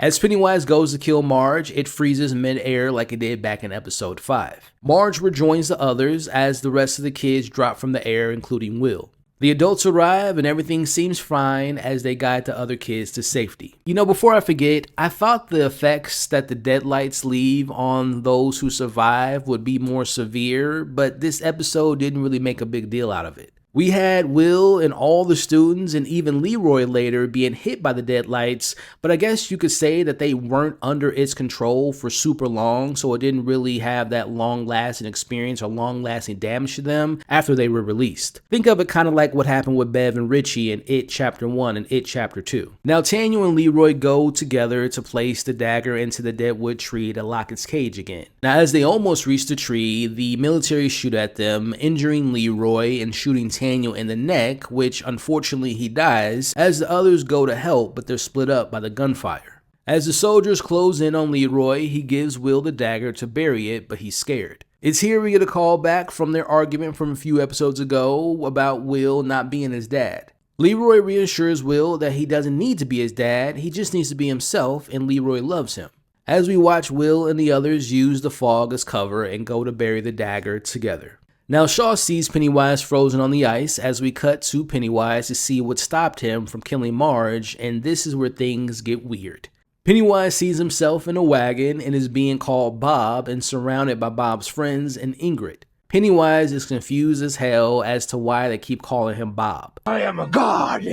As Pennywise goes to kill Marge, it freezes mid-air like it did back in episode 5. Marge rejoins the others as the rest of the kids drop from the air, including Will. The adults arrive and everything seems fine as they guide the other kids to safety. You know, before I forget, I thought the effects that the deadlights leave on those who survive would be more severe, but this episode didn't really make a big deal out of it. We had Will and all the students and even Leroy later being hit by the deadlights, but I guess you could say that they weren't under its control for super long, so it didn't really have that long-lasting experience or long-lasting damage to them after they were released. Think of it kind of like what happened with Bev and Richie in It Chapter 1 and It Chapter 2. Now, Tanya and Leroy go together to place the dagger into the deadwood tree to lock its cage again. Now, as they almost reach the tree, the military shoot at them, injuring Leroy and shooting Tanya in the neck, which unfortunately he dies, as the others go to help, but they're split up by the gunfire. As the soldiers close in on Leroy, he gives Will the dagger to bury it, but he's scared. It's here we get a call back from their argument from a few episodes ago about Will not being his dad. Leroy reassures Will that he doesn't need to be his dad, he just needs to be himself, and Leroy loves him. As we watch Will and the others use the fog as cover and go to bury the dagger together. Now, Shaw sees Pennywise frozen on the ice as we cut to Pennywise to see what stopped him from killing Marge, and this is where things get weird. Pennywise sees himself in a wagon and is being called Bob and surrounded by Bob's friends and Ingrid. Pennywise is confused as hell as to why they keep calling him Bob. I am a god,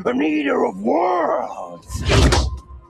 an eater of worlds.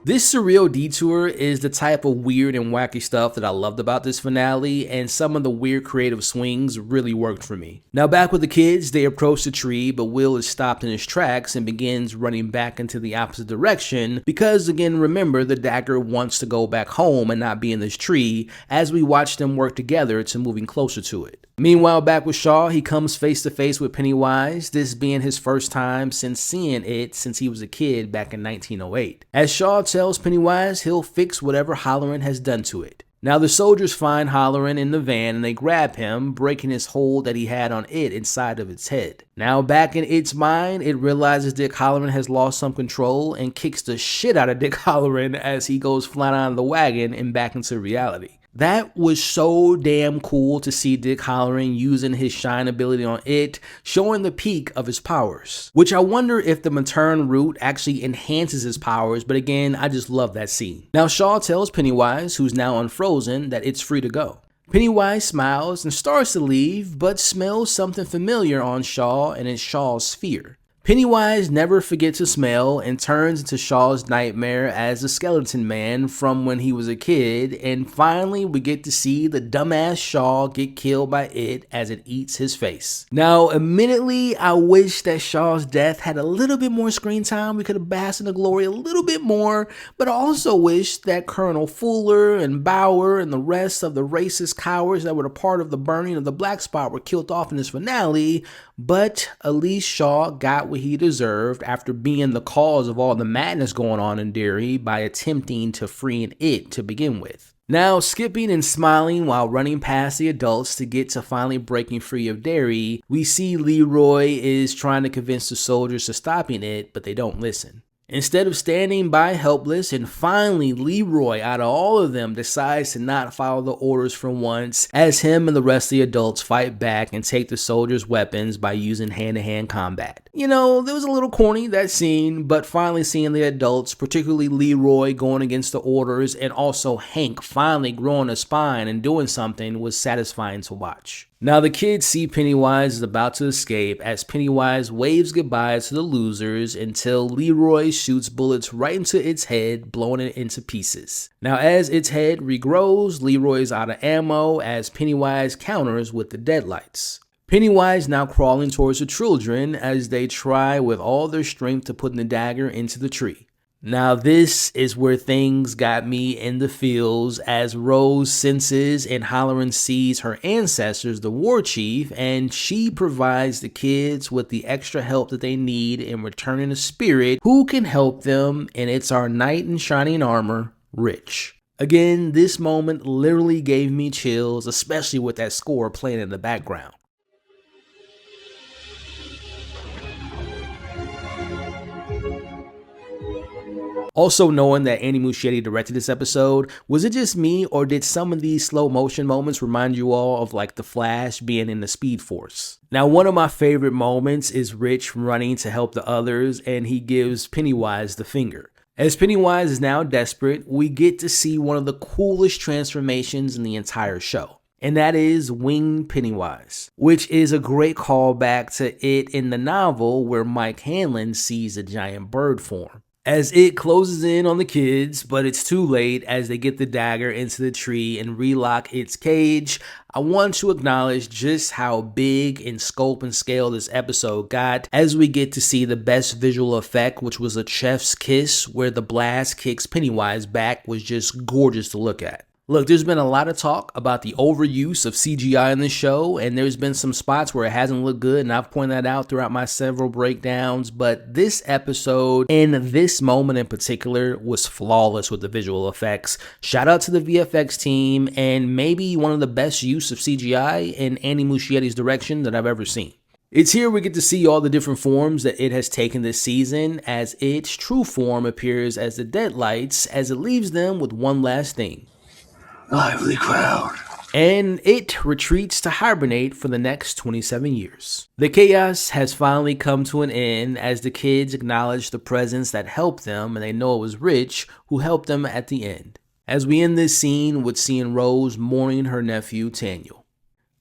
This surreal detour is the type of weird and wacky stuff that I loved about this finale, and some of the weird creative swings really worked for me. Now back with the kids, they approach the tree, but Will is stopped in his tracks and begins running back into the opposite direction because, again, remember, the dagger wants to go back home and not be in this tree as we watch them work together to moving closer to it. Meanwhile, back with Shaw, he comes face to face with Pennywise, this being his first time since seeing it since he was a kid back in 1908. As Shaw tells Pennywise he'll fix whatever Halloran has done to it. Now the soldiers find Halloran in the van and they grab him, breaking his hold that he had on it inside of its head. Now back in its mind, it realizes Dick Halloran has lost some control and kicks the shit out of Dick Halloran as he goes flat out of the wagon and back into reality. That was so damn cool to see Dick Halloran using his shine ability on it, showing the peak of his powers. Which I wonder if the Matern root actually enhances his powers, but again, I just love that scene. Now Shaw tells Pennywise, who's now unfrozen, that it's free to go. Pennywise smiles and starts to leave, but smells something familiar on Shaw, and it's Shaw's fear. Pennywise never forgets to smell and turns into Shaw's nightmare as the skeleton man from when he was a kid, and finally we get to see the dumbass Shaw get killed by it as it eats his face. Now, admittedly, I wish that Shaw's death had a little bit more screen time. We could have basked in the glory a little bit more, but I also wish that Colonel Fuller and Bauer and the rest of the racist cowards that were a part of the burning of the Black Spot were killed off in this finale, but at least Shaw got what he deserved after being the cause of all the madness going on in Derry by attempting to free it to begin with. Now, skipping and smiling while running past the adults to get to finally breaking free of Derry, we see Leroy is trying to convince the soldiers to stopping it, but they don't listen. Instead of standing by helpless, and finally Leroy, out of all of them, decides to not follow the orders for once, as him and the rest of the adults fight back and take the soldiers' weapons by using hand-to-hand combat. You know, there was a little corny, that scene, but finally seeing the adults, particularly Leroy, going against the orders, and also Hank finally growing a spine and doing something was satisfying to watch. Now the kids see Pennywise is about to escape as Pennywise waves goodbye to the losers until Leroy shoots bullets right into its head, blowing it into pieces. Now as its head regrows, Leroy's out of ammo as Pennywise counters with the deadlights. Pennywise now crawling towards the children as they try with all their strength to put the dagger into the tree. Now this is where things got me in the feels as Rose senses and Halloran sees her ancestors, the war chief, and she provides the kids with the extra help that they need in returning a spirit who can help them, and it's our knight in shining armor, Rich. Again, this moment literally gave me chills, especially with that score playing in the background. Also knowing that Andy Muschietti directed this episode, was it just me or did some of these slow motion moments remind you all of like the Flash being in the Speed Force? Now one of my favorite moments is Rich running to help the others and he gives Pennywise the finger. As Pennywise is now desperate, we get to see one of the coolest transformations in the entire show. And that is Winged Pennywise, which is a great callback to it in the novel where Mike Hanlon sees a giant bird form. As it closes in on the kids, but it's too late as they get the dagger into the tree and relock its cage, I want to acknowledge just how big in scope and scale this episode got as we get to see the best visual effect, which was a chef's kiss where the blast kicks Pennywise back, was just gorgeous to look at. Look, there's been a lot of talk about the overuse of CGI in this show, and there's been some spots where it hasn't looked good, and I've pointed that out throughout my several breakdowns, but this episode, and this moment in particular, was flawless with the visual effects. Shout out to the VFX team, and maybe one of the best use of CGI in Andy Muschietti's direction that I've ever seen. It's here we get to see all the different forms that it has taken this season, as its true form appears as the Deadlights, as it leaves them with one last thing. Lively crowd. And it retreats to hibernate for the next 27 years. The chaos has finally come to an end as the kids acknowledge the presence that helped them, and they know it was Rich who helped them at the end. As we end this scene with seeing Rose mourning her nephew Daniel.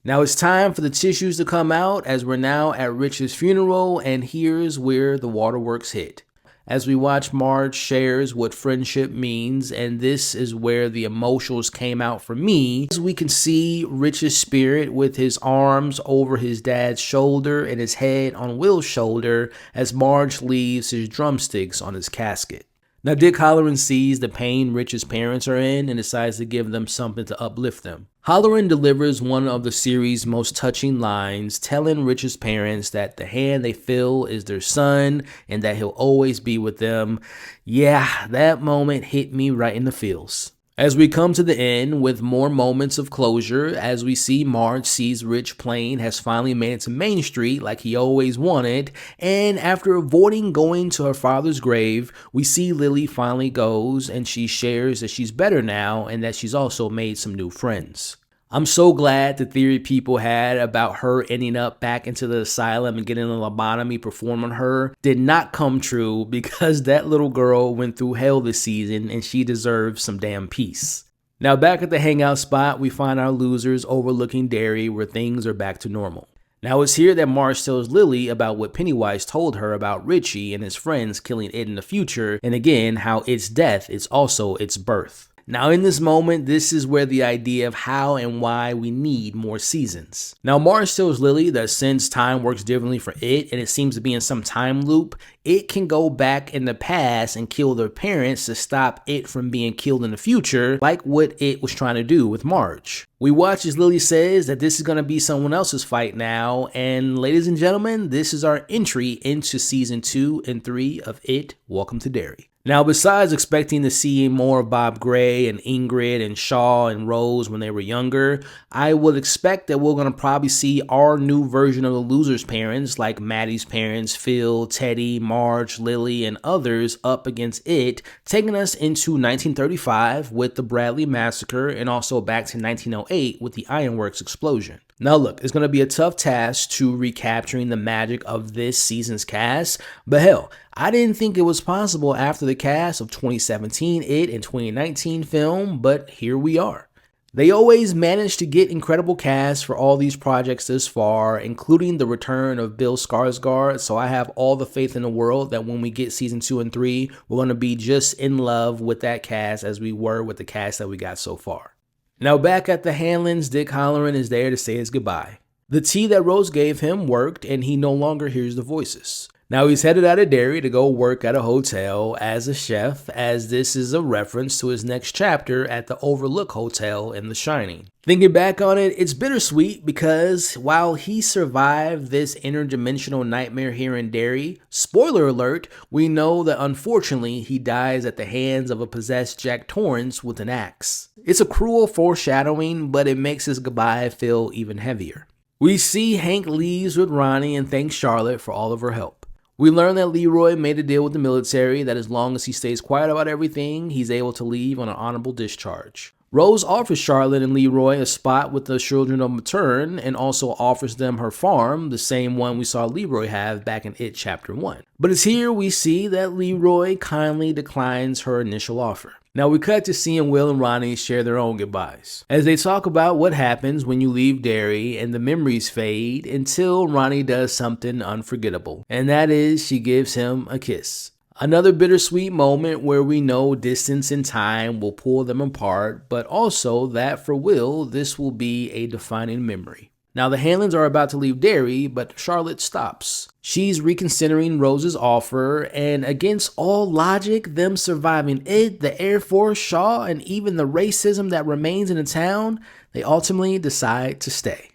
Now it's time for the tissues to come out as we're now at Rich's funeral, and here's where the waterworks hit. As we watch, Marge shares what friendship means, and this is where the emotions came out for me. As we can see Rich's spirit with his arms over his dad's shoulder and his head on Will's shoulder as Marge leaves his drumsticks on his casket. Now Dick Halloran sees the pain Rich's parents are in and decides to give them something to uplift them. Halloran delivers one of the series' most touching lines, telling Rich's parents that the hand they feel is their son and that he'll always be with them. Yeah, that moment hit me right in the feels. As we come to the end with more moments of closure, as we see Marge sees Rich plane has finally made it to Main Street like he always wanted, and after avoiding going to her father's grave, we see Lily finally goes and she shares that she's better now and that she's also made some new friends. I'm so glad the theory people had about her ending up back into the asylum and getting a lobotomy performed on her did not come true, because that little girl went through hell this season and she deserves some damn peace. Now back at the hangout spot, we find our losers overlooking Derry where things are back to normal. Now it's here that Marge tells Lily about what Pennywise told her about Richie and his friends killing it in the future, and again how its death is also its birth. Now in this moment, this is where the idea of how and why we need more seasons. Now Marge tells Lily that since time works differently for it and it seems to be in some time loop, it can go back in the past and kill their parents to stop it from being killed in the future, like what it was trying to do with Marge. We watch as Lily says that this is going to be someone else's fight now, and ladies and gentlemen, this is our entry into season 2 and 3 of It, Welcome to Derry. Now, besides expecting to see more of Bob Gray and Ingrid and Shaw and Rose when they were younger, I would expect that we're going to probably see our new version of the Losers' parents, like Maddie's parents, Phil, Teddy, Marge, Lily, and others, up against it, taking us into 1935 with the Bradley Massacre and also back to 1908 with the Ironworks explosion. Now look, it's going to be a tough task to recapturing the magic of this season's cast, but hell, I didn't think it was possible after the cast of 2017 It and 2019 film, but here we are. They always manage to get incredible casts for all these projects this far, including the return of Bill Skarsgård, so I have all the faith in the world that when we get season 2 and 3, we're going to be just in love with that cast as we were with the cast that we got so far. Now back at the Hanlons, Dick Halloran is there to say his goodbye. The tea that Rose gave him worked and he no longer hears the voices. Now he's headed out of Derry to go work at a hotel as a chef, as this is a reference to his next chapter at the Overlook Hotel in The Shining. Thinking back on it, it's bittersweet because while he survived this interdimensional nightmare here in Derry, spoiler alert, we know that unfortunately he dies at the hands of a possessed Jack Torrance with an axe. It's a cruel foreshadowing, but it makes his goodbye feel even heavier. We see Hank leaves with Ronnie and thanks Charlotte for all of her help. We learn that Leroy made a deal with the military that as long as he stays quiet about everything, he's able to leave on an honorable discharge. Rose offers Charlotte and Leroy a spot with the children of Matern and also offers them her farm, the same one we saw Leroy have back in It Chapter 1. But it's here we see that Leroy kindly declines her initial offer. Now we cut to seeing Will and Ronnie share their own goodbyes, as they talk about what happens when you leave Derry and the memories fade until Ronnie does something unforgettable, and that is she gives him a kiss. Another bittersweet moment where we know distance and time will pull them apart, but also that for Will, this will be a defining memory. Now the Hanlons are about to leave Derry, but Charlotte stops. She's reconsidering Rose's offer, and against all logic, them surviving it, the Air Force, Shaw, and even the racism that remains in the town, they ultimately decide to stay.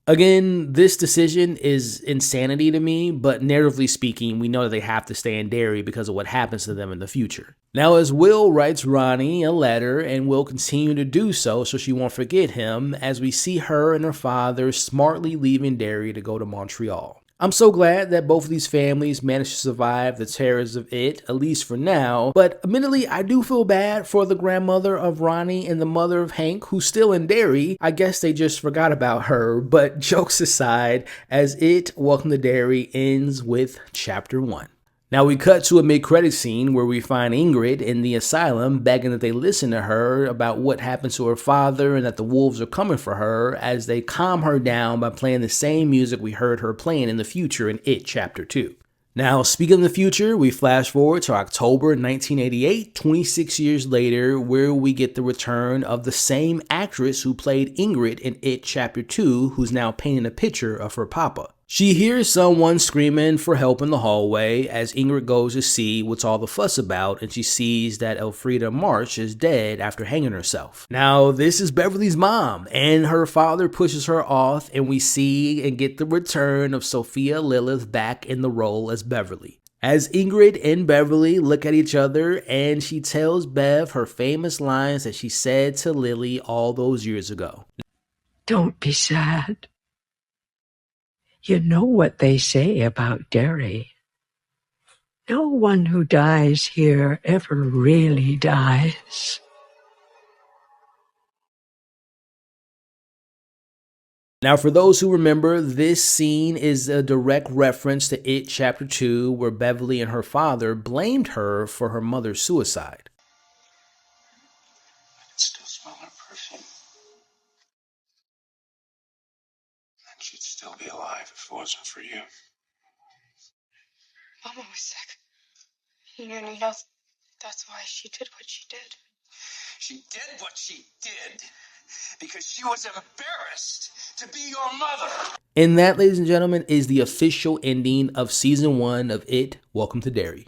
Again, this decision is insanity to me, but narratively speaking, we know that they have to stay in Derry because of what happens to them in the future. Now, as Will writes Ronnie a letter and will continue to do so she won't forget him, as we see her and her father smartly leaving Derry to go to Montreal. I'm so glad that both of these families managed to survive the terrors of it, at least for now, but admittedly, I do feel bad for the grandmother of Ronnie and the mother of Hank, who's still in Derry. I guess they just forgot about her, but jokes aside, as It, Welcome to Derry ends with Chapter 1. Now we cut to a mid-credits scene where we find Ingrid in the asylum begging that they listen to her about what happened to her father and that the wolves are coming for her, as they calm her down by playing the same music we heard her playing in the future in It Chapter 2. Now, speaking of the future, we flash forward to October 1988, 26 years later, where we get the return of the same actress who played Ingrid in It Chapter 2, who's now painting a picture of her papa. She hears someone screaming for help in the hallway as Ingrid goes to see what's all the fuss about, and she sees that Elfrida March is dead after hanging herself. Now, this is Beverly's mom, and her father pushes her off, and we see and get the return of Sophia Lilith back in the role as Beverly. As Ingrid and Beverly look at each other, and she tells Bev her famous lines that she said to Lily all those years ago. Don't be sad. You know what they say about Derry. No one who dies here ever really dies. Now, for those who remember, this scene is a direct reference to It Chapter 2, where Beverly and her father blamed her for her mother's suicide. I can still smell her perfume. And she'd still be alive if it wasn't for you. Mama was sick. You know, that's why she did what she did. She did what she did because she was embarrassed to be your mother. And that, ladies and gentlemen, is the official ending of Season 1 of It, Welcome to Derry.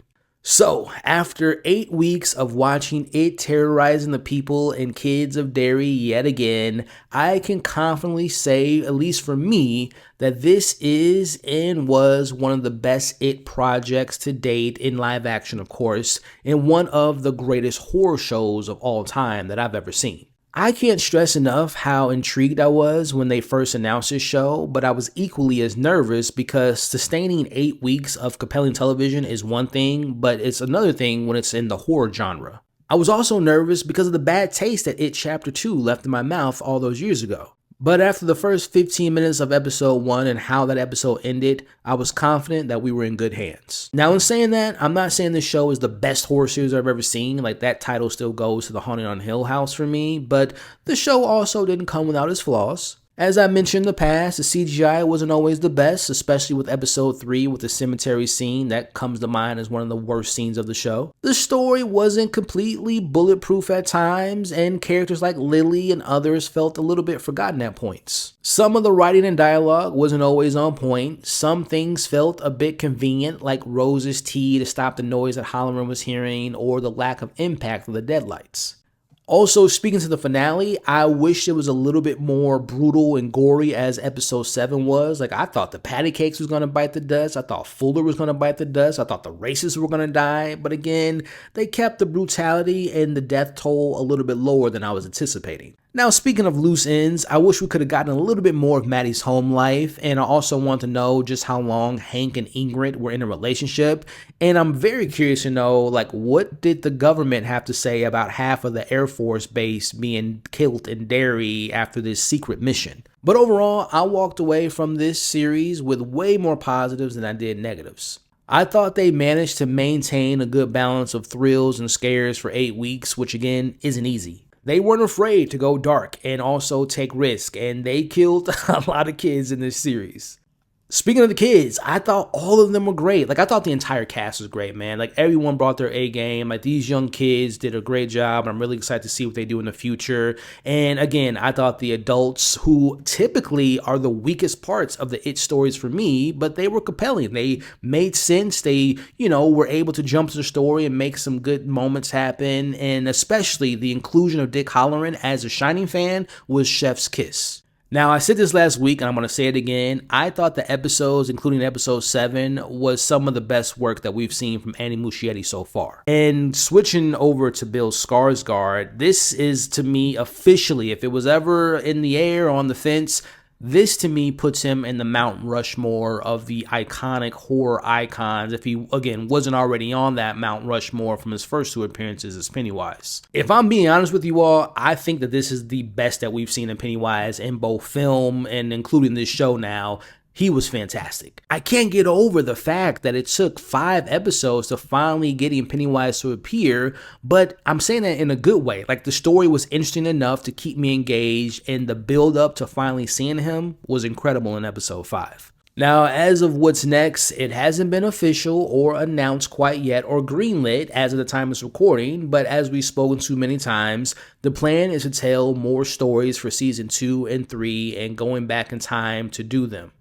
So, after 8 weeks of watching it terrorizing the people and kids of Derry yet again, I can confidently say, at least for me, that this is and was one of the best It projects to date in live action, of course, and one of the greatest horror shows of all time that I've ever seen. I can't stress enough how intrigued I was when they first announced this show, but I was equally as nervous because sustaining 8 weeks of compelling television is one thing, but it's another thing when it's in the horror genre. I was also nervous because of the bad taste that It Chapter 2 left in my mouth all those years ago. But after the first 15 minutes of episode 1 and how that episode ended, I was confident that we were in good hands. Now, in saying that, I'm not saying this show is the best horror series I've ever seen, like that title still goes to The Haunting on Hill House for me, but the show also didn't come without its flaws. As I mentioned in the past, the CGI wasn't always the best, especially with episode 3 with the cemetery scene. That comes to mind as one of the worst scenes of the show. The story wasn't completely bulletproof at times, and characters like Lily and others felt a little bit forgotten at points. Some of the writing and dialogue wasn't always on point. Some things felt a bit convenient, like Rose's tea to stop the noise that Halloran was hearing, or the lack of impact of the deadlights. Also, speaking to the finale, I wish it was a little bit more brutal and gory as episode 7 was. Like, I thought the patty cakes was going to bite the dust. I thought Fuller was going to bite the dust. I thought the racists were going to die. But again, they kept the brutality and the death toll a little bit lower than I was anticipating. Now, speaking of loose ends, I wish we could have gotten a little bit more of Maddie's home life, and I also want to know just how long Hank and Ingrid were in a relationship, and I'm very curious to know, like, what did the government have to say about half of the Air Force base being killed in Derry after this secret mission? But overall, I walked away from this series with way more positives than I did negatives. I thought they managed to maintain a good balance of thrills and scares for 8 weeks, which again, isn't easy. They weren't afraid to go dark and also take risk, and they killed a lot of kids in this series. Speaking of the kids, I thought all of them were great. Like, I thought the entire cast was great, man. Like, everyone brought their A game. Like, these young kids did a great job. I'm really excited to see what they do in the future. And again, I thought the adults, who typically are the weakest parts of the It stories for me, but they were compelling. They made sense. They, were able to jump to the story and make some good moments happen. And especially the inclusion of Dick Halloran as a Shining fan was chef's kiss. Now, I said this last week, and I'm going to say it again. I thought the episodes, including episode 7, was some of the best work that we've seen from Andy Muschietti so far. And switching over to Bill Skarsgård, this is, to me, officially, if it was ever in the air, on the fence, this to me puts him in the Mount Rushmore of the iconic horror icons, if he, again, wasn't already on that Mount Rushmore from his first 2 appearances as Pennywise. If I'm being honest with you all, I think that this is the best that we've seen in Pennywise in both film and including this show now. He was fantastic. I can't get over the fact that it took 5 episodes to finally getting Pennywise to appear, but I'm saying that in a good way. Like, the story was interesting enough to keep me engaged, and the build up to finally seeing him was incredible in episode 5. Now, as of what's next, it hasn't been official or announced quite yet or greenlit as of the time of this recording, but as we've spoken to many times, the plan is to tell more stories for season 2 and 3 and going back in time to do them.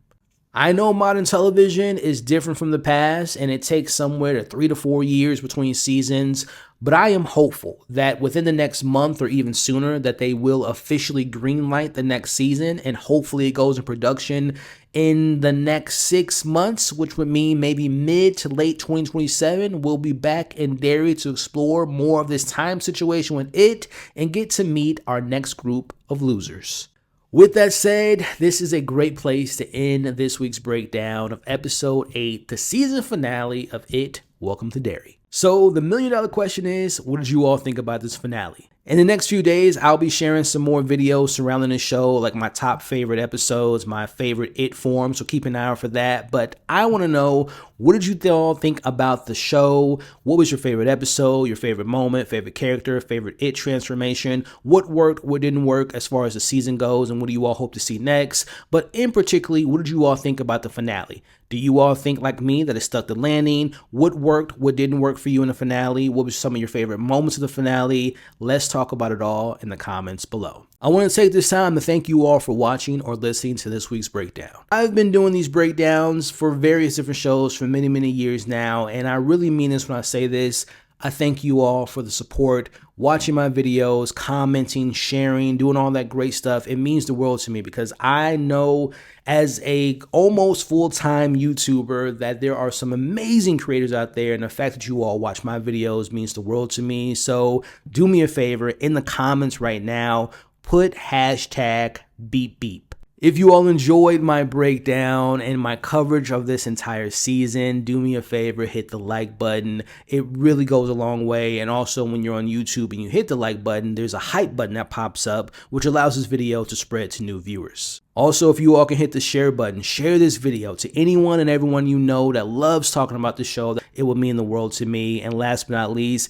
I know modern television is different from the past, and it takes somewhere to 3 to 4 years between seasons, but I am hopeful that within the next month or even sooner that they will officially greenlight the next season, and hopefully it goes in production in the next 6 months, which would mean maybe mid to late 2027, we'll be back in Derry to explore more of this time situation with it and get to meet our next group of losers. With that said, this is a great place to end this week's breakdown of episode 8, the season finale of It, Welcome to Derry. So the $1 million question is, what did you all think about this finale? In the next few days, I'll be sharing some more videos surrounding the show, like my top favorite episodes, my favorite It forms, so keep an eye out for that. But I want to know, what did you all think about the show? What was your favorite episode, your favorite moment, favorite character, favorite It transformation? What worked, what didn't work as far as the season goes, and what do you all hope to see next? But in particularly, what did you all think about the finale? Do you all think, like me, that it stuck the landing? What worked, what didn't work for you in the finale? What was some of your favorite moments of the finale? Let's talk talk about it all in the comments below. I want to take this time to thank you all for watching or listening to this week's breakdown. I've been doing these breakdowns for various different shows for many, many years now, and I really mean this when I say this. I thank you all for the support, watching my videos, commenting, sharing, doing all that great stuff. It means the world to me because I know as a almost full-time YouTuber that there are some amazing creators out there, and the fact that you all watch my videos means the world to me. So do me a favor, in the comments right now, put hashtag beep beep. If you all enjoyed my breakdown and my coverage of this entire season, do me a favor, hit the like button. It really goes a long way. And also when you're on YouTube and you hit the like button, there's a hype button that pops up, which allows this video to spread to new viewers. Also, if you all can hit the share button, share this video to anyone and everyone you know that loves talking about the show. It would mean the world to me. And last but not least,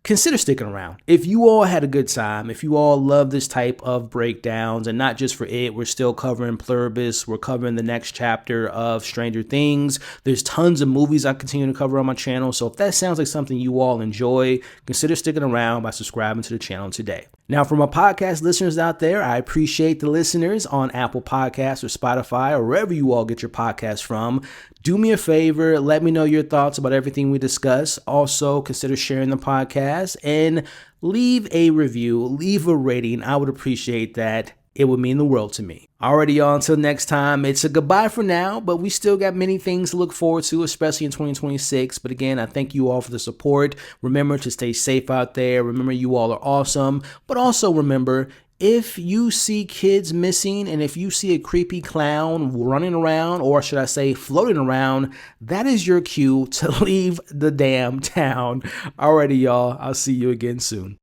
consider sticking around. If you all had a good time, if you all love this type of breakdowns, and not just for it, we're still covering Pluribus, we're covering the next chapter of Stranger Things. There's tons of movies I continue to cover on my channel, so if that sounds like something you all enjoy, consider sticking around by subscribing to the channel today. Now, for my podcast listeners out there, I appreciate the listeners on Apple Podcasts or Spotify or wherever you all get your podcasts from. Do me a favor, let me know your thoughts about everything we discuss. Also, consider sharing the podcast and leave a review, leave a rating. I would appreciate that. It would mean the world to me. Alrighty, y'all, until next time, it's a goodbye for now, but we still got many things to look forward to, especially in 2026. But again, I thank you all for the support. Remember to stay safe out there. Remember you all are awesome. But also remember, if you see kids missing and if you see a creepy clown running around, or should I say floating around, that is your cue to leave the damn town. Alrighty, y'all, I'll see you again soon.